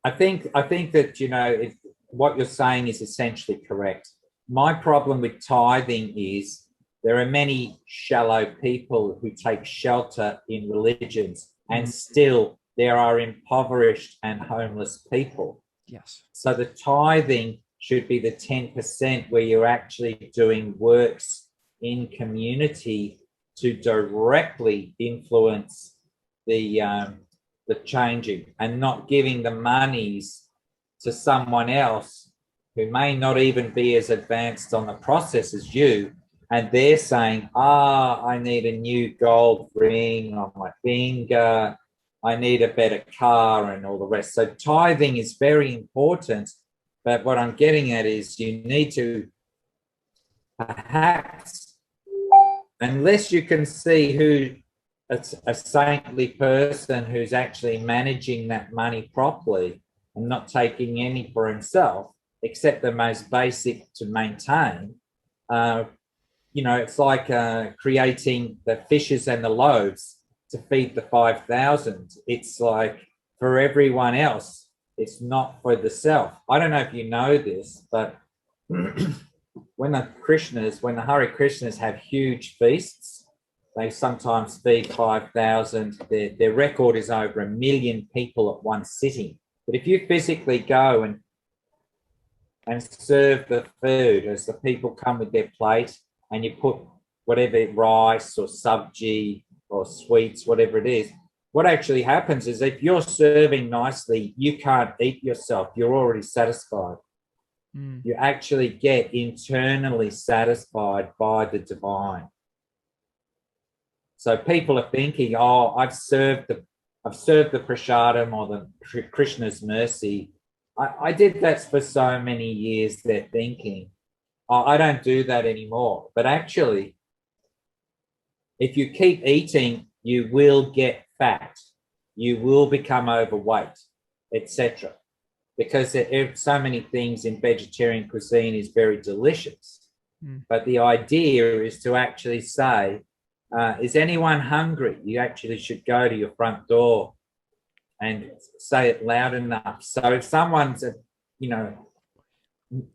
I think that, what you're saying is essentially correct. My problem with tithing is there are many shallow people who take shelter in religions, and still there are impoverished and homeless people. Yes. So the tithing should be the 10% where you're actually doing works in community to directly influence the changing, and not giving the monies to someone else who may not even be as advanced on the process as you, and they're saying, I need a new gold ring on my finger, I need a better car, and all the rest. So tithing is very important, but what I'm getting at is you need to perhaps unless you can see who a saintly person who's actually managing that money properly and not taking any for himself, except the most basic to maintain, it's like creating the fishes and the loaves to feed the 5,000. It's like for everyone else, it's not for the self. I don't know if you know this, but when the Hare Krishnas have huge feasts, they sometimes feed 5,000. Their record is over 1 million people at one sitting. But if you physically go and serve the food as the people come with their plate, and you put whatever rice or sabji or sweets, whatever it is, what actually happens is if you're serving nicely, you can't eat yourself. You're already satisfied. You actually get internally satisfied by the divine. So people are thinking, oh, I've served the prasadam or the Krishna's mercy. I did that for so many years. They're thinking, oh, I don't do that anymore. But actually, if you keep eating, you will get fat. You will become overweight, etc. Because so many things in vegetarian cuisine is very delicious. But the idea is to actually say, is anyone hungry? You actually should go to your front door and say it loud enough. So if someone's,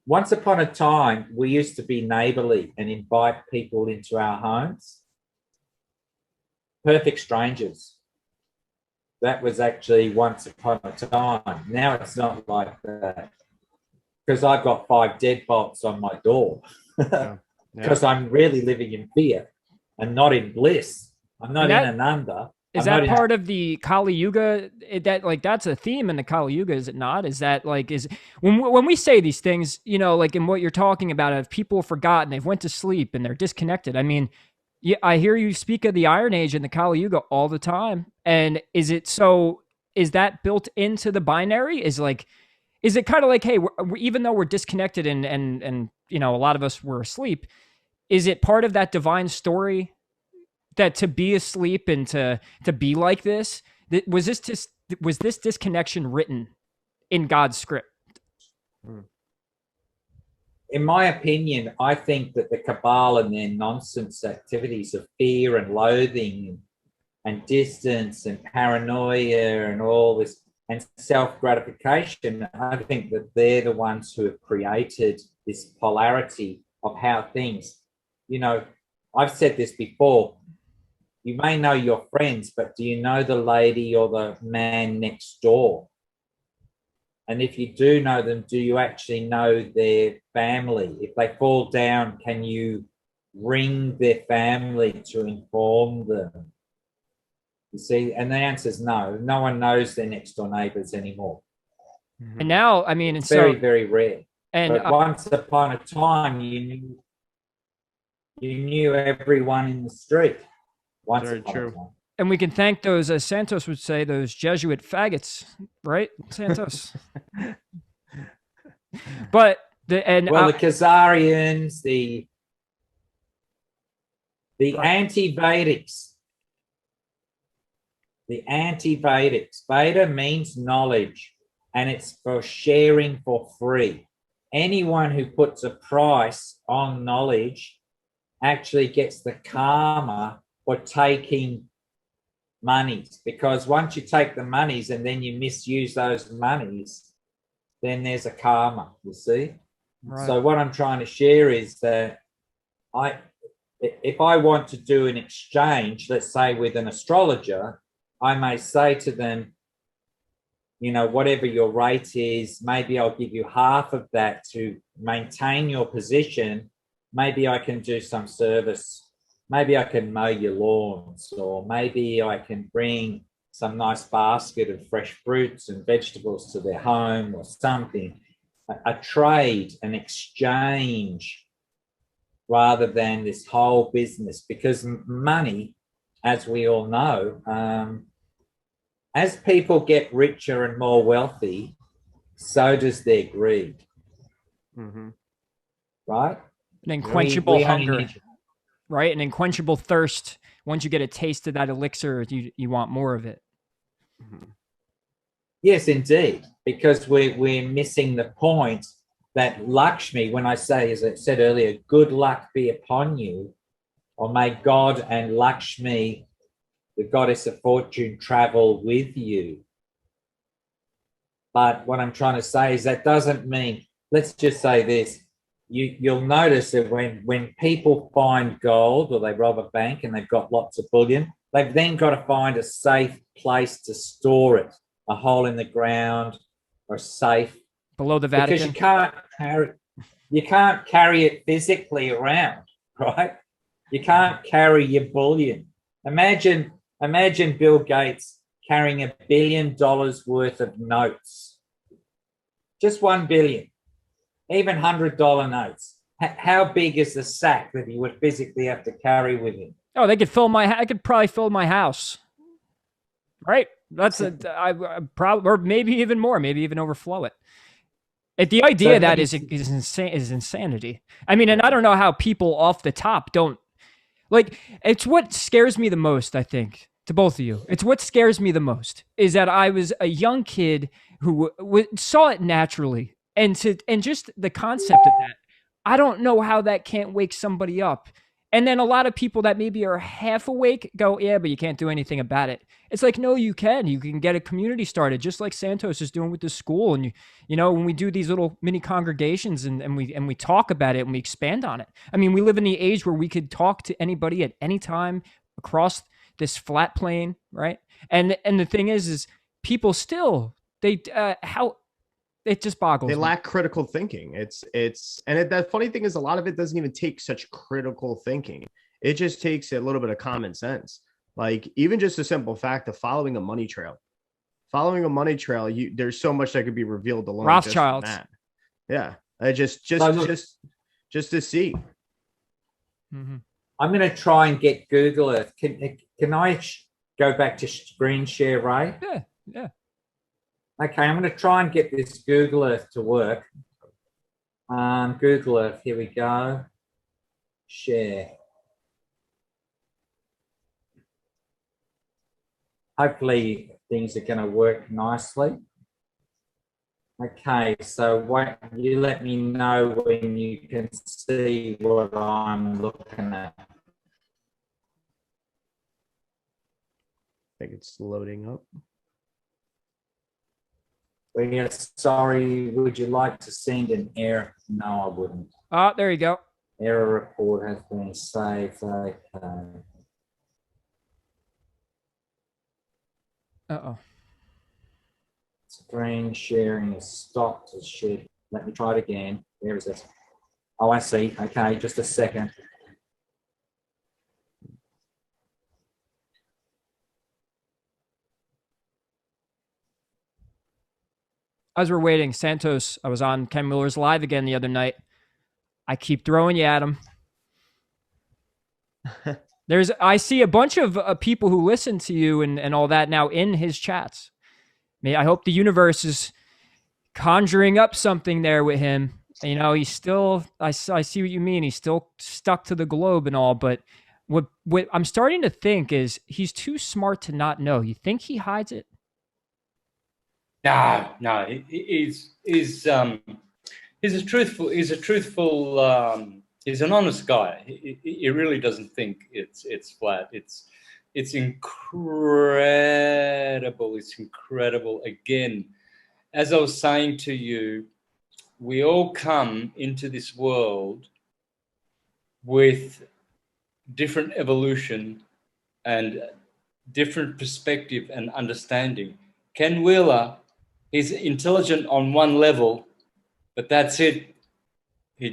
once upon a time, we used to be neighborly and invite people into our homes. Perfect strangers. That was actually once upon a time. Now it's not like that. Because I've got 5 deadbolts on my door. Because I'm really living in fear and not in bliss. I'm not in Ananda. Is that part of the Kali Yuga? That's a theme in the Kali Yuga, is it not? Is that when we say these things, like in what you're talking about, if people have forgotten, they've went to sleep and they're disconnected. I mean, yeah, I hear you speak of the Iron Age and the Kali Yuga all the time. And is that built into the binary? Is it kind of like, hey, even though we're disconnected and a lot of us were asleep, is it part of that divine story that to be asleep and to be like this? Was this disconnection written in God's script? In my opinion, I think that the Cabal and their nonsense activities of fear and loathing and distance and paranoia and all this and self-gratification, I think that they're the ones who have created this polarity of how things, I've said this before, you may know your friends, but do you know the lady or the man next door? And if you do know them, do you actually know their family? If they fall down, can you ring their family to inform them? You see, and the answer is no. No one knows their next door neighbors anymore. And now, I mean, it's very, very rare. And but once upon a time, you knew everyone in the street. Once very upon true. a time. And we can thank those, as Santos would say, those Jesuit faggots, right, Santos? But the Khazarians, the anti-Vedics. The anti-Vedics. Veda means knowledge, and it's for sharing for free. Anyone who puts a price on knowledge actually gets the karma for taking monies, because once you take the monies and then you misuse those monies, then there's a karma, you see. Right. So what I'm trying to share is that if I want to do an exchange, let's say with an astrologer, I may say to them, whatever your rate is, maybe I'll give you half of that to maintain your position. Maybe I can do some service. Maybe I can mow your lawns, or maybe I can bring some nice basket of fresh fruits and vegetables to their home or something. A trade, an exchange, rather than this whole business. Because money, as we all know, as people get richer and more wealthy, so does their greed. Mm-hmm. Right? An unquenchable hunger. right? An unquenchable thirst. Once you get a taste of that elixir, you want more of it. Yes, indeed, because we're missing the point that Lakshmi, when I say, as I said earlier, good luck be upon you, or may God and Lakshmi, the goddess of fortune, travel with you. But what I'm trying to say is that doesn't mean, let's just say this, you'll notice that when people find gold or they rob a bank and they've got lots of bullion, they've then got to find a safe place to store it, a hole in the ground or a safe. Below the Vatican. Because you can't carry it physically around, right? You can't carry your bullion. Imagine Bill Gates carrying $1 billion worth of notes. Just 1 billion, even $100 notes. How big is the sack that he would physically have to carry with him? Oh, I could probably fill my house. Right? That's probably, or maybe even more, maybe even overflow it. The idea that is insanity. I mean, and I don't know how people off the top don't, like, it's what scares me the most, I think, to both of you. It's what scares me the most is that I was a young kid who saw it naturally. And just the concept of that, I don't know how that can't wake somebody up. And then a lot of people that maybe are half awake go, yeah, but you can't do anything about it. It's like, no, you can. You can get a community started, just like Santos is doing with the school. And you know, when we do these little mini congregations and we talk about it and we expand on it. I mean, we live in the age where we could talk to anybody at any time across this flat plane, right? And the thing is people still it just boggles They me. lack critical thinking. The funny thing is, a lot of it doesn't even take such critical thinking. It just takes a little bit of common sense. Like even just the simple fact of following a money trail. There's so much that could be revealed alone. Rothschilds. Just from that. Yeah, just to see. Mm-hmm. I'm going to try and get Google Earth. Can I go back to screen share, Ray? Yeah. Okay, I'm going to try and get this Google Earth to work. Google Earth, here we go. Share. Hopefully things are going to work nicely. Okay, so you let me know when you can see what I'm looking at. I think it's loading up. Sorry, would you like to send an error? No, I wouldn't. Oh, there you go. Error report has been saved. Okay. Uh-oh. Screen sharing is stopped as share. Let me try it again. Where is it? Oh, I see. Okay, just a second. As we're waiting, Santos, I was on Ken Miller's Live again the other night. I keep throwing you at him. I see a bunch of people who listen to you and all that now in his chats. I hope the universe is conjuring up something there with him. You know, he's still, I see what you mean. He's still stuck to the globe and all, but what I'm starting to think is he's too smart to not know. You think he hides it? No, he's an honest guy. He really doesn't think it's flat. It's incredible. It's incredible. Again, as I was saying to you, we all come into this world with different evolution and different perspective and understanding. Ken Wheeler, he's intelligent on one level, but that's it. He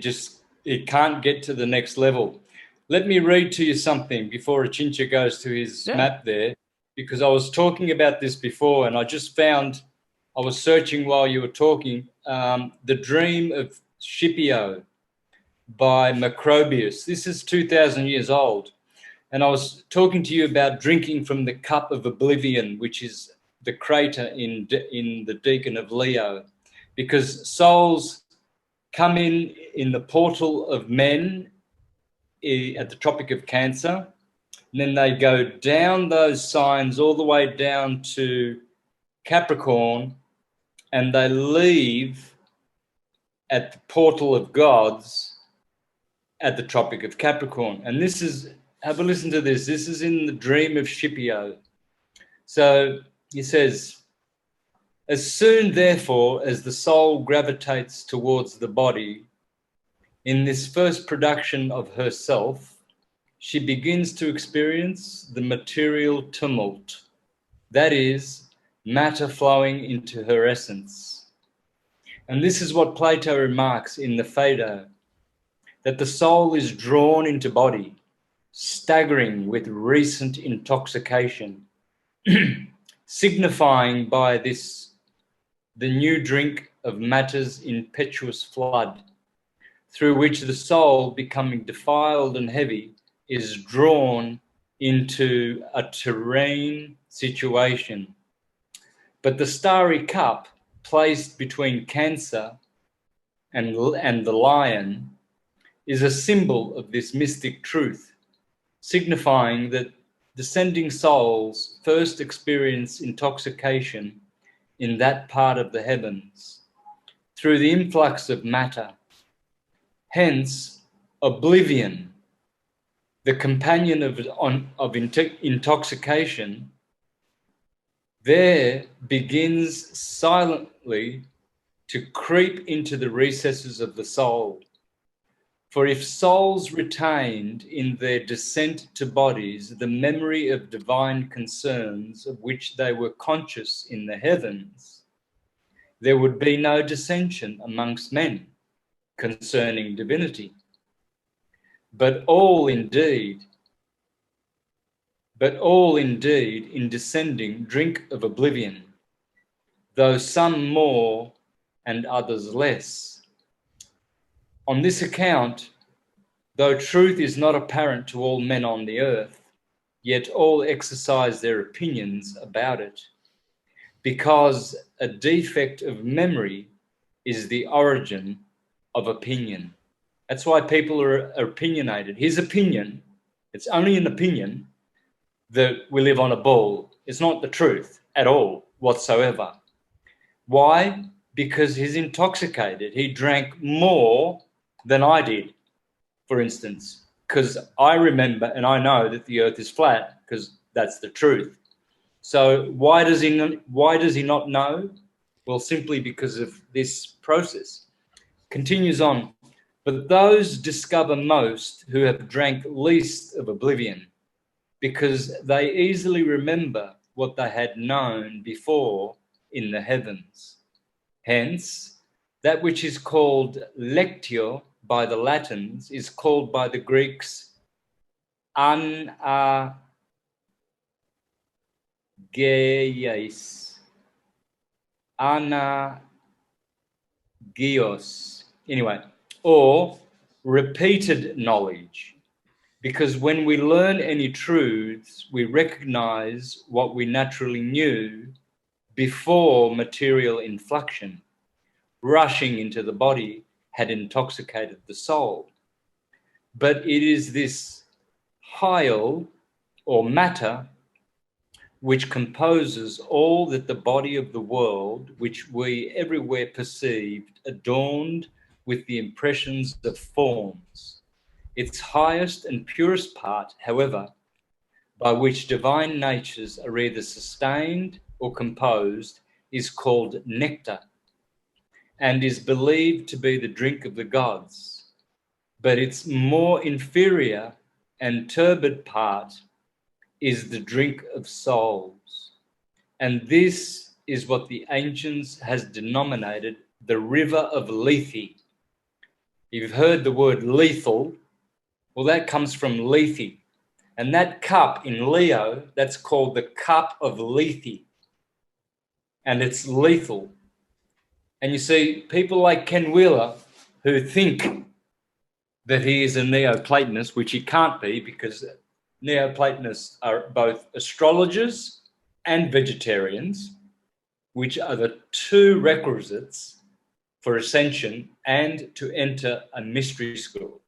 can't get to the next level. Let me read to you something before Achintya goes to his map there, because I was talking about this before and I just found, I was searching while you were talking, The Dream of Scipio by Macrobius. This is 2,000 years old. And I was talking to you about drinking from the cup of oblivion, which is the crater in the Deacon of Leo, because souls come in the portal of men at the Tropic of Cancer. And then they go down those signs all the way down to Capricorn, and they leave at the portal of gods at the Tropic of Capricorn. And this is, have a listen to this. This is in the dream of Scipio. So he says, as soon, therefore, as the soul gravitates towards the body, in this first production of herself, she begins to experience the material tumult, that is, matter flowing into her essence. And this is what Plato remarks in the Phaedo, that the soul is drawn into body, staggering with recent intoxication, signifying by this the new drink of matter's impetuous flood, through which the soul, becoming defiled and heavy, is drawn into a terrene situation. But the starry cup placed between Cancer and the lion is a symbol of this mystic truth, signifying that descending souls first experience intoxication in that part of the heavens through the influx of matter. Hence, oblivion, the companion of intoxication, there begins silently to creep into the recesses of the soul. For if souls retained in their descent to bodies the memory of divine concerns of which they were conscious in the heavens, there would be no dissension amongst men concerning divinity. But all indeed in descending drink of oblivion, though some more and others less. On this account, though truth is not apparent to all men on the earth, yet all exercise their opinions about it, because a defect of memory is the origin of opinion. That's why people are opinionated. His opinion, it's only an opinion that we live on a ball. It's not the truth at all whatsoever. Why? Because he's intoxicated. He drank more than I did, for instance, because I remember and I know that the earth is flat because that's the truth. So why does he not know? Well, simply because of this process. Continues on. But those discover most who have drank least of oblivion, because they easily remember what they had known before in the heavens. Hence, that which is called lectio by the Latins is called by the Greeks anageis. Anagios. Anyway, or repeated knowledge. Because when we learn any truths, we recognize what we naturally knew before material inflection, rushing into the body, had intoxicated the soul. But it is this hyal or matter which composes all that the body of the world, which we everywhere perceived, adorned with the impressions of forms. Its highest and purest part, however, by which divine natures are either sustained or composed, is called nectar, and is believed to be the drink of the gods. But its more inferior and turbid part is the drink of souls. And this is what the ancients has denominated the river of Lethe. You've heard the word lethal. Well, that comes from Lethe. And that cup in Leo, that's called the cup of Lethe. And it's lethal. And you see, people like Ken Wheeler, who think that he is a Neoplatonist, which he can't be, because Neoplatonists are both astrologers and vegetarians, which are the two requisites for ascension and to enter a mystery school.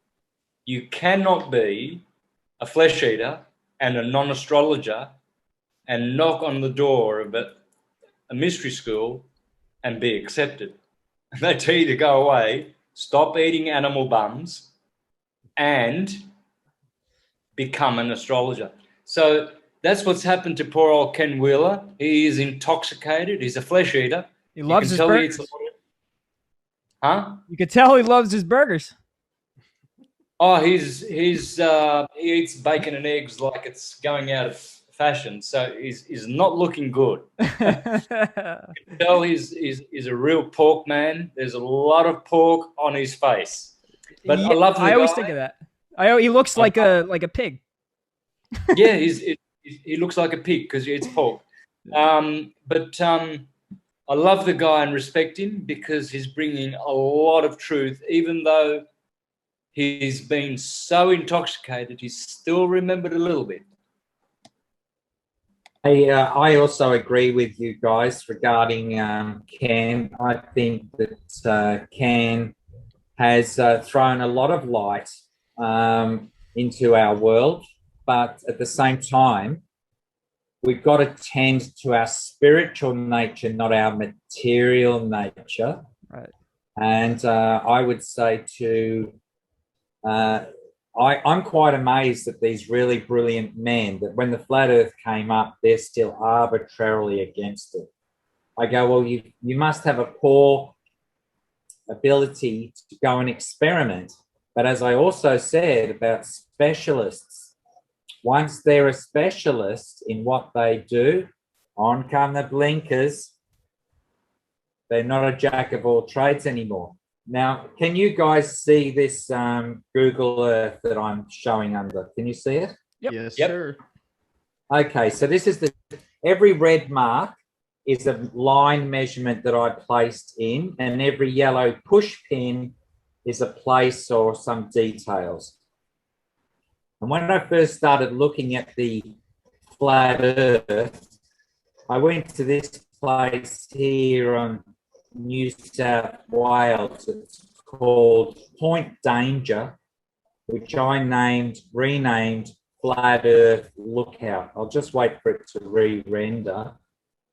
you cannot be a flesh eater and a non-astrologer and knock on the door of a mystery school and be accepted. They tell you to go away, stop eating animal bums, and become an astrologer. So that's what's happened to poor old Ken Wheeler. He is intoxicated. He's a flesh eater. He loves his burgers. Huh? You can tell he loves his burgers. Oh, he eats bacon and eggs like it's going out of fashion. So he's not looking good. You can tell he's a real pork man. There's a lot of pork on his face. But yeah, I love the guy. I always think of that. He looks like a pig. Yeah, he looks like a pig because he eats pork. But I love the guy and respect him because he's bringing a lot of truth, even though he's been so intoxicated, he's still remembered a little bit. I also agree with you guys regarding Ken. I think that Ken has thrown a lot of light into our world, but at the same time, we've got to tend to our spiritual nature, not our material nature. Right. And I would say I'm quite amazed at these really brilliant men that when the flat earth came up, they're still arbitrarily against it. I go, well, you must have a poor ability to go and experiment. But as I also said about specialists, once they're a specialist in what they do, on come the blinkers. They're not a jack of all trades anymore. Now, can you guys see this Google Earth that I'm showing under? Can you see it? Yep. Yes, Yep. sir. Okay, so this is every red mark is a line measurement that I placed in, and every yellow push pin is a place or some details. And when I first started looking at the flat earth, I went to this place here on New South Wales. It's called Point Danger, which I renamed Flat Earth Lookout. I'll just wait for it to re-render.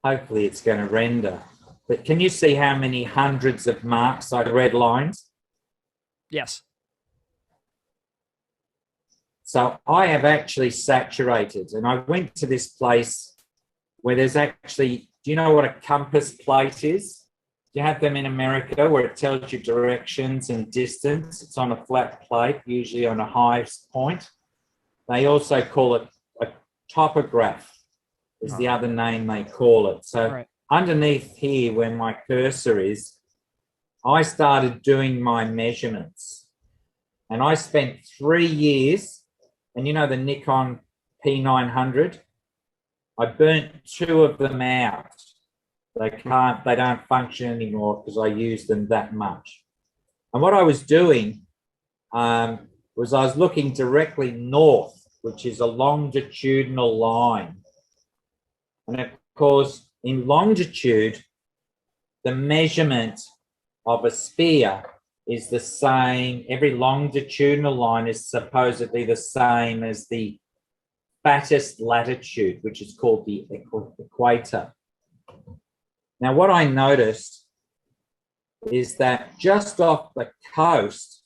Hopefully it's going to render. But can you see how many hundreds of marks, like red lines? Yes. So I have actually saturated, and I went to this place where there's actually, do you know what a compass plate is? Do you have them in America where it tells you directions and distance? It's on a flat plate, usually on a highest point. They also call it a topograph, is the other name they call it. So underneath here where my cursor is, I started doing my measurements. And I spent 3 years, and you know the Nikon P900? I burnt 2 of them out. They don't function anymore because I use them that much. And what I was doing was I was looking directly north, which is a longitudinal line. And of course, in longitude, the measurement of a sphere is the same. Every longitudinal line is supposedly the same as the fattest latitude, which is called the equator. Now, what I noticed is that just off the coast,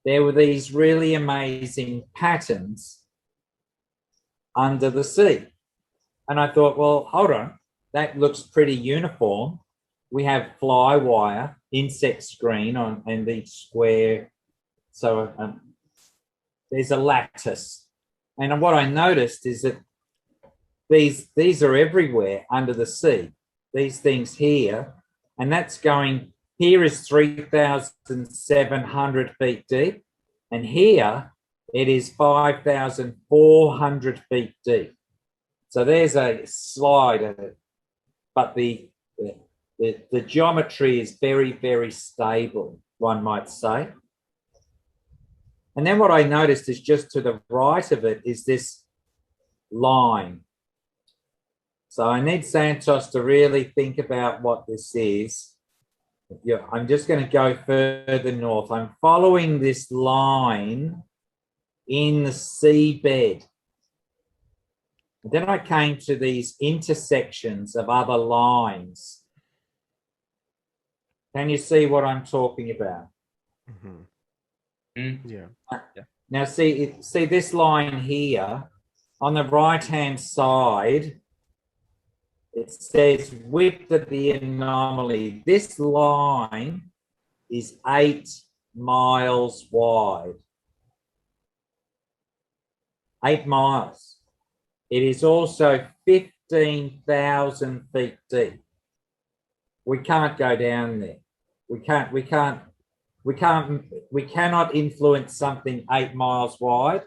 there were these really amazing patterns under the sea. And I thought, well, hold on, that looks pretty uniform. We have fly wire, insect screen and each square. So there's a lattice. And what I noticed is that these are everywhere under the sea. These things here, and that's going, here is 3,700 feet deep, and here it is 5,400 feet deep. So there's a slide of it, but the geometry is very, very stable, one might say. And then what I noticed is just to the right of it is this line. So I need Santos to really think about what this is. Yeah, I'm just going to go further north. I'm following this line in the seabed. And then I came to these intersections of other lines. Can you see what I'm talking about? Yeah. Now see this line here on the right-hand side. It says width of the anomaly. This line is 8 miles wide. 8 miles. It is also 15,000 feet deep. We can't go down there. We cannot influence something 8 miles wide.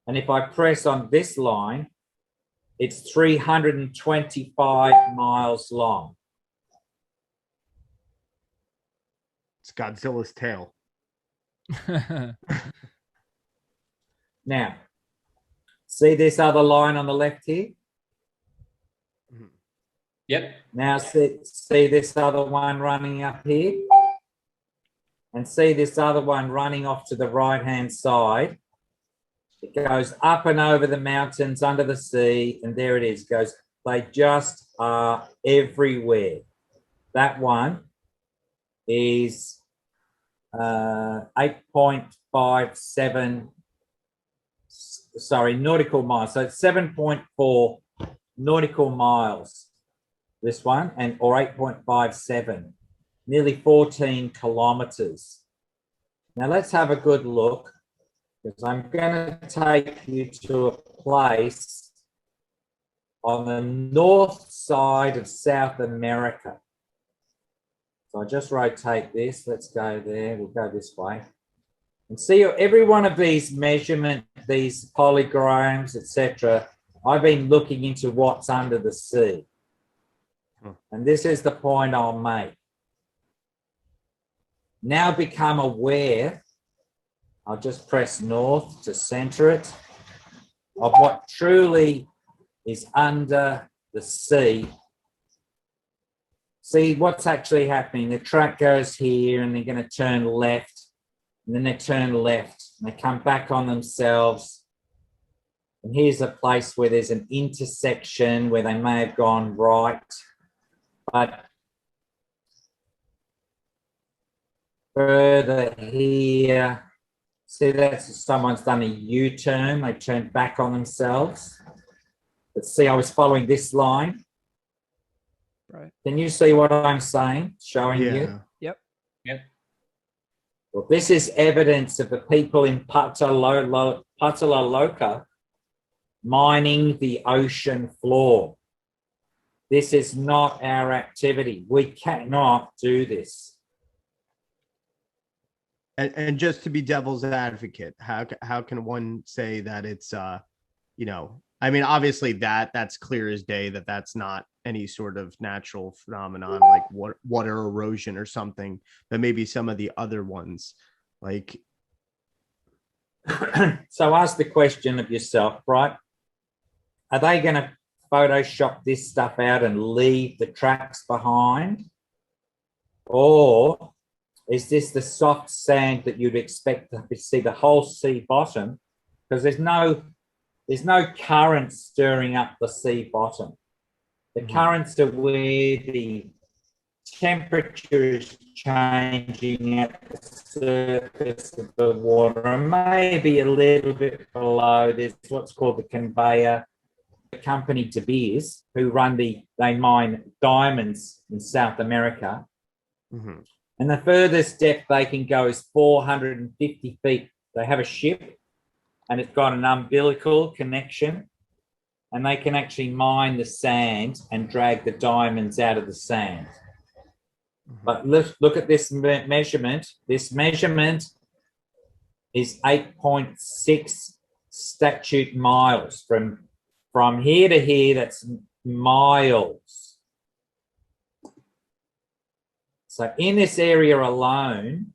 And if I press on this line, it's 325 miles long. It's Godzilla's tail. Now, see this other line on the left here? Yep. Now see this other one running up here? And see this other one running off to the right-hand side? It goes up and over the mountains, under the sea, and there it is. It goes, they just are everywhere. That one is 8.57, sorry, nautical miles. So it's 7.4 nautical miles, this one, or 8.57, nearly 14 kilometers. Now let's have a good look, because I'm going to take you to a place on the north side of South America. So I just rotate this. Let's go there. We'll go this way. And see, every one of these measurements, these polygrams, etc., I've been looking into what's under the sea. And this is the point I'll make. Now become aware, I'll just press north to center it, of what truly is under the sea. See what's actually happening. The track goes here and they're going to turn left, and then they turn left and they come back on themselves. And here's a place where there's an intersection where they may have gone right, but further here, see that's someone's done a U-turn, they turned back on themselves. But see, I was following this line. Right. Can you see what I'm saying? Showing you? Yep. Yep. Well, this is evidence of the people in Patala mining the ocean floor. This is not our activity. We cannot do this. And just to be devil's advocate, how can one say that it's you know, I mean, obviously that's clear as day that that's not any sort of natural phenomenon like water erosion or something, but maybe some of the other ones like. So ask the question of yourself, right? Are they going to Photoshop this stuff out and leave the tracks behind? Or is this the soft sand that you'd expect to see the whole sea bottom? Because there's no current stirring up the sea bottom. The currents are where the temperature is changing at the surface of the water, and maybe a little bit below. There's what's called the conveyor. The company De Beers, who they mine diamonds in South America. Mm-hmm. And the furthest depth they can go is 450 feet. They have a ship and it's got an umbilical connection, and they can actually mine the sand and drag the diamonds out of the sand. But look at this measurement. This measurement is 8.6 statute miles. From here to here, that's miles. So in this area alone,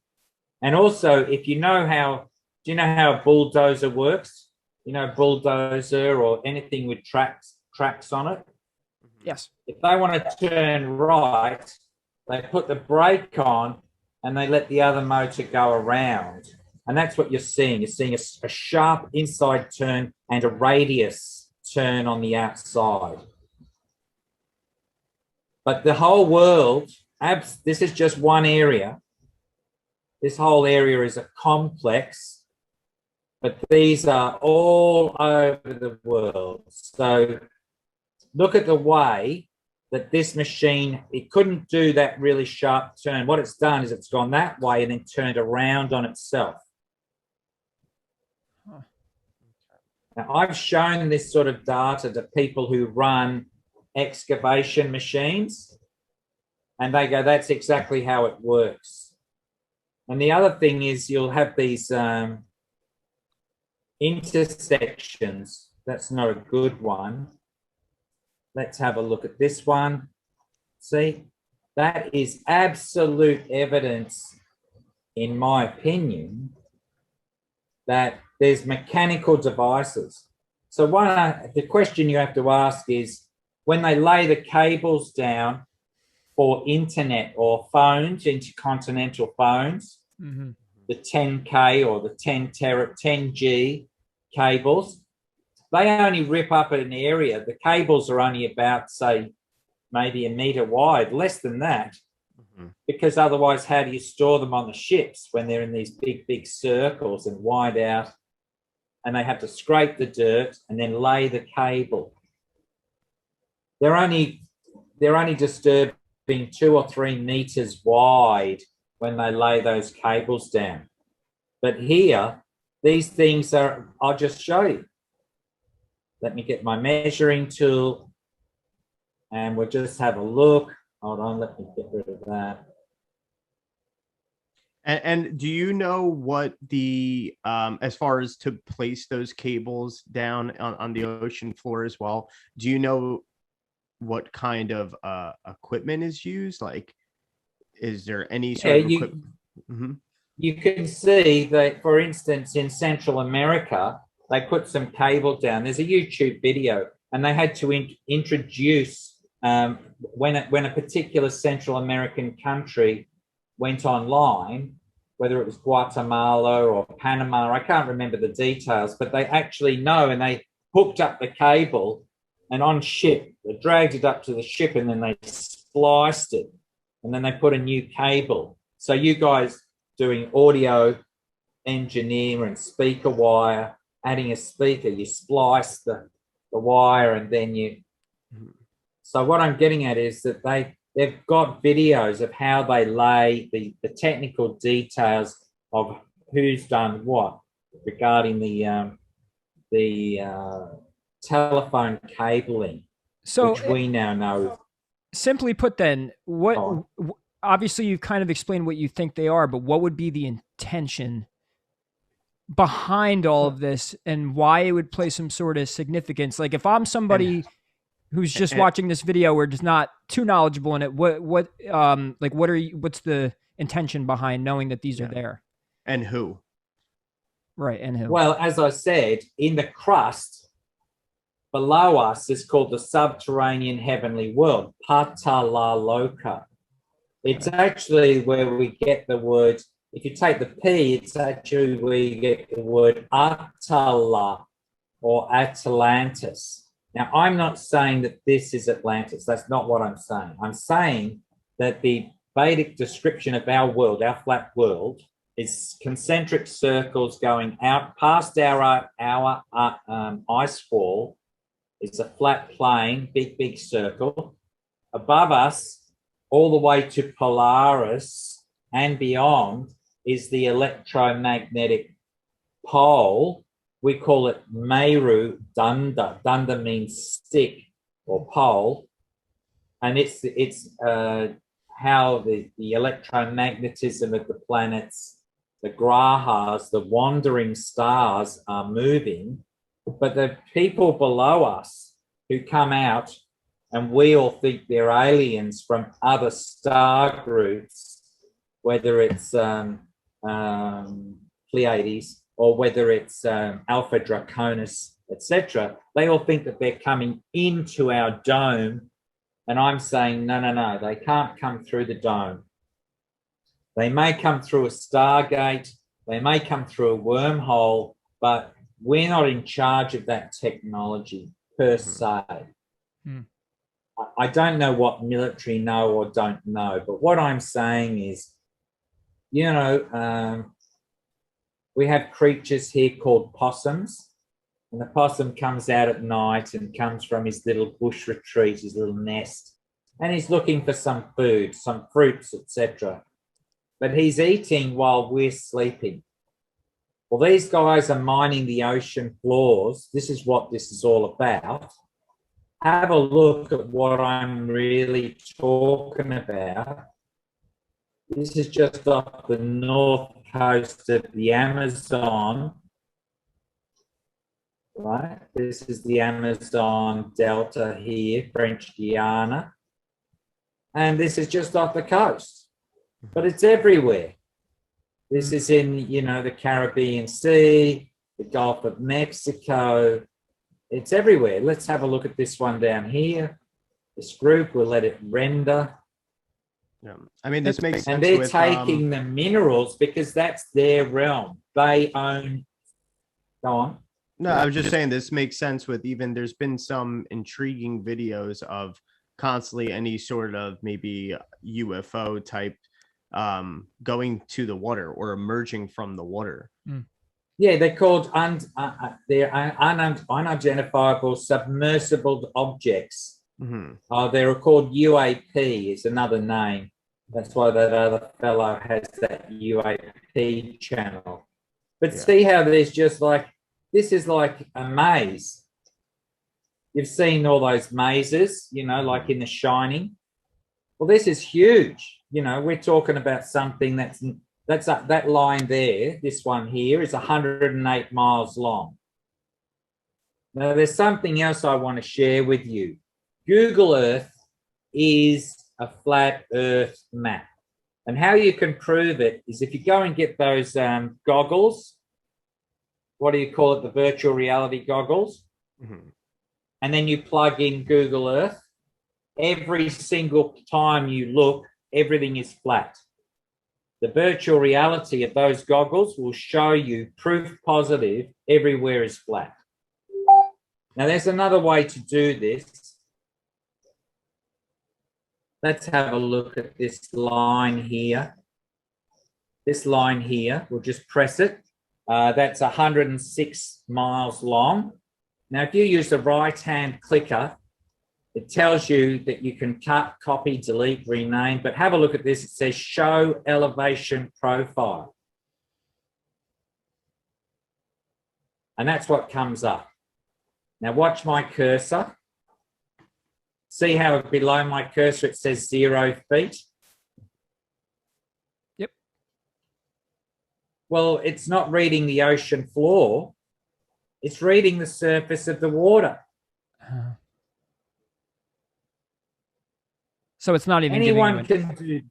and also if do you know how a bulldozer works? You know, bulldozer or anything with tracks on it? Yes. If they want to turn right, they put the brake on and they let the other motor go around. And that's what you're seeing. You're seeing a sharp inside turn and a radius turn on the outside. But the whole world, this is just one area. This whole area is a complex, but these are all over the world. So look at the way that this machine, it couldn't do that really sharp turn. What it's done is it's gone that way and then turned around on itself. Now, I've shown this sort of data to people who run excavation machines, and they go, that's exactly how it works. And the other thing is you'll have these intersections. That's not a good one. Let's have a look at this one. See, that is absolute evidence, in my opinion, that there's mechanical devices. So the question you have to ask is, when they lay the cables down for internet or phones, intercontinental phones, the 10K or the 10G cables, they only rip up an area. The cables are only about, say, maybe a meter wide, less than that, because otherwise how do you store them on the ships when they're in these big, big circles and wide out, and they have to scrape the dirt and then lay the cable? They're only disturbing 2 or 3 meters wide when they lay those cables down. But here, these things are, I'll just show you. Let me get my measuring tool and we'll just have a look. Hold on, let me get rid of that. And do you know what the, as far as to place those cables down on the ocean floor as well, do you know what kind of equipment is used? Like, is there any sort of equipment? You can see that, for instance, in Central America, they put some cable down. There's a YouTube video, and they had to introduce, when a particular Central American country went online, whether it was Guatemala or Panama, I can't remember the details, but they actually know, and they hooked up the cable, and on ship, they dragged it up to the ship, and then they spliced it, and then they put a new cable. So you guys doing audio engineer and speaker wire, adding a speaker, you splice the wire, and then you... So what I'm getting at is that they've got videos of how they lay the technical details of who's done what regarding the telephone cabling, so which we now know. Simply put, then, what? Obviously, you've kind of explained what you think they are, but what would be the intention behind all of this, and why it would play some sort of significance? Like, if I'm somebody who's just watching this video or just not too knowledgeable in it, what's the intention behind knowing that these are there? And who? Right, and who? Well, as I said, in the crust below us is called the subterranean heavenly world, Patalaloka. It's actually where we get the word, if you take the P, it's actually where you get the word Atala or Atlantis. Now, I'm not saying that this is Atlantis. That's not what I'm saying. I'm saying that the Vedic description of our world, our flat world, is concentric circles going out past our ice wall. It's a flat plane, big, big circle. Above us, all the way to Polaris and beyond, is the electromagnetic pole. We call it Meru Danda. Danda means stick or pole. And it's how the electromagnetism of the planets, the grahas, the wandering stars are moving. But the people below us who come out, and we all think they're aliens from other star groups, whether it's Pleiades or whether it's Alpha Draconis, etc. They all think that they're coming into our dome, and I'm saying, no, they can't come through the dome. They may come through a stargate, They may come through a wormhole, but we're not in charge of that technology per se. I don't know what military know or don't know, but what I'm saying is, you know, we have creatures here called possums, and the possum comes out at night and comes from his little bush retreat, his little nest, and he's looking for some food, some fruits, etc. But he's eating while we're sleeping. Well, these guys are mining the ocean floors. This is what this is all about. Have a look at what I'm really talking about. This is just off the north coast of the Amazon, right? This is the Amazon Delta here, French Guiana. And this is just off the coast, but it's everywhere. This is in, you know, the Caribbean Sea, the Gulf of Mexico. It's everywhere. Let's have a look at this one down here. This group, we'll let it render. Yeah, I mean, this makes sense. And they're taking the minerals because that's their realm. They own. Go on. No, I was just saying this makes sense with even there's been some intriguing videos of constantly any sort of maybe UFO type going to the water or emerging from the water. Yeah, they're called they're unidentifiable submersible objects. They're called UAP is another name. That's why that other fellow has that UAP channel. But see how there's just like, this is like a maze. You've seen all those mazes, you know, like in The Shining. Well, this is huge. You know, we're talking about something that line there, this one here is 108 miles long. Now, there's something else I want to share with you. Google Earth is a flat Earth map. And how you can prove it is if you go and get those goggles, what do you call it, the virtual reality goggles? And then you plug in Google Earth. Every single time you look, everything is flat. The virtual reality of those goggles will show you proof positive everywhere is flat. Now, there's another way to do this. Let's have a look at this line here. This line here, we'll just press it. That's 106 miles long. Now, if you use the right-hand clicker, it tells you that you can cut, copy, delete, rename, but have a look at this. It says show elevation profile. And that's what comes up. Now watch my cursor. See how below my cursor it says 0 feet? Yep. Well, it's not reading the ocean floor. It's reading the surface of the water. So it's not even anyone giving can do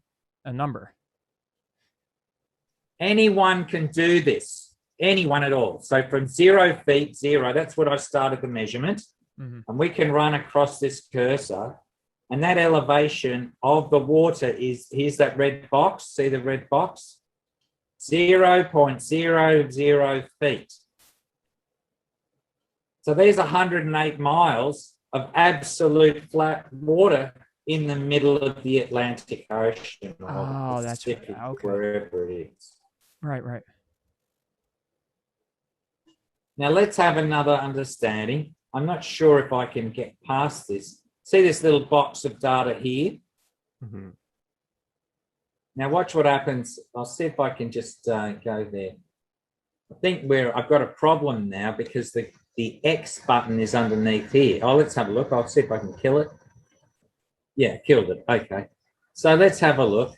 a number. Anyone can do this. Anyone at all. So from 0 feet, 0, that's what I started the measurement. And we can run across this cursor. And that elevation of the water is, here's that red box. See the red box? 0.00 feet. So there's 108 miles of absolute flat water in the middle of the Atlantic Ocean. Oh, that's right. Okay. Wherever it is. Right, right. Now let's have another understanding. I'm not sure if I can get past this. See this little box of data here? Now watch what happens. I'll see if I can just go there. I think I've got a problem now because the X button is underneath here. Oh, let's have a look. I'll see if I can kill it. Yeah, killed it. Okay. So let's have a look.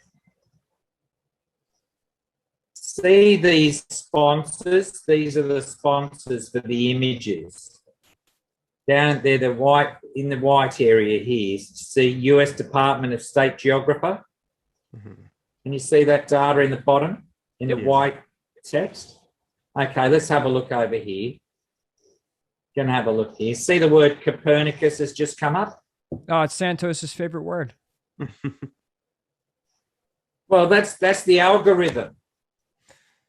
See these sponsors? These are the sponsors for the images. Down there, the white, in the white area here, see US Department of State Geographer. Can you see that data in the bottom, in the white text? Okay, let's have a look over here. Gonna have a look here. See the word Copernicus has just come up? Oh, it's Santos's favorite word. Well, that's the algorithm.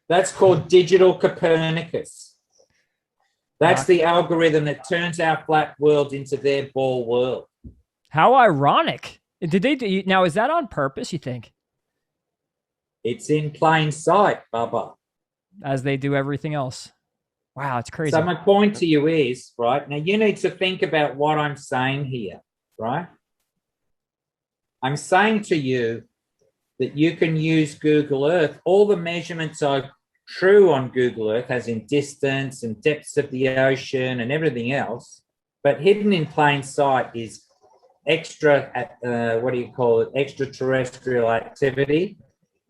That's called digital Copernicus. That's the algorithm that turns our flat world into their ball world. How ironic. Did they do, now, is that on purpose, you think? It's in plain sight, Bubba. As they do everything else. Wow, it's crazy. So my point to you is, right, now you need to think about what I'm saying here, right? I'm saying to you that you can use Google Earth. All the measurements are true on Google Earth, as in distance and depths of the ocean and everything else. But hidden in plain sight is extraterrestrial activity.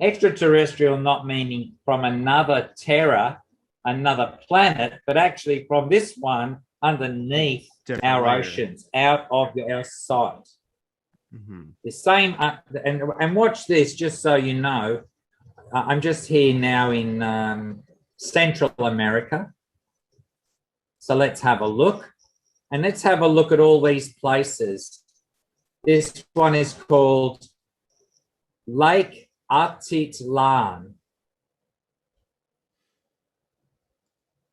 Extraterrestrial not meaning from another terra, another planet, but actually from this one underneath our oceans, out of our sight. The same, and watch this, just so you know. I'm just here now in Central America. So let's have a look. And let's have a look at all these places. This one is called Lake Atitlan.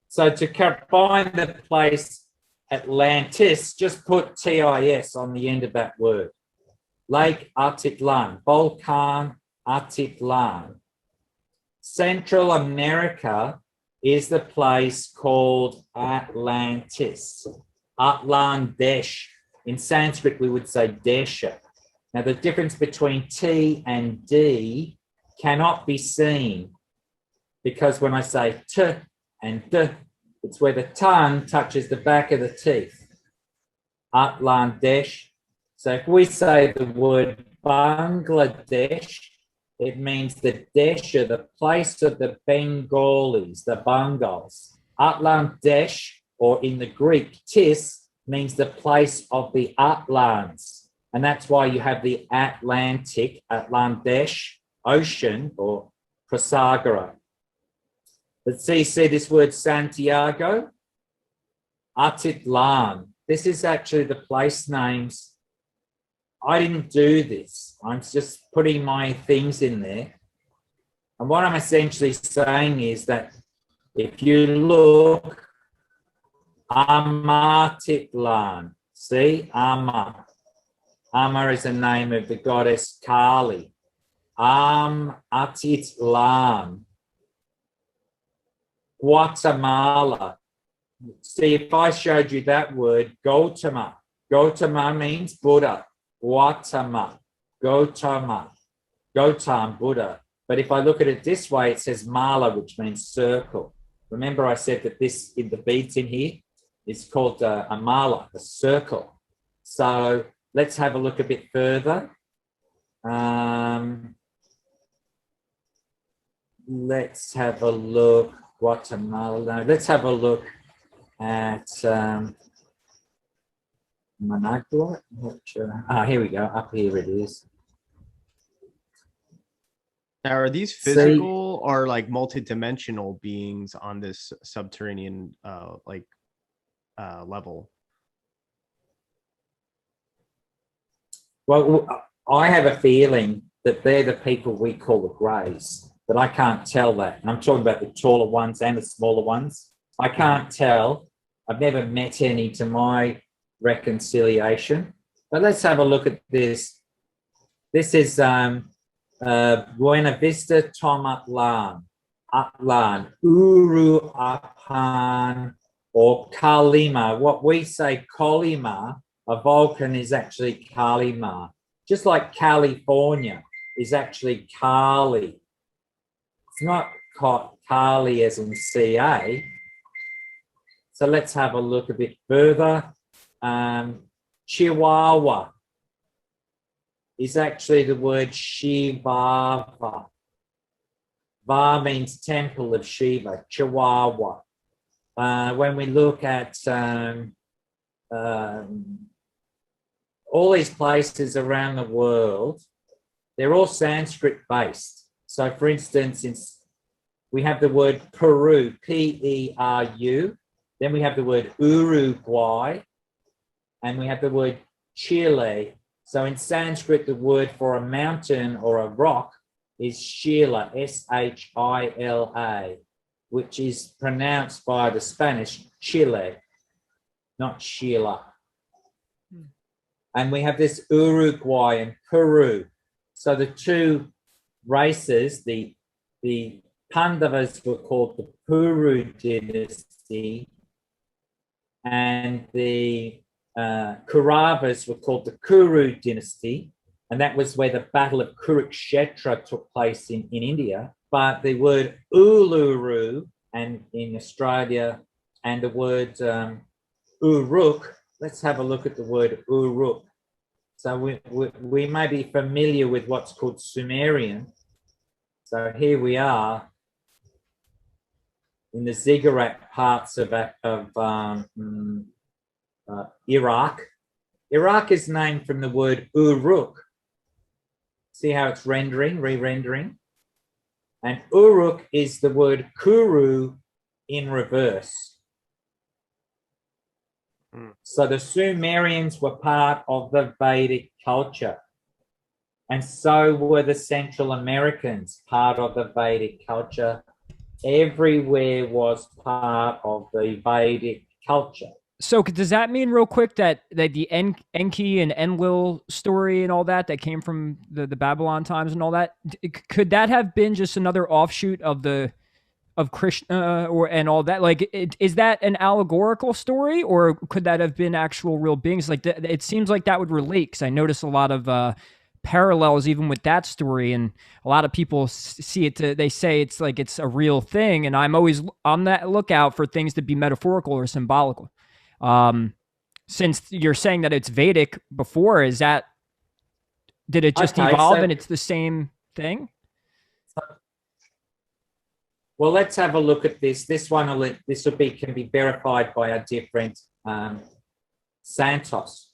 So to find the place Atlantis, just put TIS on the end of that word. Lake Atitlan, Volcan Atitlan. Central America is the place called Atlantis. Atlandesh. In Sanskrit, we would say Desha. Now, the difference between T and D cannot be seen because when I say T and D, it's where the tongue touches the back of the teeth. Atlandesh. So if we say the word Bangladesh, it means the Desha, the place of the Bengalis, the Bengals. Atlandesh, or in the Greek, Tis, means the place of the Atlans. And that's why you have the Atlantic, Atlandesh, ocean, or Prasagara. Let's see this word Santiago, Atitlan. This is actually the place names. I didn't do this. I'm just putting my things in there. And what I'm essentially saying is that if you look, Amatitlan, see, Ama. Ama is the name of the goddess Kali. Atitlan. Guatemala. See, if I showed you that word, Gautama. Gautama means Buddha. Gautama. Gautama. Gautam, Buddha. But if I look at it this way, it says Mala, which means circle. Remember I said that this, in the beads in here, is called a mala, a circle. So let's have a look a bit further. Let's have a look. Guatemala. Let's have a look at Managua. Here we go. Up here it is. Now, are these physical or like multidimensional beings on this subterranean level? Well, I have a feeling that they're the people we call the Greys, but I can't tell that. And I'm talking about the taller ones and the smaller ones. I can't tell. I've never met any to my reconciliation. But let's have a look at this. This is Buena Vista Tom Atlan, Uru Apan, or Kalima. What we say Kolima, a volcan is actually Kalima. Just like California is actually Kali. It's not Kali as in CA. So let's have a look a bit further. Chihuahua is actually the word Shivava. Va means temple of Shiva, Chihuahua. When we look at all these places around the world, they're all Sanskrit based. So for instance, we have the word Peru, P-E-R-U. Then we have the word Uruguay. And we have the word Chile. So in Sanskrit, the word for a mountain or a rock is Shila, Shila, which is pronounced by the Spanish Chile, not Sheila. And we have this Uruguay and Peru. So the two races, the Pandavas were called the Puru dynasty, and the Kauravas were called the Kuru dynasty, and that was where the Battle of Kurukshetra took place in India. But the word Uluru, and in Australia, and the word Uruk, let's have a look at the word Uruk. So we may be familiar with what's called Sumerian. So here we are in the ziggurat parts of Iraq. Iraq is named from the word Uruk. See how it's re-rendering? And Uruk is the word Kuru in reverse. So the Sumerians were part of the Vedic culture. And so were the Central Americans, part of the Vedic culture. Everywhere was part of the Vedic culture. So does that mean, real quick, that the Enki and Enlil story and all that came from the Babylon times and all that, could that have been just another offshoot of Krishna and all that? Like, is that an allegorical story, or could that have been actual real beings? Like, it seems like that would relate, because I notice a lot of parallels even with that story, and a lot of people see it. They say it's like it's a real thing, and I'm always on that lookout for things to be metaphorical or symbolical. Since you're saying that it's Vedic before, did it just evolve and it's the same thing? Well, let's have a look at this. This can be verified by a different Santos.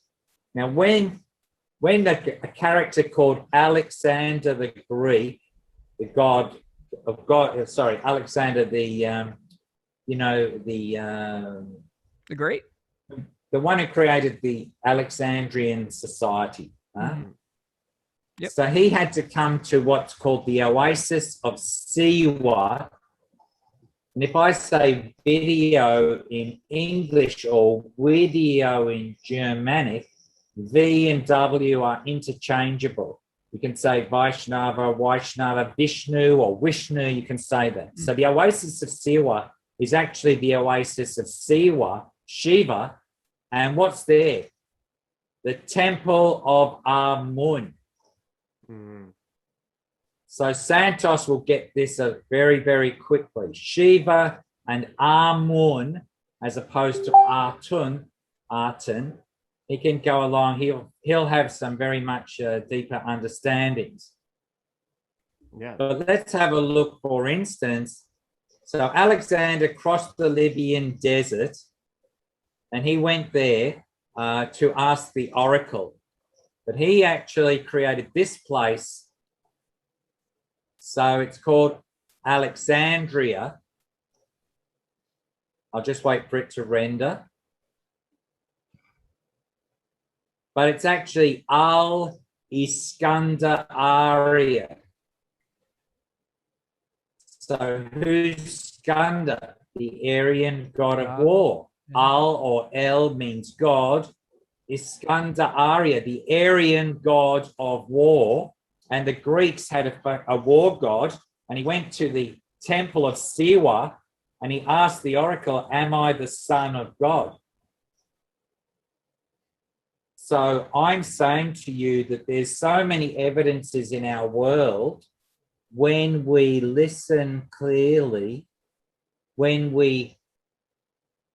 Now, when a character called Alexander the Greek, Alexander the Great, the one who created the Alexandrian society. Yep. So he had to come to what's called the Oasis of Siwa. And if I say video in English or video in Germanic, V and W are interchangeable. You can say Vaishnava, Vishnu, or Vishnu, you can say that. So the Oasis of Siwa is actually the Oasis of Shiva. And what's there? The Temple of Amun. So Santos will get this very, very quickly. Shiva and Amun, as opposed to Artun, he can go along. He'll have some very much deeper understandings. Yeah. But let's have a look, for instance. So Alexander crossed the Libyan desert, and he went there to ask the oracle. But he actually created this place. So it's called Alexandria. I'll just wait for it to render. But it's actually Al-Iskandariya. So who's Skanda? The Aryan god of war. Al or El means God. Iskandariya, the Aryan god of war. And the Greeks had a war god, and he went to the temple of Siwa, and he asked the oracle, am I the son of God? So I'm saying to you that there's so many evidences in our world, when we listen clearly, when we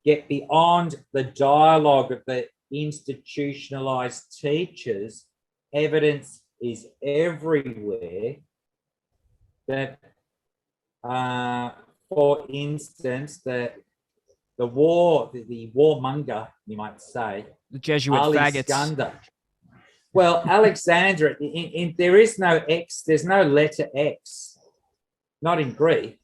get beyond the dialogue of the institutionalized teachers, evidence is everywhere that, for instance, the warmonger, you might say, the Jesuit faggots. Well, Alexandra, there is no X, there's no letter X, not in Greek.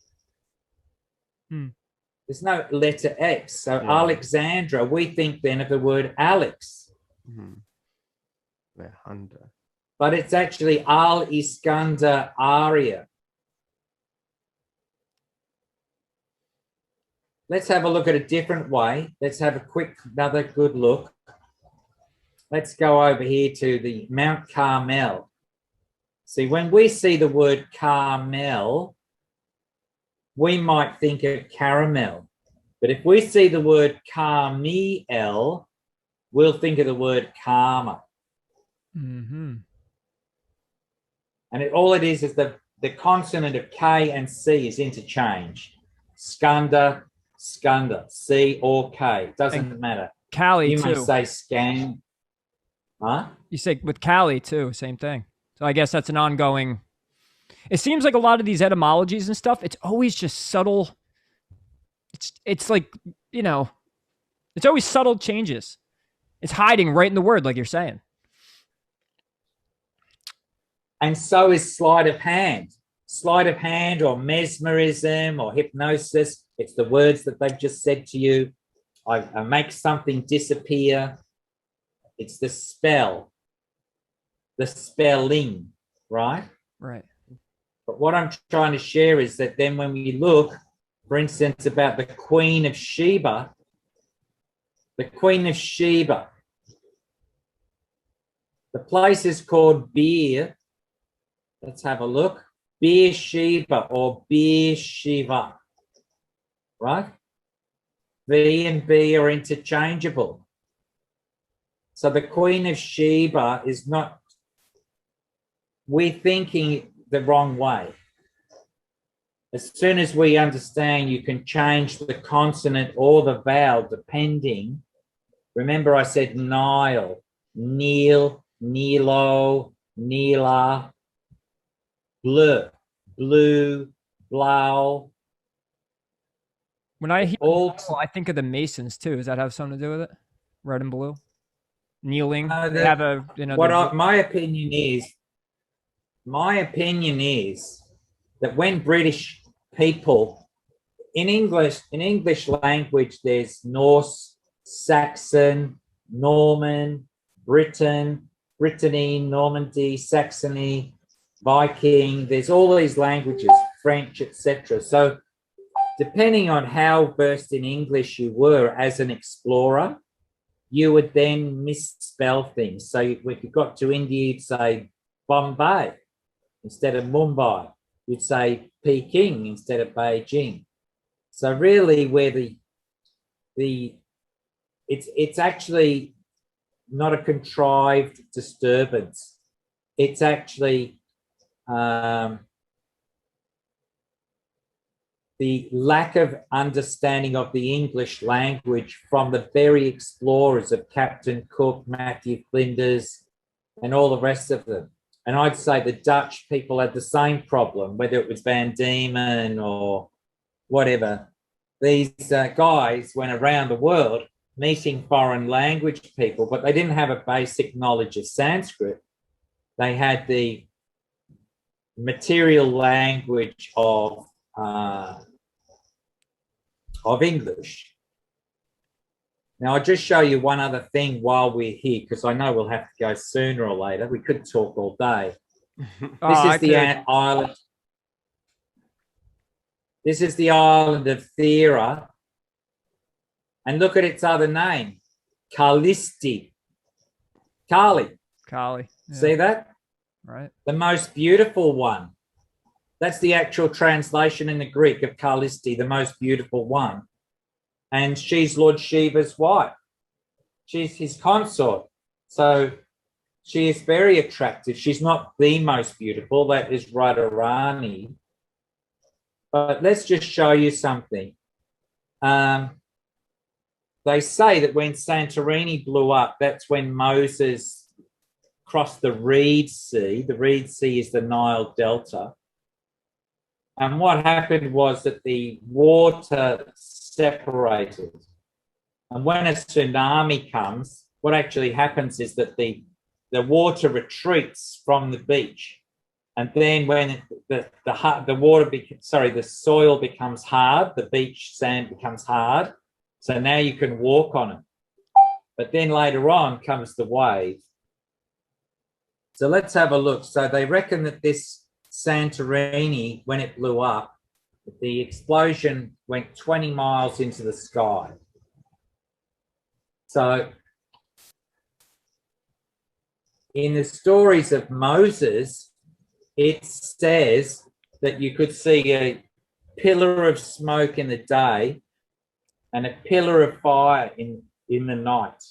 There's no letter X. So yeah. Alexandra, we think then of the word Alex. The hunter. but it's actually Al Iskandar Arya. Let's have a look at a different way. Let's have another good look. Let's go over here to the Mount Carmel. See, when we see the word Carmel, we might think of caramel. But if we see the word Carmel, we'll think of the word karma. Mm-hmm. And all it is the consonant of K and C is interchanged. Skanda, C or K. Doesn't matter. Cali, you too. may say scan. Huh? You say with Cali, too, same thing. So I guess that's an ongoing... It seems like a lot of these etymologies and stuff, it's always just subtle. It's like, you know, it's always subtle changes. It's hiding right in the word, like you're saying. And so is sleight of hand. Sleight of hand or mesmerism or hypnosis. It's the words that they've just said to you. I make something disappear. It's the spell, the spelling, right? Right. But what I'm trying to share is that then when we look, for instance, about the Queen of Sheba, the place is called Beer. Let's have a look. Beersheba or Beersheba, right? V and B are interchangeable. So the Queen of Sheba is not, we're thinking the wrong way. As soon as we understand you can change the consonant or the vowel depending, remember I said Nile, Neil, Nilo, Neela, bleu, blue, blau. When I hear all I think of the Masons too. Does that have something to do with it? Red and blue? Kneeling. They the, have a, you know, my opinion is that when British people in English language, there's Norse, Saxon, Norman, Brittany, Normandy, Saxony, Viking. There's all these languages, French, etc. So depending on how versed in English you were as an explorer, you would then misspell things. So if you got to India, you'd say Bombay instead of Mumbai. You'd say Peking instead of Beijing. So really where it's actually not a contrived disturbance. It's actually the lack of understanding of the English language from the very explorers of Captain Cook, Matthew Flinders, and all the rest of them. And I'd say the Dutch people had the same problem, whether it was Van Diemen or whatever. These guys went around the world meeting foreign language people, but they didn't have a basic knowledge of Sanskrit. They had the material language of English. Now, I'll just show you one other thing while we're here, because I know we'll have to go sooner or later. We could talk all day. This is the island. This is the island of Thera. And look at its other name, Kalisti. Kali. Kali. Yeah. See that? Right. The most beautiful one. That's the actual translation in the Greek of Kalisti, the most beautiful one. And she's Lord Shiva's wife. She's his consort. So she is very attractive. She's not the most beautiful. That is Radharani. But let's just show you something. They say that when Santorini blew up, that's when Moses crossed the Reed Sea. The Reed Sea is the Nile Delta. And what happened was that the water separated. And when a tsunami comes, what actually happens is that the water retreats from the beach. And then when the soil becomes hard, the beach sand becomes hard. So now you can walk on it. But then later on comes the wave. So let's have a look. So they reckon that this Santorini, when it blew up, the explosion went 20 miles into the sky. So in the stories of Moses, it says that you could see a pillar of smoke in the day and a pillar of fire in the night.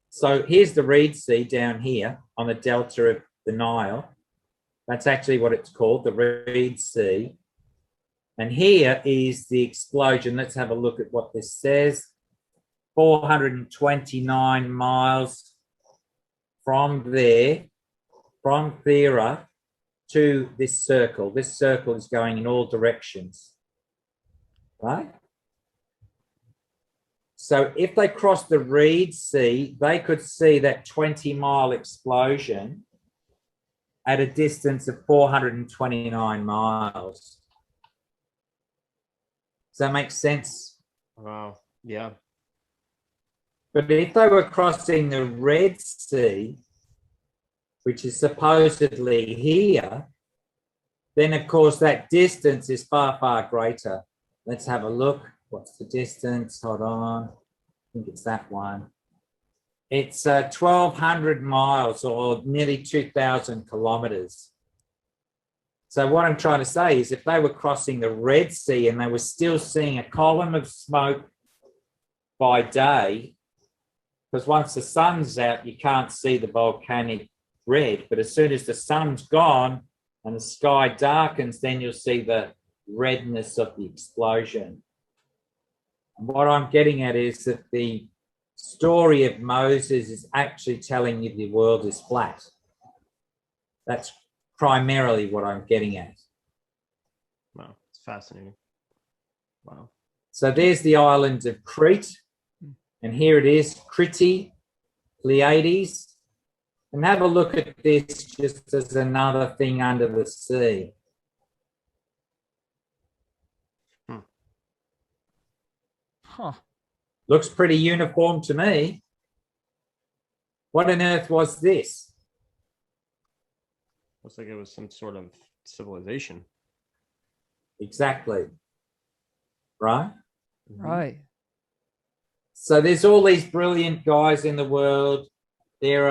So here's the Reed Sea down here on the delta of the Nile. That's actually what it's called, the Reed Sea. And here is the explosion. Let's have a look at what this says. 429 miles from there, from Thera to this circle. This circle is going in all directions, right? So if they crossed the Reed Sea, they could see that 20-mile explosion at a distance of 429 miles. Does that make sense? Wow. Yeah. But if they were crossing the Red Sea, which is supposedly here, then of course that distance is far, far greater. Let's have a look. What's the distance? Hold on. I think it's that one. It's 1,200 miles or nearly 2,000 kilometers. So what I'm trying to say is if they were crossing the Red Sea and they were still seeing a column of smoke by day, because once the sun's out, you can't see the volcanic red, but as soon as the sun's gone and the sky darkens, then you'll see the redness of the explosion. And what I'm getting at is that the story of Moses is actually telling you the world is flat. That's primarily what I'm getting at. Wow, it's fascinating. Wow. So there's the island of Crete, and here it is, Crete, Pleiades. And have a look at this just as another thing under the sea. Huh. Looks pretty uniform to me. What on earth was this? Looks like it was some sort of civilization. Exactly. Right? Right. So there's all these brilliant guys in the world. They're,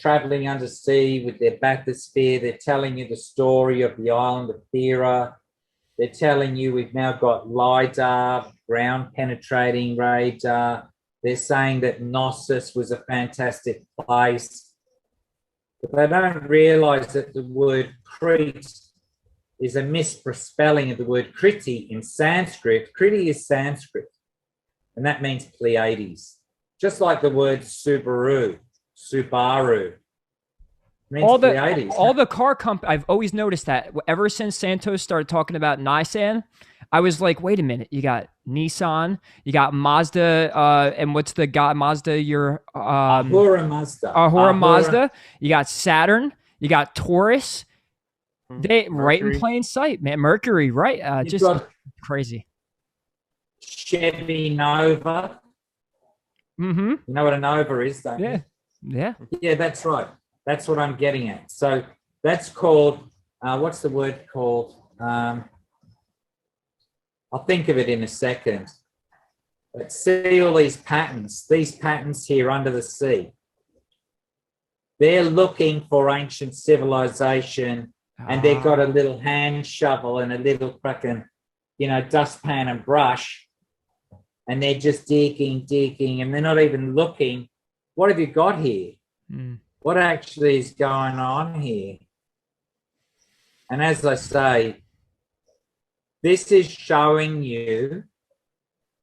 traveling undersea with their bathysphere. They're telling you the story of the island of Thera. They're telling you we've now got LIDAR, ground penetrating radar. They're saying that Knossos was a fantastic place. But they don't realize that the word Crete is a misspelling of the word Kriti in Sanskrit. Kriti is Sanskrit, and that means Pleiades. Just like the word Subaru. All the car I've always noticed that ever since Santos started talking about Nissan, I was like, wait a minute, you got Nissan, you got Mazda, and what's the guy Mazda? Ahura Mazda. Ahura Mazda. You got Saturn. You got Taurus. They right in plain sight, man. Mercury, right? Just crazy. Chevy Nova. Mm-hmm. You know what a Nova is, don't you? Yeah. Yeah, that's right. That's what I'm getting at. So that's called, what's the word called? I'll think of it in a second. But see all these patterns here under the sea. They're looking for ancient civilization, and they've got a little hand shovel and a little fucking, dustpan and brush, and they're just digging, and they're not even looking. What have you got here? What actually is going on here? And as I say, this is showing you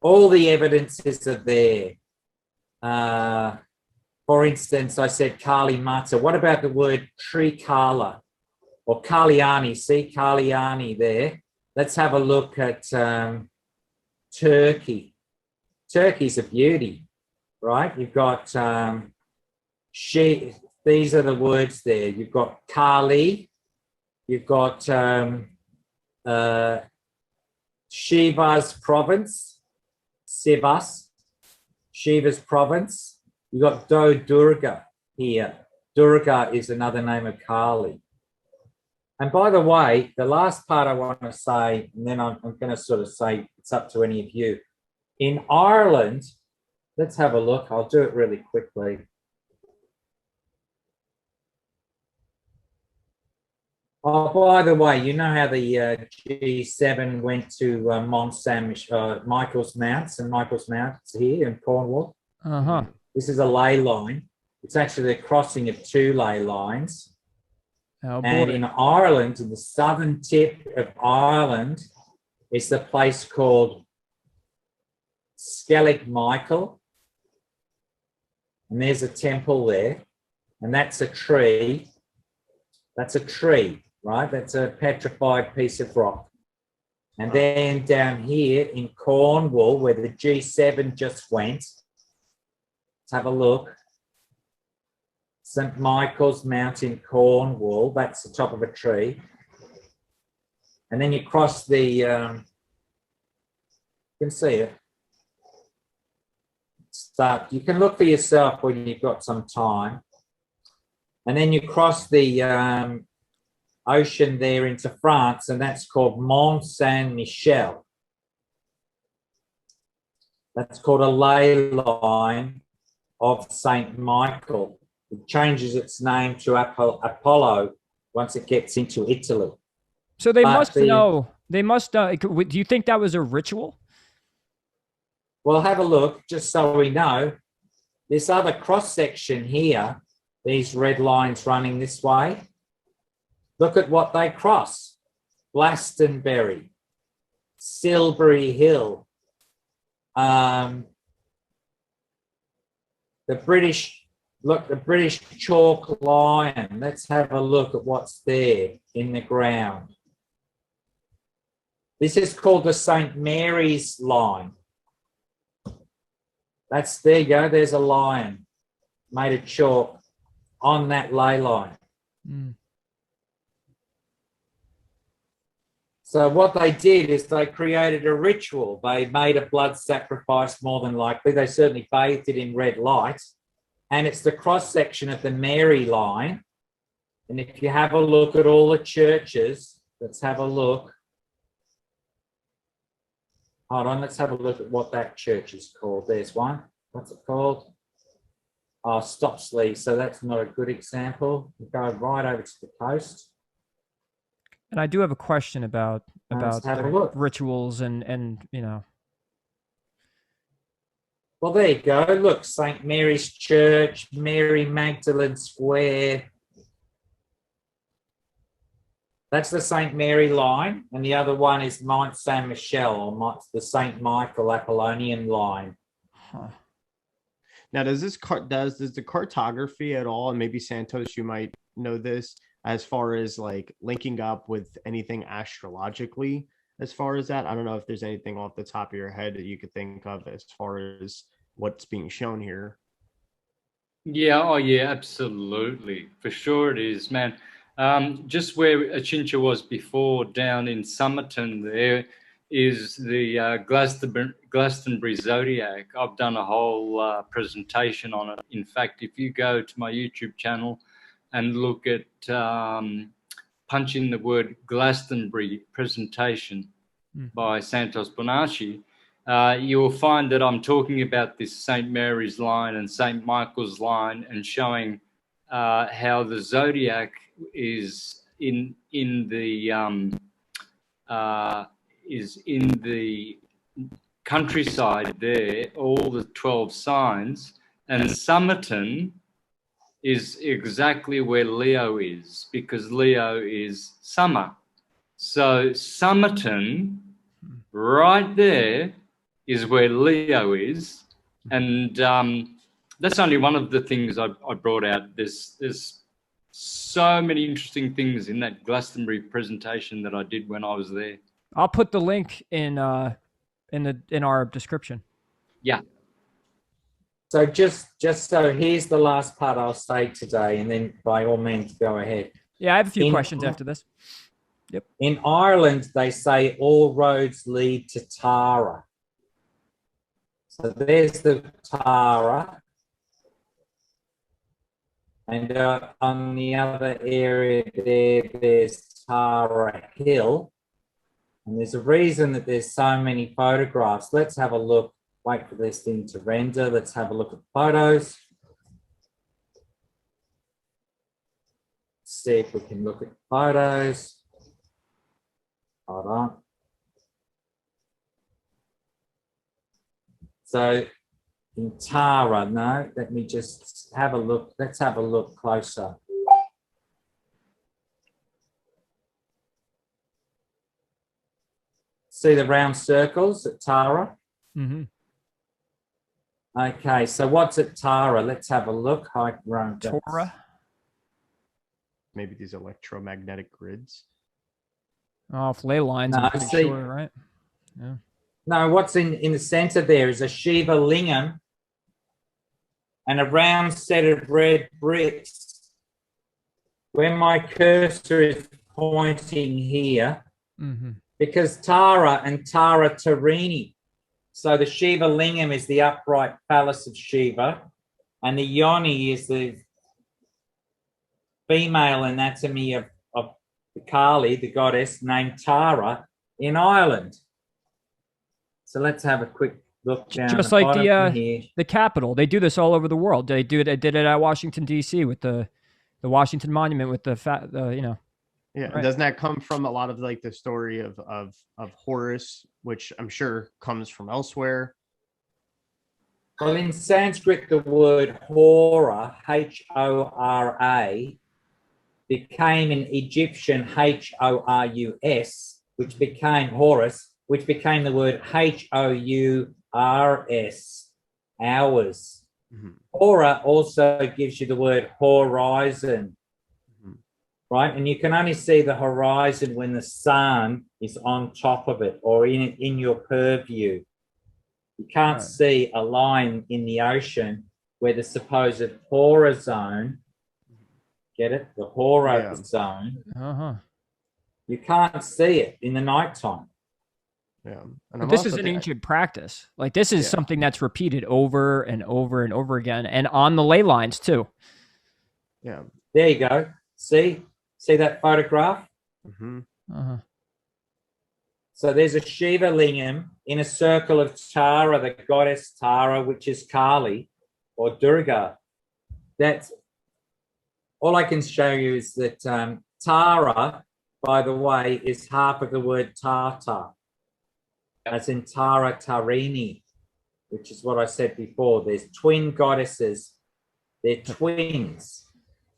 all the evidences are there. For instance, I said Kali Mata. What about the word Trikala or Kalyani? See Kalyani there. Let's have a look at Turkey. Turkey's a beauty, right? You've got these are the words there. You've got Kali. You've got Shiva's province, Shiva's province. You've got Do Durga here. Durga is another name of Kali. And by the way, the last part I want to say, and then I'm going to sort of say it's up to any of you. In Ireland, let's have a look. I'll do it really quickly. Oh, by the way, you know how the G7 went to Mont Saint Michael's Mount, St. Michael's Mount here in Cornwall? Uh-huh. This is a ley line. It's actually the crossing of two ley lines. Oh, boy. And in Ireland, in the southern tip of Ireland, is the place called Skellig Michael. And there's a temple there. And that's a tree. That's a tree, right? That's a petrified piece of rock. And then down here in Cornwall, where the G7 just went, let's have a look. St. Michael's Mount in Cornwall, that's the top of a tree. And then you cross the, you can see it. You can look for yourself when you've got some time. And then you cross the ocean there into France, and that's called Mont Saint-Michel. That's called a ley line of St. Michael. It changes its name to Apollo once it gets into Italy. So they must know. They must. Do you think that was a ritual? Well, have a look, just so we know. This other cross section here, these red lines running this way. Look at what they cross: Glastonbury, Silbury Hill, the British. Look, the British chalk line. Let's have a look at what's there in the ground. This is called the St. Mary's line. That's, there you go, there's a lion made of chalk on that ley line. Mm. So what they did is they created a ritual. They made a blood sacrifice, more than likely. They certainly bathed it in red light. And it's the cross-section of the Mary line. And if you have a look at all the churches, let's have a look. Hold on, let's have a look at what that church is called. There's one. What's it called? Oh, Stopsley. So that's not a good example. We go right over to the coast. And I do have a question about rituals and you know. Well, there you go. Look, St. Mary's Church, Mary Magdalene Square. That's the St. Mary line. And the other one is Mont Saint-Michel, or the St. Michael Apollonian line. Huh. Now, does the cartography at all, and maybe Santos, you might know this, as far as like linking up with anything astrologically, as far as that? I don't know if there's anything off the top of your head that you could think of as far as what's being shown here. Yeah, oh yeah, absolutely. For sure it is, man. Just where Achintya was before, down in Somerton, there is the Glastonbury Zodiac. I've done a whole presentation on it. In fact, if you go to my YouTube channel and look at punch in the word Glastonbury presentation by Santos Bonacci, you will find that I'm talking about this St. Mary's line and St. Michael's line, and showing how the zodiac is in the countryside there, all the 12 signs, and Somerton is exactly where Leo is, because Leo is summer. So Somerton, right there, is where Leo is. And that's only one of the things I brought out. There's so many interesting things in that Glastonbury presentation that I did when I was there. I'll put the link in our description. Yeah. So just so here's the last part I'll say today, and then by all means go ahead. Yeah, I have a few questions after this. Yep. In Ireland, they say all roads lead to Tara. So there's the Tara. And on the other area there's Tara Hill. And there's a reason that there's so many photographs. Let's have a look. Wait for this thing to render. Let's have a look at photos. See if we can look at photos. Hold on. So in Tara, no, let me just have a look. Let's have a look closer. See the round circles at Tara? Mm-hmm. Okay, so what's at Tara? Let's have a look. Torah. Maybe these electromagnetic grids. Off ley lines, No, I'm pretty see- sure, right? Yeah. No, what's in the center there is a Shiva Lingam and a round set of red bricks. Where my cursor is pointing here, Mm-hmm. because Tara and Tara Tarini. So the Shiva Lingam is the upright phallus of Shiva, and the Yoni is the female anatomy of the Kali, the goddess, named Tara in Ireland. So let's have a quick look down Just the like bottom here. the Capitol. They do this all over the world. They did it at Washington D.C. with the Washington Monument with the Yeah, Right. doesn't that come from a lot of like the story of Horus, which I'm sure comes from elsewhere? Well, in Sanskrit, the word Hora, Hora, became an Egyptian Horus, which became Horus, which became the word Hours, hours. Mhm. Hora also gives you the word horizon, right? And you can only see the horizon when the sun is on top of it or in your purview. You can't Right. see a line in the ocean where the supposed Hora zone, get it? The Hora Yeah. zone, Uh-huh. you can't see it in the nighttime. Yeah, and But I'm this also is an thi- ancient practice. Like this is Yeah. something that's repeated over and over and over again, and on the ley lines too. Yeah. There you go. See that photograph? hmm Uh-huh. So there's a Shiva lingam in a circle of Tara, the goddess Tara, which is Kali or Durga. That's all I can show you is that Tara, by the way, is half of the word Tata, as in Tara Tarini, which is what I said before. There's twin goddesses. They're twins.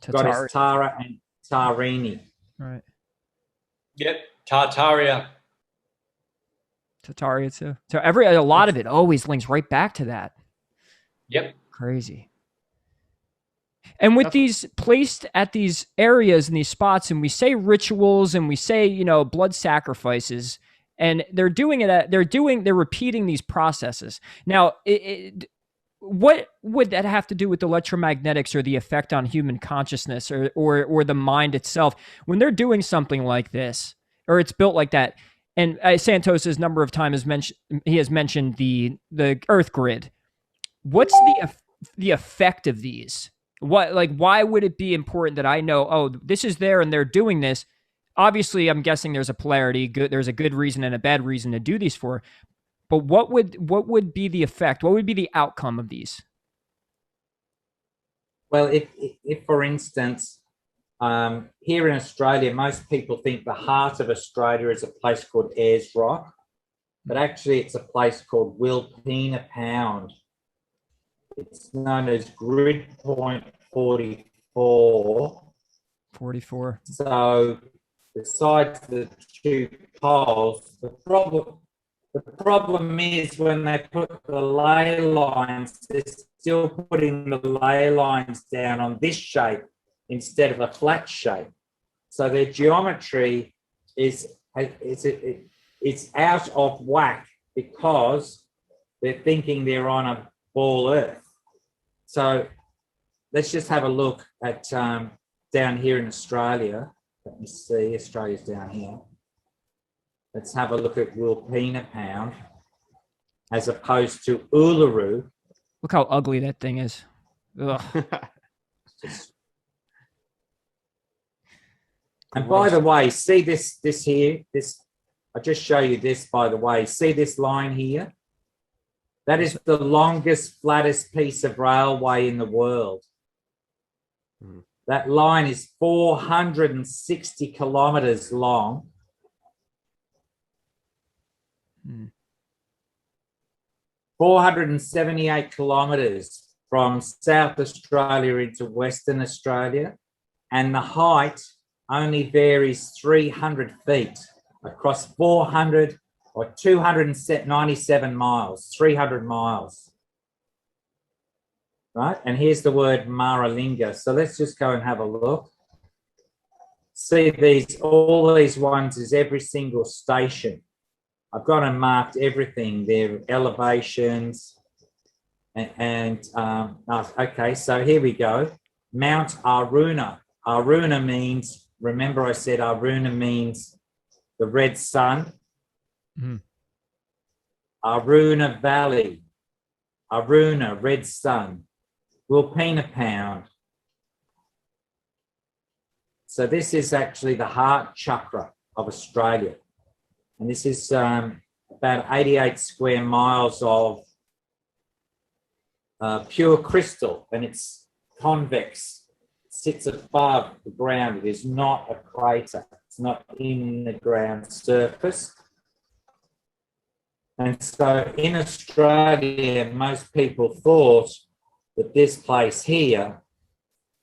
Goddess Tara and Tarini. Right. Yep, Tartaria. Tataria too. So a lot of it always links right back to that. Yep. Crazy. And with these placed at these areas and these spots, and we say rituals and we say, blood sacrifices, and they're repeating these processes. Now, what would that have to do with electromagnetics or the effect on human consciousness or the mind itself when they're doing something like this, or it's built like that? And Santos, a number of times he has mentioned the Earth grid. What's the effect of these? Why would it be important that I know, oh, this is there and they're doing this? Obviously, I'm guessing there's a polarity. There's a good reason and a bad reason to do these for. But what would be the effect? What would be the outcome of these? Well, if for instance, here in Australia, most people think the heart of Australia is a place called Ayers Rock, but actually it's a place called Wilpena Pound. It's known as Grid Point 44. 44. So besides the two poles, the problem is when they put the ley lines, they're still putting the ley lines down on this shape instead of a flat shape. So their geometry is out of whack because they're thinking they're on a ball earth. So let's just have a look at down here in Australia. Let me see, Australia's down here. Let's have a look at Wilpena Pound as opposed to Uluru. Look how ugly that thing is. Ugh. And by the way, see this here, I'll just show you this, by the way. See this line here? That is the longest, flattest piece of railway in the world. That line is 460 kilometers long. 478 kilometers from South Australia into Western Australia. And the height only varies 300 feet across 400 or 297 miles, 300 miles. Right? And here's the word Maralinga. So let's just go and have a look. See these, all these ones is every single station. I've got them marked everything, their elevations. Okay, so here we go. Mount Aruna. Aruna means, remember I said Aruna means the red sun. Aruna Valley. Aruna, red sun. Wilpena Pound. So this is actually the heart chakra of Australia. And this is about 88 square miles of pure crystal, and it's convex. It sits above the ground. It is not a crater. It's not in the ground surface. And so in Australia, most people thought that this place here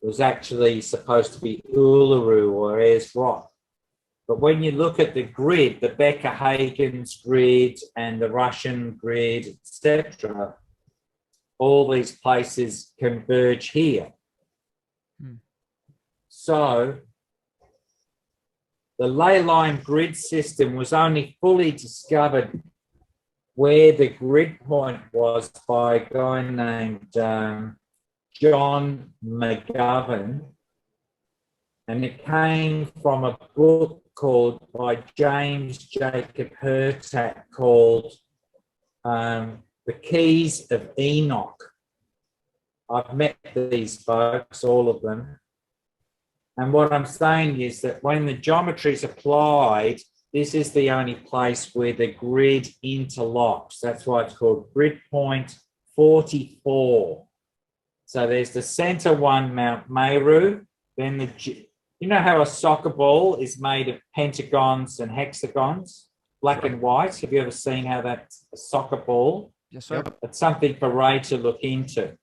was actually supposed to be Uluru or Ayers Rock. But when you look at the grid, the Becker Hagen's grid and the Russian grid, etc., all these places converge here. So the ley line grid system was only fully discovered where the grid point was by a guy named John McGovern, and it came from a book called by James Jacob Hurtak called The Keys of Enoch. I've met these folks, all of them. And what I'm saying is that when the geometry is applied, this is the only place where the grid interlocks. That's why it's called grid point 44. So there's the center one, Mount Meru, then you know how a soccer ball is made of pentagons and hexagons, black and white? Have you ever seen how that's a soccer ball? Yes, sir. It's something for Ray to look into.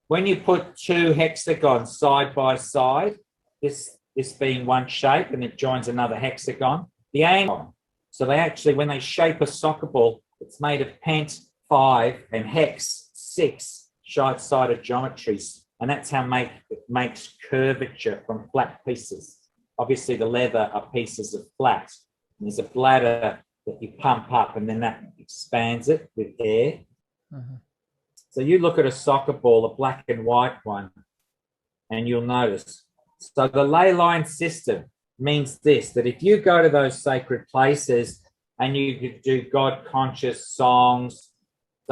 When you put two hexagons side by side, this being one shape and it joins another hexagon, the angle. So they actually, when they shape a soccer ball, it's made of pent 5 and hex 6 short-sided geometries. And that's how it makes curvature from flat pieces. Obviously, the leather are pieces of flat. And there's a bladder that you pump up, and then that expands it with air. So you look at a soccer ball, a black and white one, and you'll notice. So the ley line system means this, that if you go to those sacred places and you do God-conscious songs,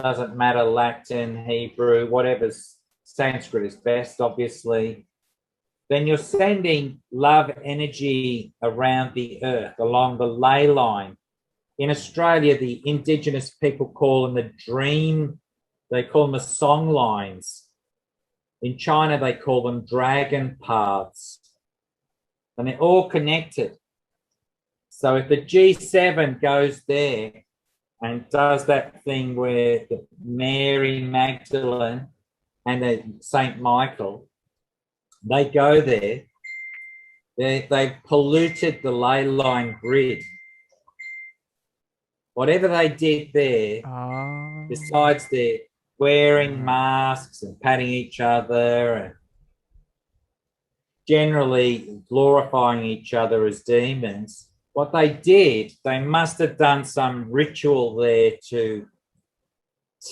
doesn't matter Latin, Hebrew, whatever's Sanskrit is best, obviously, then you're sending love energy around the earth along the ley line. In Australia, the indigenous people call them the dream, they call them the song lines. In China, they call them dragon paths. And they're all connected. So if the G7 goes there and does that thing where the Mary Magdalene and the St. Michael, they go there, they've polluted the ley line grid. Whatever they did there, besides their wearing masks and patting each other and generally glorifying each other as demons, what they did, they must have done some ritual there to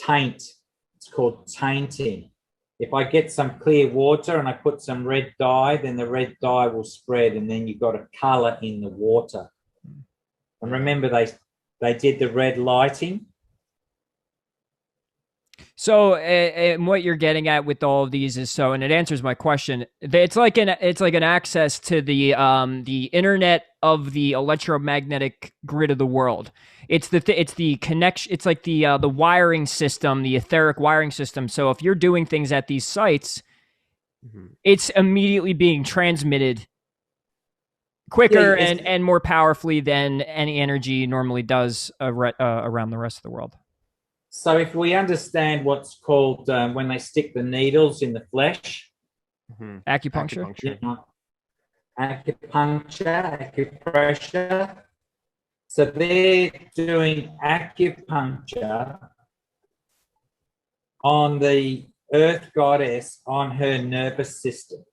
taint. It's called tainting. If I get some clear water and I put some red dye, then the red dye will spread, and then you've got a colour in the water. And remember, they did the red lighting. So, and what you're getting at with all of these is and it answers my question. It's like an access to the internet of the electromagnetic grid of the world. It's the connection. It's like the wiring system, the etheric wiring system. So if you're doing things at these sites, it's immediately being transmitted quicker and more powerfully than any energy normally does around the rest of the world. So if we understand what's called when they stick the needles in the flesh, acupuncture, acupressure. So they're doing acupuncture on the earth goddess, on her nervous system.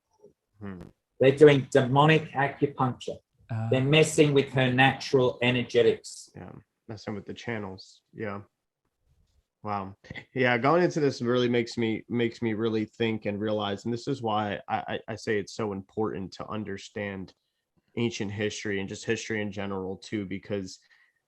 They're doing demonic acupuncture. They're messing with her natural energetics. Yeah, messing with the channels. Yeah. Wow. Yeah, going into this really makes me really think and realize, and this is why I say it's so important to understand ancient history and just history in general too, because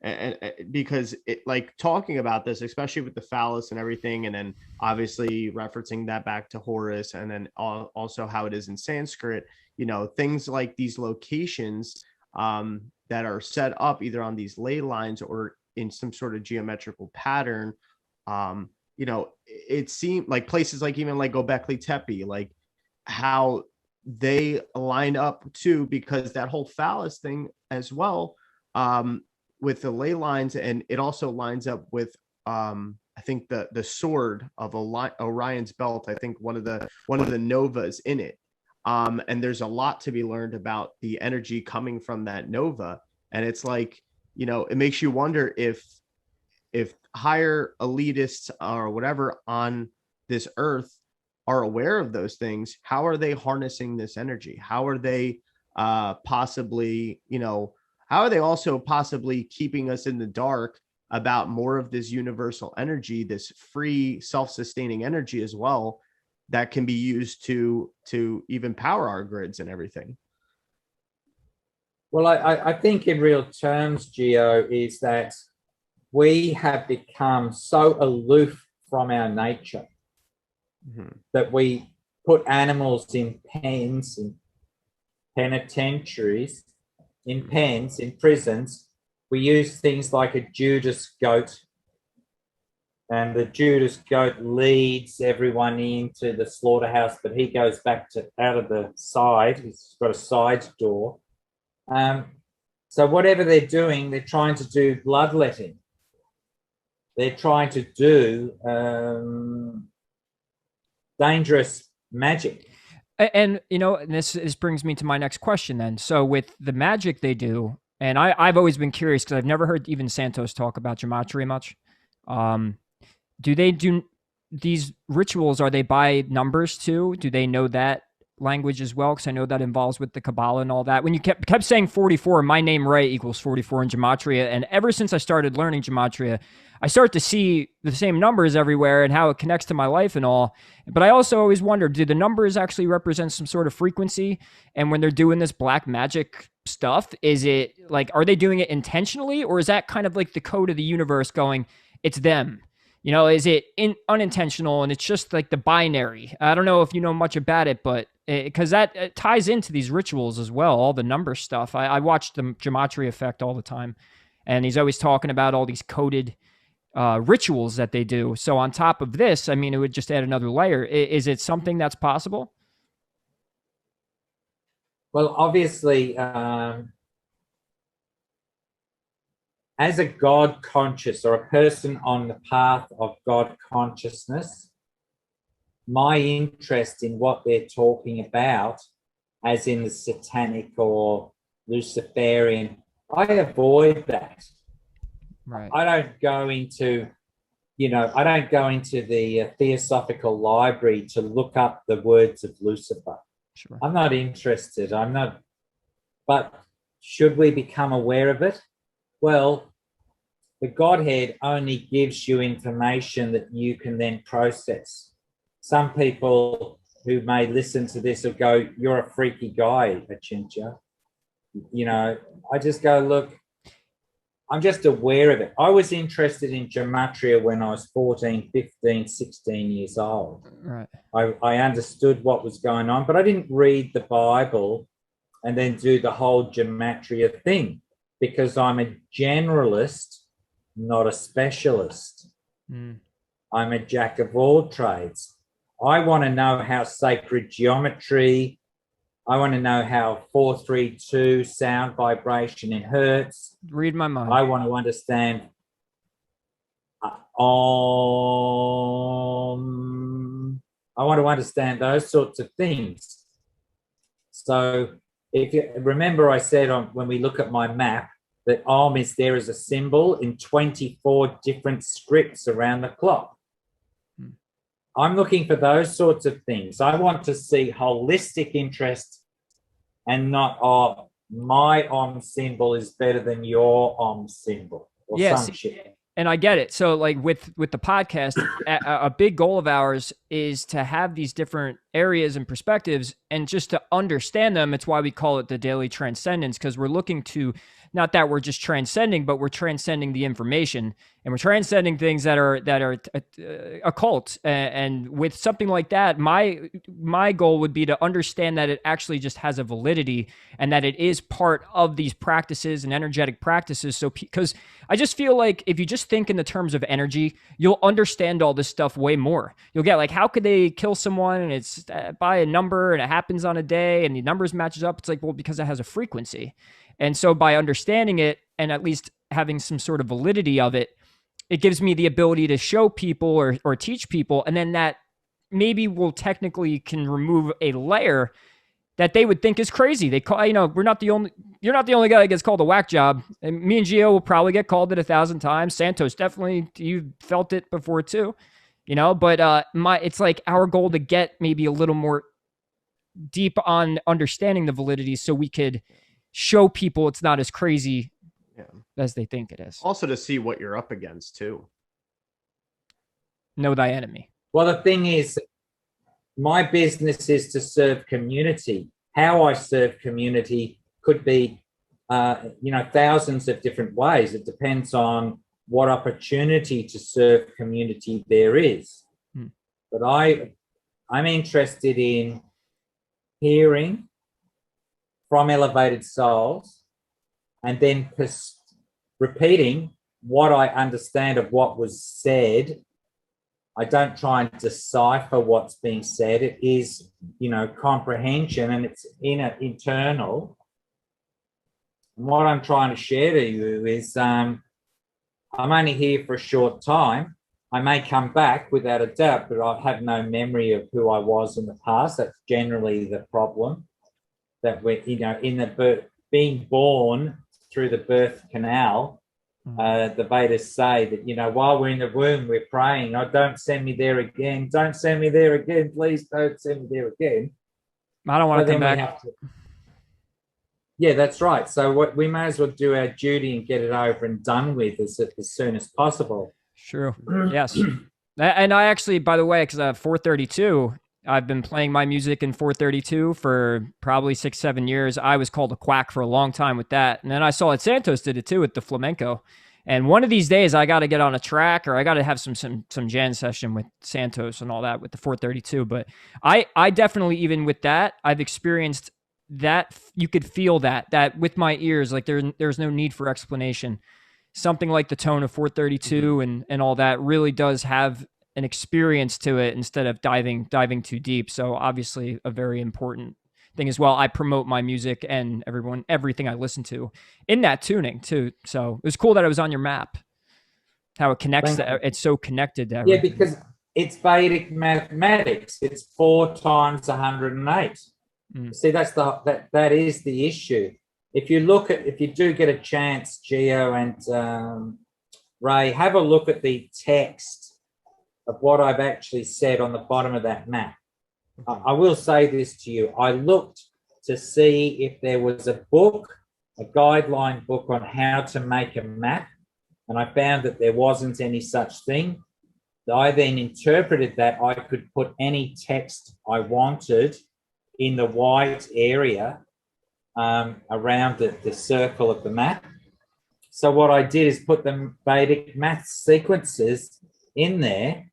it, like, talking about this, especially with the phallus and everything, and then obviously referencing that back to Horus, and then also how it is in Sanskrit, you know, things like these locations that are set up either on these ley lines or in some sort of geometrical pattern. You know, it seemed like places like even like Göbekli Tepe, like how they line up too, because that whole phallus thing as well, with the ley lines, and it also lines up with I think the sword of Orion's belt. I think one of the novas in it, and there's a lot to be learned about the energy coming from that nova, and it's like, you know, it makes you wonder if higher elitists or whatever on this earth are aware of those things. How are they harnessing this energy? How are they possibly, you know, how are they also possibly keeping us in the dark about more of this universal energy, this free self-sustaining energy as well, that can be used to even power our grids and everything? Well, I think in real terms, Geo, is that we have become so aloof from our nature that we put animals in pens, in penitentiaries, in pens, in prisons. We use things like a Judas goat, and the Judas goat leads everyone into the slaughterhouse, but he goes back out of the side. He's got a side door. So whatever they're doing, they're trying to do bloodletting. They're trying to do dangerous magic. And you know, this brings me to my next question then. So with the magic they do, and I've always been curious because I've never heard even Santos talk about gematria much. Do they do these rituals? Are they by numbers too? Do they know that language as well? Because I know that involves with the Kabbalah and all that. When you kept saying 44, my name Ray equals 44 in gematria, and ever since I started learning gematria, I start to see the same numbers everywhere and how it connects to my life and all. But I also always wondered, do the numbers actually represent some sort of frequency? And when they're doing this black magic stuff, is it like, are they doing it intentionally, or is that kind of like the code of the universe going, it's them? You know, is it unintentional and it's just like the binary? I don't know if you know much about it, but because that ties into these rituals as well, all the number stuff. I watch the Gematria Effect all the time, and he's always talking about all these coded rituals that they do. So on top of this, I mean, it would just add another layer. Is it something that's possible? Well, obviously, as a God conscious or a person on the path of God consciousness, my interest in what they're talking about, as in the satanic or Luciferian, I avoid that. Right. I don't go into the Theosophical Library to look up the words of Lucifer. Sure. I'm not interested. But should we become aware of it? Well, the Godhead only gives you information that you can then process. Some people who may listen to this will go, you're a freaky guy, Achintya. You know, I just go, look, I'm just aware of it. I was interested in gematria when I was 14, 15, 16 years old. Right. I understood what was going on, but I didn't read the Bible and then do the whole gematria thing because I'm a generalist, not a specialist. I'm a jack of all trades. I want to know how sacred geometry, I want to know how 432 sound vibration in hertz. Read my mind. I want to understand I want to understand those sorts of things. So if you remember, I said when we look at my map that Om is there as a symbol in 24 different scripts around the clock. I'm looking for those sorts of things. I want to see holistic interest and not, my Om symbol is better than your Om symbol or some shit. And I get it. So like with the podcast, a big goal of ours is to have these different areas and perspectives and just to understand them. It's why we call it the daily transcendence, because we're looking to, not that we're just transcending, but we're transcending the information and we're transcending things that are occult. And with something like that, my goal would be to understand that it actually just has a validity and that it is part of these practices and energetic practices. So, because I just feel like if you just think in the terms of energy, you'll understand all this stuff way more. You'll get like, how could they kill someone and it's by a number and it happens on a day and the numbers matches up? It's like, well, because it has a frequency. And so by understanding it and at least having some sort of validity of it, it gives me the ability to show people or teach people. And then that maybe will technically can remove a layer that they would think is crazy. They call, you're not the only guy that gets called a whack job. And me and Gio will probably get called it 1,000 times. Santos, definitely, you felt it before too, but it's like our goal to get maybe a little more deep on understanding the validity so we could show people it's not as crazy as they think it is. Also to see what you're up against too. Know thy enemy. Well, the thing is, my business is to serve community. How I serve community could be, thousands of different ways. It depends on what opportunity to serve community there is. But I'm interested in hearing from elevated souls and then repeating what I understand of what was said. I don't try and decipher what's being said. It is, comprehension, and it's internal. And what I'm trying to share to you is I'm only here for a short time. I may come back without a doubt, but I have no memory of who I was in the past. That's generally the problem, that we're, in the birth, being born through the birth canal. The Vedas say that, while we're in the womb, we're praying, oh, don't send me there again. Don't send me there again. Please don't send me there again. I don't want to come back. Yeah, that's right. So we may as well do our duty and get it over and done with as soon as possible. Sure. Yes. And I actually, by the way, because I have 432, I've been playing my music in 432 for probably 6-7 years. I was called a quack for a long time with that. And then I saw that Santos did it too with the flamenco. And one of these days I got to get on a track or I got to have some jam session with Santos and all that with the 432. But I definitely, even with that, I've experienced that. You could feel that with my ears, like there's no need for explanation. Something like the tone of 432 and all that really does have an experience to it instead of diving too deep. So obviously a very important thing as well. I promote my music and everything I listen to in that tuning too. So it was cool that it was on your map, how it connects. It's so connected to everything. Yeah, because it's Vedic mathematics. It's 4 times 108. See, that is the issue. If you do get a chance, Gio and Ray, have a look at the text of what I've actually said on the bottom of that map. I will say this to you. I looked to see if there was a guideline book on how to make a map, and I found that there wasn't any such thing. I then interpreted that I could put any text I wanted in the white area around the circle of the map. So what I did is put the Vedic math sequences in there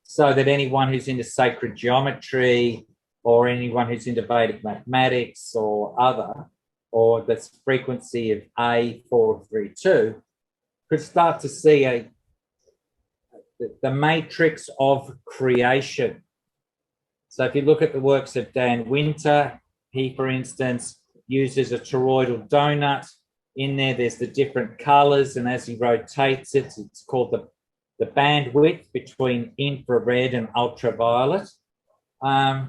so that anyone who's into sacred geometry or anyone who's into Vedic mathematics or this frequency of A432 could start to see the matrix of creation. So if you look at the works of Dan Winter, he, for instance, uses a toroidal donut. In there, there's the different colors, and as he rotates it, it's called the bandwidth between infrared and ultraviolet. Yeah,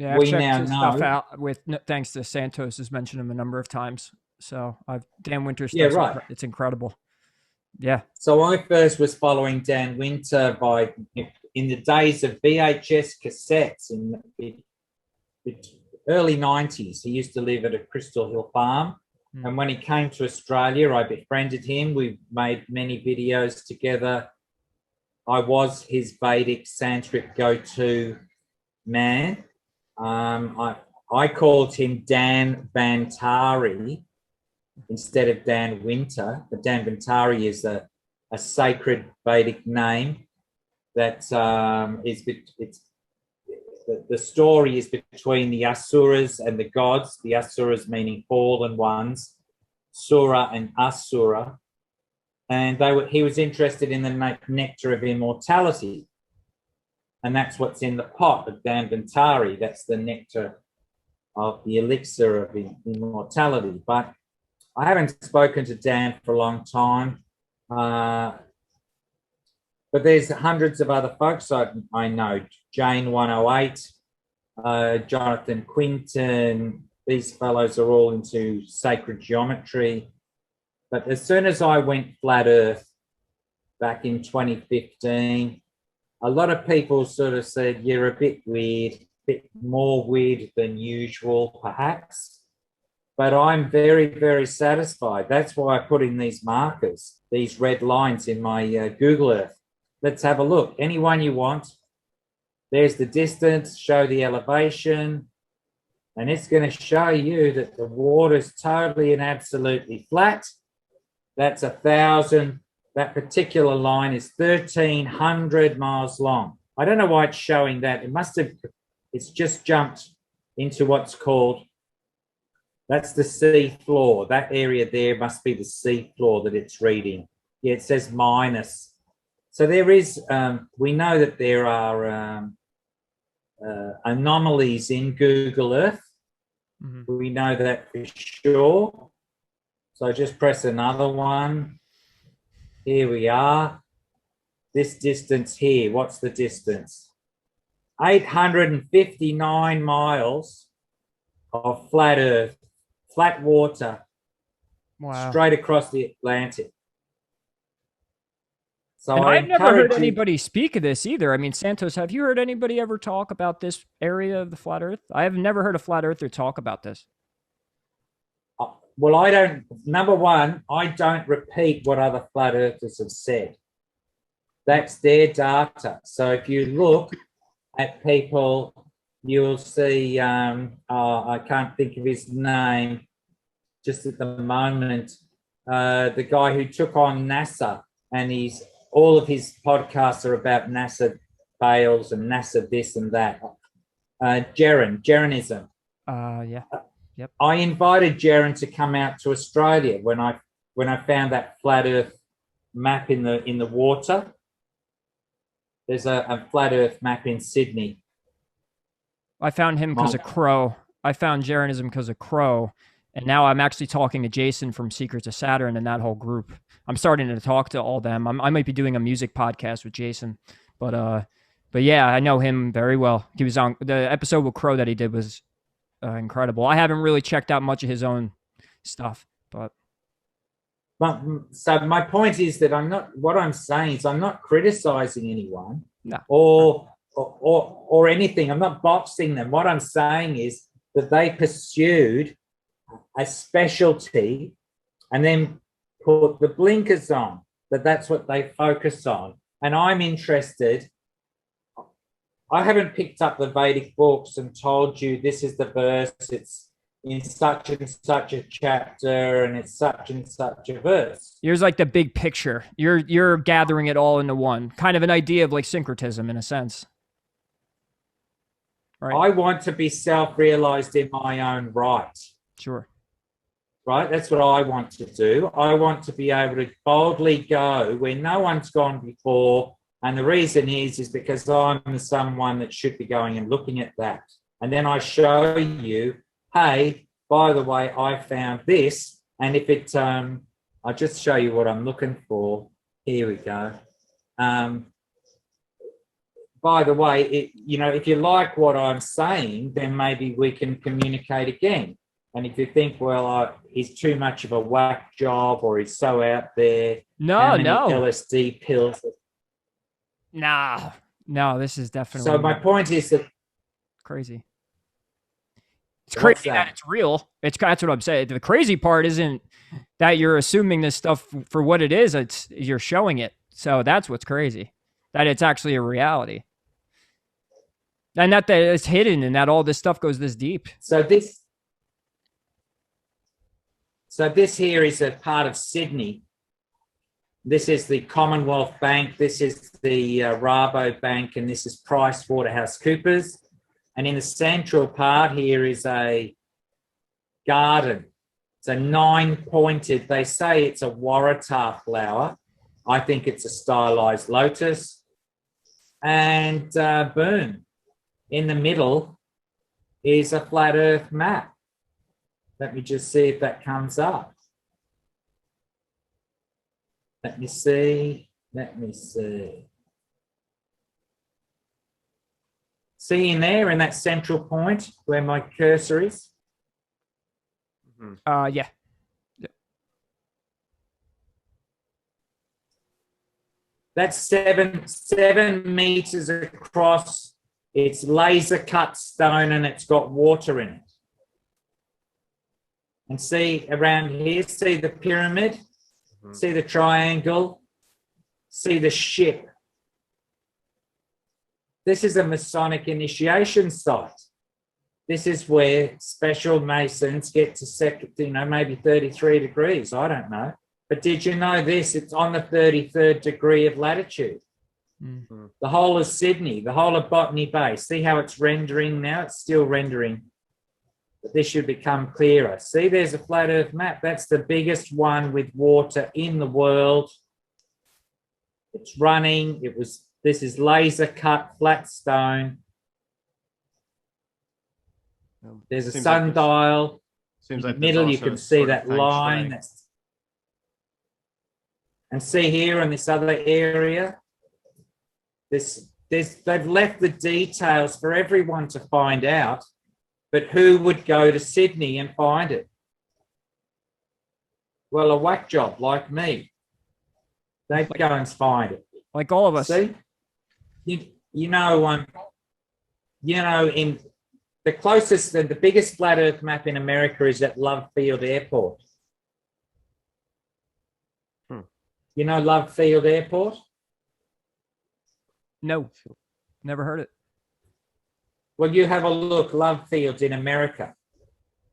I've we checked now his know stuff out with thanks to Santos has mentioned him a number of times. So Dan Winter stuff. Yeah, right. It's incredible. Yeah. So I first was following Dan Winter in the days of VHS cassettes in the early 90s. He used to live at a Crystal Hill farm. And when he came to Australia, I befriended him. We made many videos together. I was his Vedic Sanskrit go-to man. I called him Dan Bantari instead of Dan Winter. But Dan Bantari is a sacred Vedic name that the story is between the Asuras and the gods, the Asuras meaning fallen ones, Sura and Asura. And he was interested in the nectar of immortality. And that's what's in the pot of Danvantari. That's the nectar of the elixir of immortality. But I haven't spoken to Dan for a long time. But there's hundreds of other folks I know. Jane 108, Jonathan Quinton. These fellows are all into sacred geometry. But as soon as I went flat Earth back in 2015, a lot of people sort of said, you're a bit weird, a bit more weird than usual, perhaps. But I'm very, very satisfied. That's why I put in these markers, these red lines in my Google Earth. Let's have a look. Any one you want. There's the distance, show the elevation, and it's going to show you that the water's totally and absolutely flat. That's 1,000. That particular line is 1,300 miles long. I don't know why it's showing that. It's just jumped into what's called, that's the sea floor. That area there must be the sea floor that it's reading. Yeah, it says minus. So there is, we know that there are anomalies in Google Earth. Mm-hmm. We know that for sure. So just press another one. Here we are. This distance here, what's the distance? 859 miles of flat Earth, flat water, wow, straight across the Atlantic. So and I've never heard anybody speak of this either. I mean, Santos, have you heard anybody ever talk about this area of the flat Earth? I have never heard a flat earther talk about this. Well, I don't. Number one, I don't repeat what other flat earthers have said. That's their data. So if you look at people, you'll see, I can't think of his name just at the moment, the guy who took on NASA, and all of his podcasts are about NASA fails and NASA this and that. Jeranism. Yeah. Yep. I invited Jaren to come out to Australia when I found that flat Earth map in the water. There's a flat Earth map in Sydney. I found him because of Crow. I found Jeranism because of Crow, and now I'm actually talking to Jason from Secrets of Saturn and that whole group. I'm starting to talk to all them. I might be doing a music podcast with Jason, but yeah, I know him very well. He was on the episode with Crow that he did was incredible. I haven't really checked out much of his own stuff, but so my point is that what I'm saying is I'm not criticizing anyone, no, or anything. I'm not boxing them. What I'm saying is that they pursued a specialty and then put the blinkers on, that's what they focus on. And I'm interested. I haven't picked up the Vedic books and told you this is the verse, it's in such and such a chapter, and it's such and such a verse. Here's like the big picture. You're gathering it all into one, kind of an idea of like syncretism in a sense. Right. I want to be self-realized in my own right. Sure. Right? That's what I want to do. I want to be able to boldly go where no one's gone before. And the reason is because I'm someone that should be going and looking at that. And then I show you, hey, by the way, I found this. And if it, I'll just show you what I'm looking for. Here we go. By the way, if you like what I'm saying, then maybe we can communicate again. And if you think, well, he's too much of a whack job or he's so out there. No. LSD pills. No, this is definitely. So my point is that. Crazy. It's crazy that it's real. That's what I'm saying. The crazy part isn't that you're assuming this stuff for what it is. It's you're showing it. So that's what's crazy. That it's actually a reality. And that it's hidden and that all this stuff goes this deep. So this here is a part of Sydney. This is the Commonwealth Bank. This is the Rabo Bank, and this is PricewaterhouseCoopers. And in the central part here is a garden. It's a 9-pointed. They say it's a waratah flower. I think it's a stylized lotus. And boom, in the middle is a flat Earth map. Let me just see if that comes up. Let me see. See in there, in that central point where my cursor is? Yeah. That's 7 meters across. It's laser cut stone and it's got water in it. And see around here, see the pyramid, see the triangle, see the ship. This is a Masonic initiation site. This is where special Masons get to maybe 33 degrees. I don't know. But did you know this? It's on the 33rd degree of latitude. Mm-hmm. The whole of Sydney, the whole of Botany Bay. See how it's rendering now? It's still rendering. But this should become clearer. See, there's a flat Earth map. That's the biggest one with water in the world. It's running. This is laser cut flat stone. There's a sundial. Seems in like the middle, you can see that line. And see here in this other area, they've left the details for everyone to find out, but who would go to Sydney and find it? Well, a whack job like me. They'd go and find it. Like all of us. See? In the closest, the biggest flat Earth map in America is at Love Field Airport. You know Love Field Airport? No, never heard it. Well, you have a look, Love Fields in America.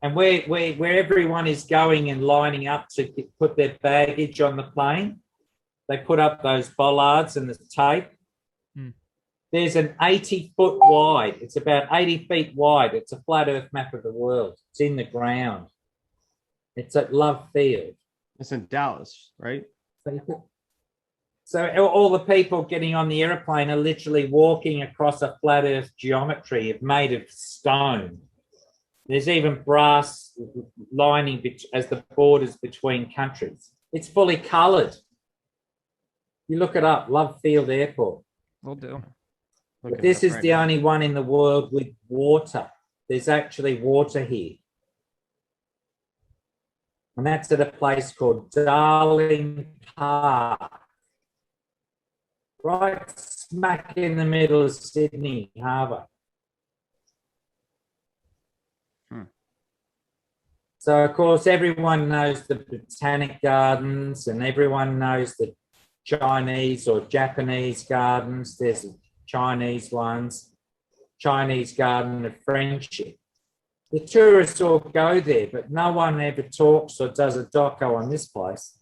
And where everyone is going and lining up to put their baggage on the plane, they put up those bollards and the tape. There's an 80-foot wide. It's about 80 feet wide. It's a flat Earth map of the world. It's in the ground. It's at Love Field. It's in Dallas, right? So all the people getting on the airplane are literally walking across a flat Earth geometry made of stone. There's even brass lining as the borders between countries. It's fully coloured. You look it up, Love Field Airport. Will do. But this is the only one in the world with water. There's actually water here. And that's at a place called Darling Park. Right smack in the middle of Sydney Harbour. So, of course, everyone knows the Botanic Gardens and everyone knows the Chinese or Japanese gardens. There's Chinese ones, Chinese Garden of Friendship. The tourists all go there, but no one ever talks or does a doco on this place.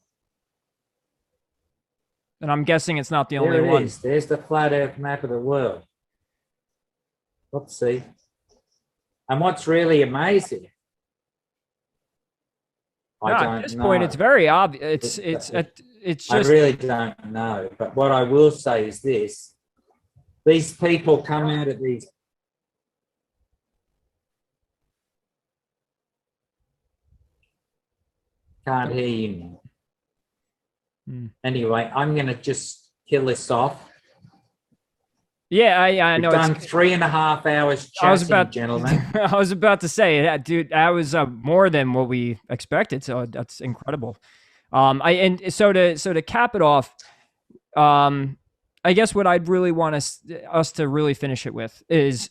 And I'm guessing it's not the There only it one. is. There's the flat Earth map of the world. Let's see. And what's really amazing, At this point, it's very obvious. It's just. I really don't know. But what I will say is this: these people come out of these. Can't hear you. Anyway, I'm going to just kill this off. Yeah, I know. We've done 3.5 hours chatting, gentlemen. I was about to say that, dude. That was more than what we expected. So that's incredible. So to cap it off, I guess what I'd really want us to really finish it with is,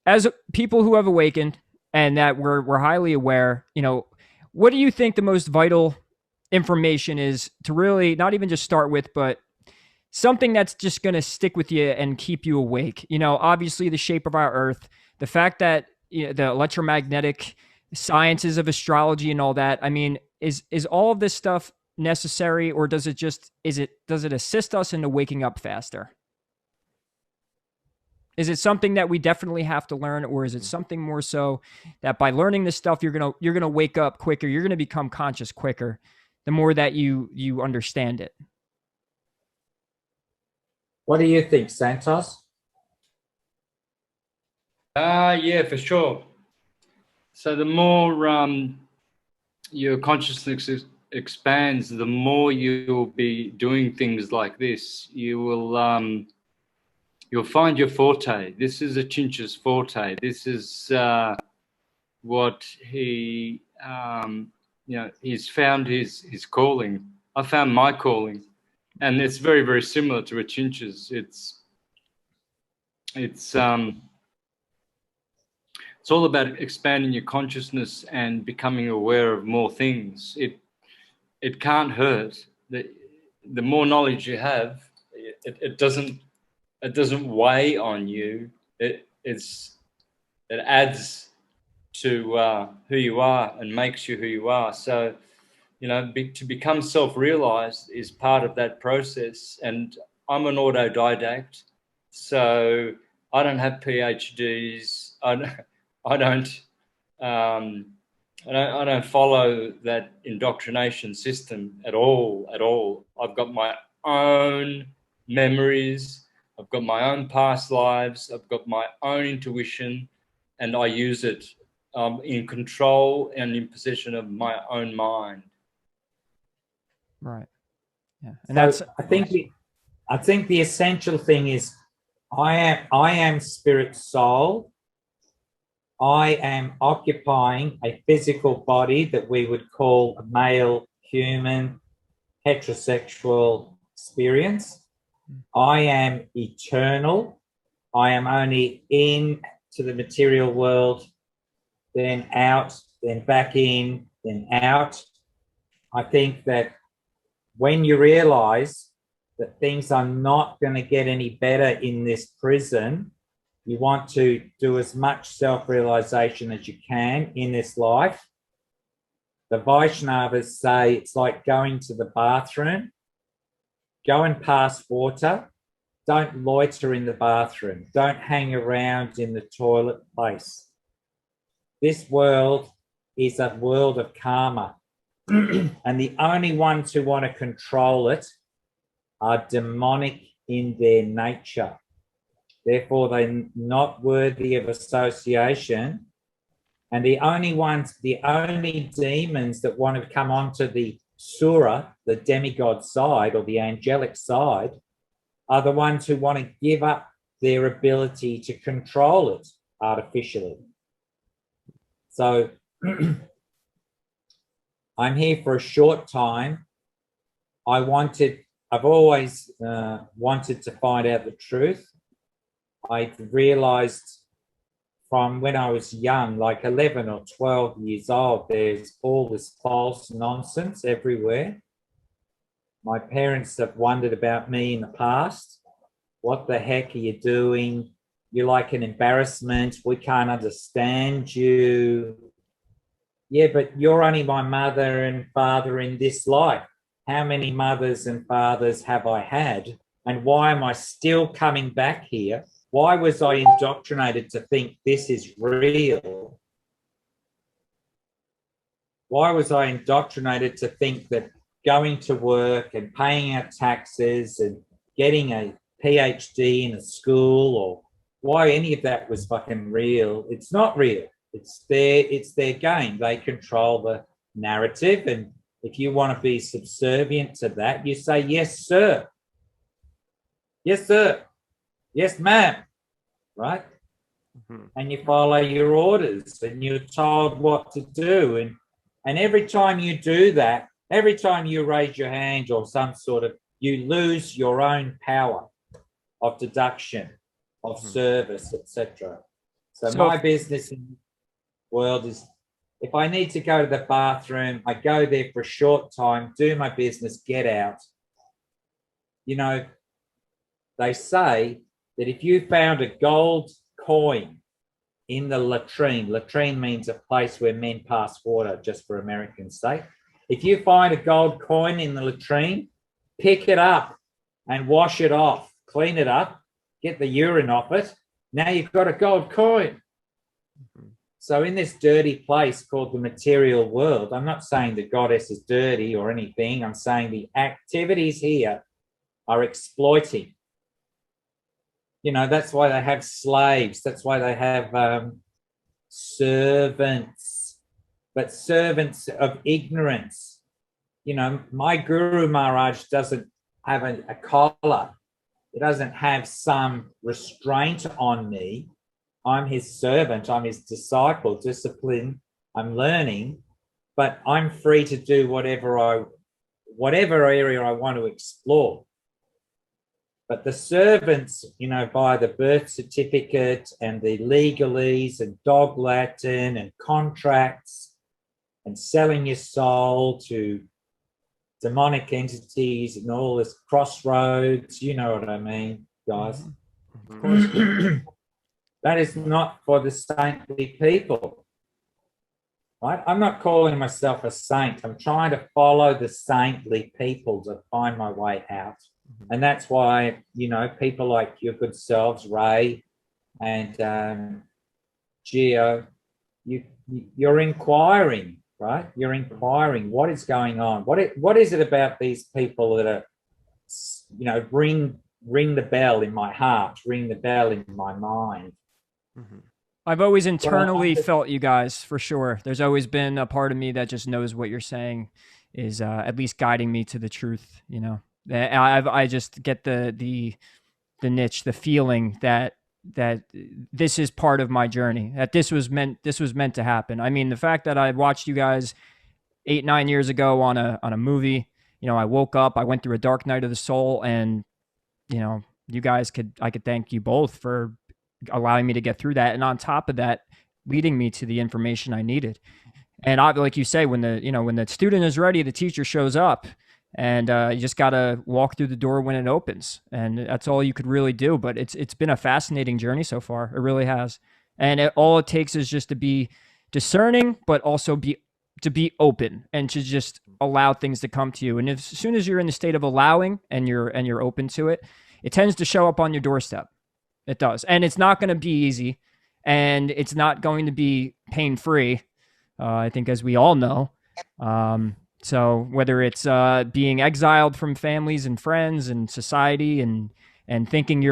as people who have awakened and that we're highly aware, you know, what do you think the most vital information is to really not even just start with, but something that's just going to stick with you and keep you awake? You know, obviously the shape of our Earth, the fact that, you know, the electromagnetic sciences of astrology and all that. I mean, is all of this stuff necessary, or does it assist us into waking up faster? Is it something that we definitely have to learn, or is it something more so that by learning this stuff, you're gonna wake up quicker, you're gonna become conscious quicker, the more that you understand it? What do you think, Santos? Yeah, for sure. So the more your consciousness expands, the more you'll be doing things like this. You will you'll find your forte. This is Achintya's forte. This is what he you know, he's found his calling. I found my calling, and it's very, very similar to Achintya's. It's all about expanding your consciousness and becoming aware of more things. It can't hurt. The more knowledge you have, it doesn't weigh on you. It adds to who you are and makes you who you are. So, you know, to become self-realized is part of that process. And I'm an autodidact, so I don't have PhDs. I don't follow that indoctrination system at all. I've got my own memories. I've got my own past lives. I've got my own intuition, and I use it in control and in possession of my own mind. Right. Yeah. And so I think the essential thing is I am spirit soul. I am occupying a physical body that we would call a male human heterosexual experience. I am eternal. I am only in to the material world, then out, then back in, then out. I think that when you realize that things are not going to get any better in this prison, you want to do as much self-realization as you can in this life. The Vaishnavas say it's like going to the bathroom. Go and pass water. Don't loiter in the bathroom. Don't hang around in the toilet place. This world is a world of karma. And the only ones who want to control it are demonic in their nature. Therefore, they're not worthy of association. And the only demons that want to come onto the Sura, the demigod side or the angelic side, are the ones who want to give up their ability to control it artificially. So I'm here for a short time. I've always wanted to find out the truth. I realized from when I was young, like 11 or 12 years old, there's all this false nonsense everywhere. My parents have wondered about me in the past. What the heck are you doing? you're like an embarrassment. We can't understand you. Yeah, but you're only my mother and father in this life. How many mothers and fathers have I had? And why am I still coming back here? Why was I indoctrinated to think this is real? Why was I indoctrinated to think that going to work and paying our taxes and getting a PhD in a school, or why any of that was fucking real? It's not real. It's their game. They control the narrative. And if you want to be subservient to that, you say, yes, sir. Yes, sir. Yes, ma'am. Right? Mm-hmm. And you follow your orders and you're told what to do. And every time you do that, every time you raise your hand or some sort of, you lose your own power of deduction, of service, etc. So my business in the world is, if I need to go to the bathroom, I go there for a short time, do my business, get out. You know, they say that if you found a gold coin in the latrine means a place where men pass water, just for Americans' sake. If you find a gold coin in the latrine, pick it up and wash it off, clean it up, get the urine off it. Now you've got a gold coin. So in this dirty place called the material world, I'm not saying the goddess is dirty or anything. I'm saying the activities here are exploiting. You know, that's why they have slaves. That's why they have servants, but servants of ignorance. You know, my Guru Maharaj doesn't have a collar. He doesn't have some restraint on me. I'm his servant. I'm his disciple, discipline. I'm learning, but I'm free to do whatever area I want to explore. But the servants, you know, by the birth certificate and the legalese and dog Latin and contracts and selling your soul to demonic entities and all this crossroads, you know what I mean, guys? Mm-hmm. That is not for the saintly people, right? I'm not calling myself a saint. I'm trying to follow the saintly people to find my way out. And that's why, you know, people like your good selves, Ray and Geo, you're inquiring, right? You're inquiring what is going on. What is it about these people that are, you know, ring the bell in my heart, ring the bell in my mind? Mm-hmm. I've always internally felt you guys, for sure. There's always been a part of me that just knows what you're saying is at least guiding me to the truth, you know. I just get the niche, the feeling that this is part of my journey, that this was meant to happen. I mean, the fact that I watched you guys 8-9 years ago on a movie, you know, I woke up, I went through a dark night of the soul, and you know, I could thank you both for allowing me to get through that, and on top of that, leading me to the information I needed. And like you say, when the student is ready, the teacher shows up. And you just got to walk through the door when it opens. And that's all you could really do. But it's been a fascinating journey so far. It really has. And all it takes is just to be discerning, but also to be open and to just allow things to come to you. And as soon as you're in the state of allowing and you're open to it, it tends to show up on your doorstep. It does. And it's not going to be easy. And it's not going to be pain-free, I think, as we all know. So whether it's being exiled from families and friends and society and thinking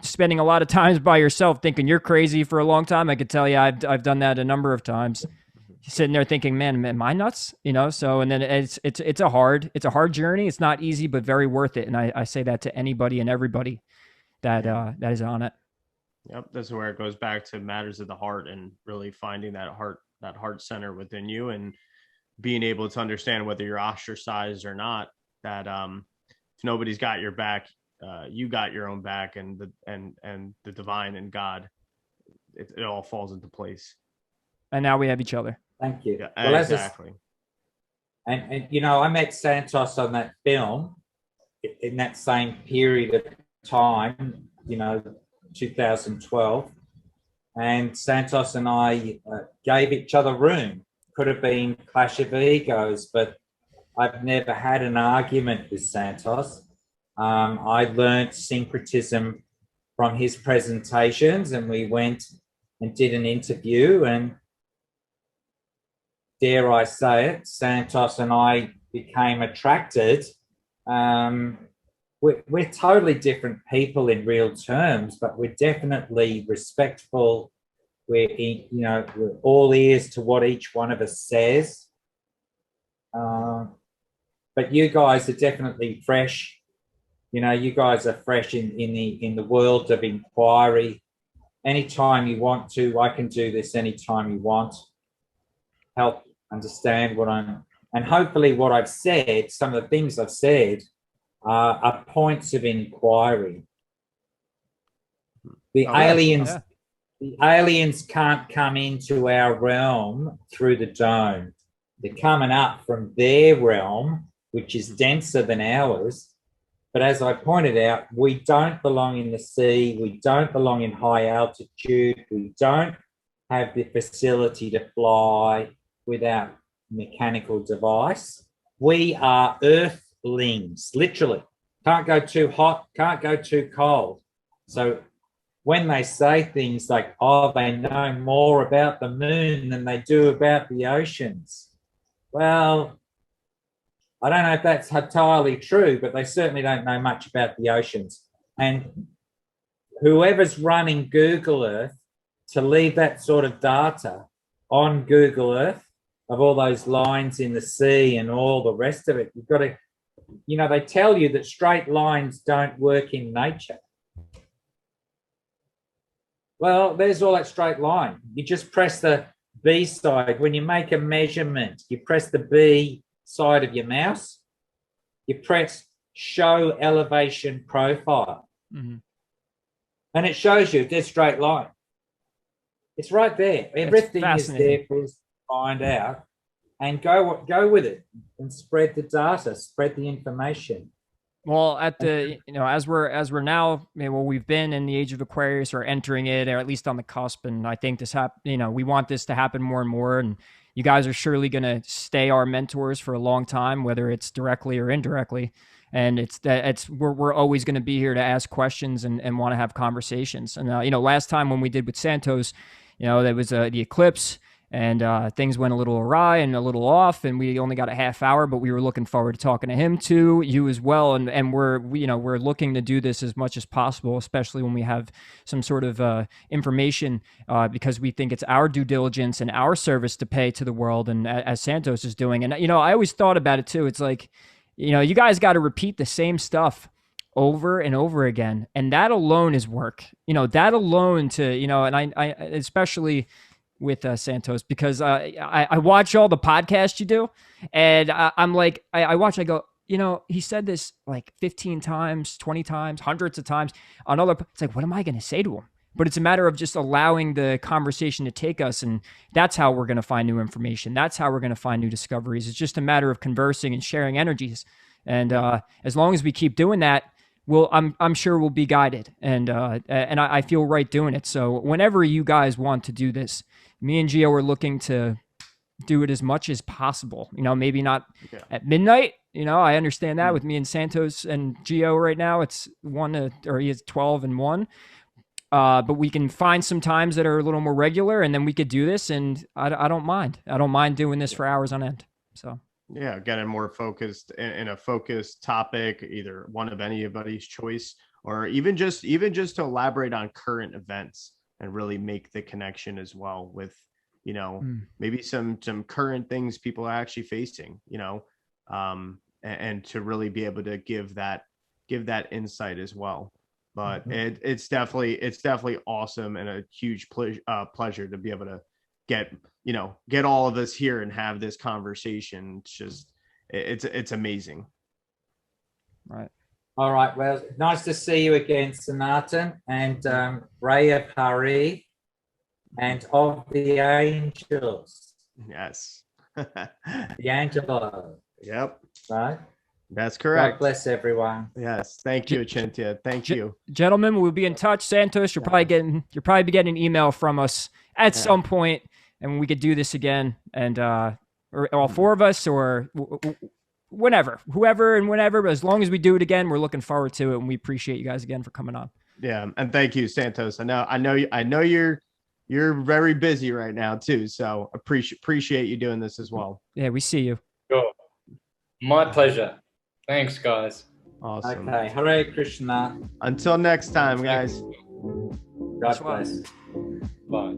spending a lot of times by yourself thinking you're crazy for a long time, I could tell you I've done that a number of times, sitting there thinking, man, am I nuts? You know. So and then it's a hard journey. It's not easy, but very worth it. And I say that to anybody and everybody that is on it. Yep, that's where it goes back to matters of the heart and really finding that heart center within you and being able to understand whether you're ostracized or not, that if nobody's got your back, you got your own back, and the divine and God, it all falls into place. And now we have each other. Thank you. Yeah, well, exactly. And you know, I met Santos on that film in that same period of time, you know, 2012. And Santos and I gave each other room. Could have been clash of egos, but I've never had an argument with Santos. I learned syncretism from his presentations, and we went and did an interview, and dare I say it, Santos and I became attracted. We're totally different people in real terms, but we're definitely respectful. We're all ears to what each one of us says. But you guys are definitely fresh. You guys are fresh in the world of inquiry. Anytime you want to, I can do this anytime you want. Help understand and hopefully what I've said, some of the things I've said are points of inquiry. The aliens can't come into our realm through the dome. They're coming up from their realm, which is denser than ours. But as I pointed out, we don't belong in the sea. We don't belong in high altitude. We don't have the facility to fly without mechanical device. We are earthlings, literally. Can't go too hot, can't go too cold. So when they say things like, oh, they know more about the moon than they do about the oceans, well, I don't know if that's entirely true, but they certainly don't know much about the oceans. And whoever's running Google Earth, to leave that sort of data on Google Earth of all those lines in the sea and all the rest of it, you've got to, they tell you that straight lines don't work in nature. Well, there's all that straight line. You just press the B side. When you make a measurement, you press the B side of your mouse, you press show elevation profile, and it shows you this straight line. It's right there. Everything is there for us to find out, and go with it and spread the data, spread the information. Well, as we're now, we've been in the age of Aquarius or entering it, or at least on the cusp, and I think we want this to happen more and more, and you guys are surely going to stay our mentors for a long time, whether it's directly or indirectly. And we're always going to be here to ask questions and want to have conversations. And, last time when we did with Santos, there was the eclipse, and things went a little awry and a little off, and we only got a half hour, but we were looking forward to talking to him too, you as well. And we're looking to do this as much as possible, especially when we have some sort of information, because we think it's our due diligence and our service to pay to the world, and as Santos is doing. And, I always thought about it too. It's like, you guys got to repeat the same stuff over and over again. And that alone is work, that alone and I especially with Santos, because I watch all the podcasts you do, and I'm like, I watch, I go, he said this like 15 times, 20 times, hundreds of times on other, it's like, what am I going to say to him? But it's a matter of just allowing the conversation to take us, and that's how we're going to find new information. That's how we're going to find new discoveries. It's just a matter of conversing and sharing energies. And as long as we keep doing that, I'm sure we'll be guided, and I feel right doing it. So whenever you guys want to do this, me and Gio are looking to do it as much as possible. Maybe not at midnight. I understand that with me and Santos and Gio right now, it's he is 12 and 1. But we can find some times that are a little more regular, and then we could do this, and I don't mind. I don't mind doing this for hours on end. So. Yeah, getting more focused in a focused topic, either one of anybody's choice, or even just to elaborate on current events and really make the connection as well with, maybe some current things people are actually facing, and to really be able to give that insight as well. But it's definitely awesome and a huge pleasure to be able to get all of us here and have this conversation. It's amazing. Right. All right. Well, nice to see you again, Sanatan, and Ray of Hari and of the angels. Yes. The Angelo. Yep. Right. That's God correct. bless everyone. Yes. Thank you, Achintya. Thank you. Gentlemen, we'll be in touch. Santos, you'll probably be getting an email from us at some point, and we could do this again, and or all four of us, or whoever and whenever. But as long as we do it again, we're looking forward to it, and we appreciate you guys again for coming on. Yeah, and thank you, Santos. I know you're very busy right now too, so appreciate you doing this as well. Yeah, we see you. Sure. My pleasure. Thanks, guys. Awesome. Okay. Hare Krishna. Until next time, guys. God bless. Bye.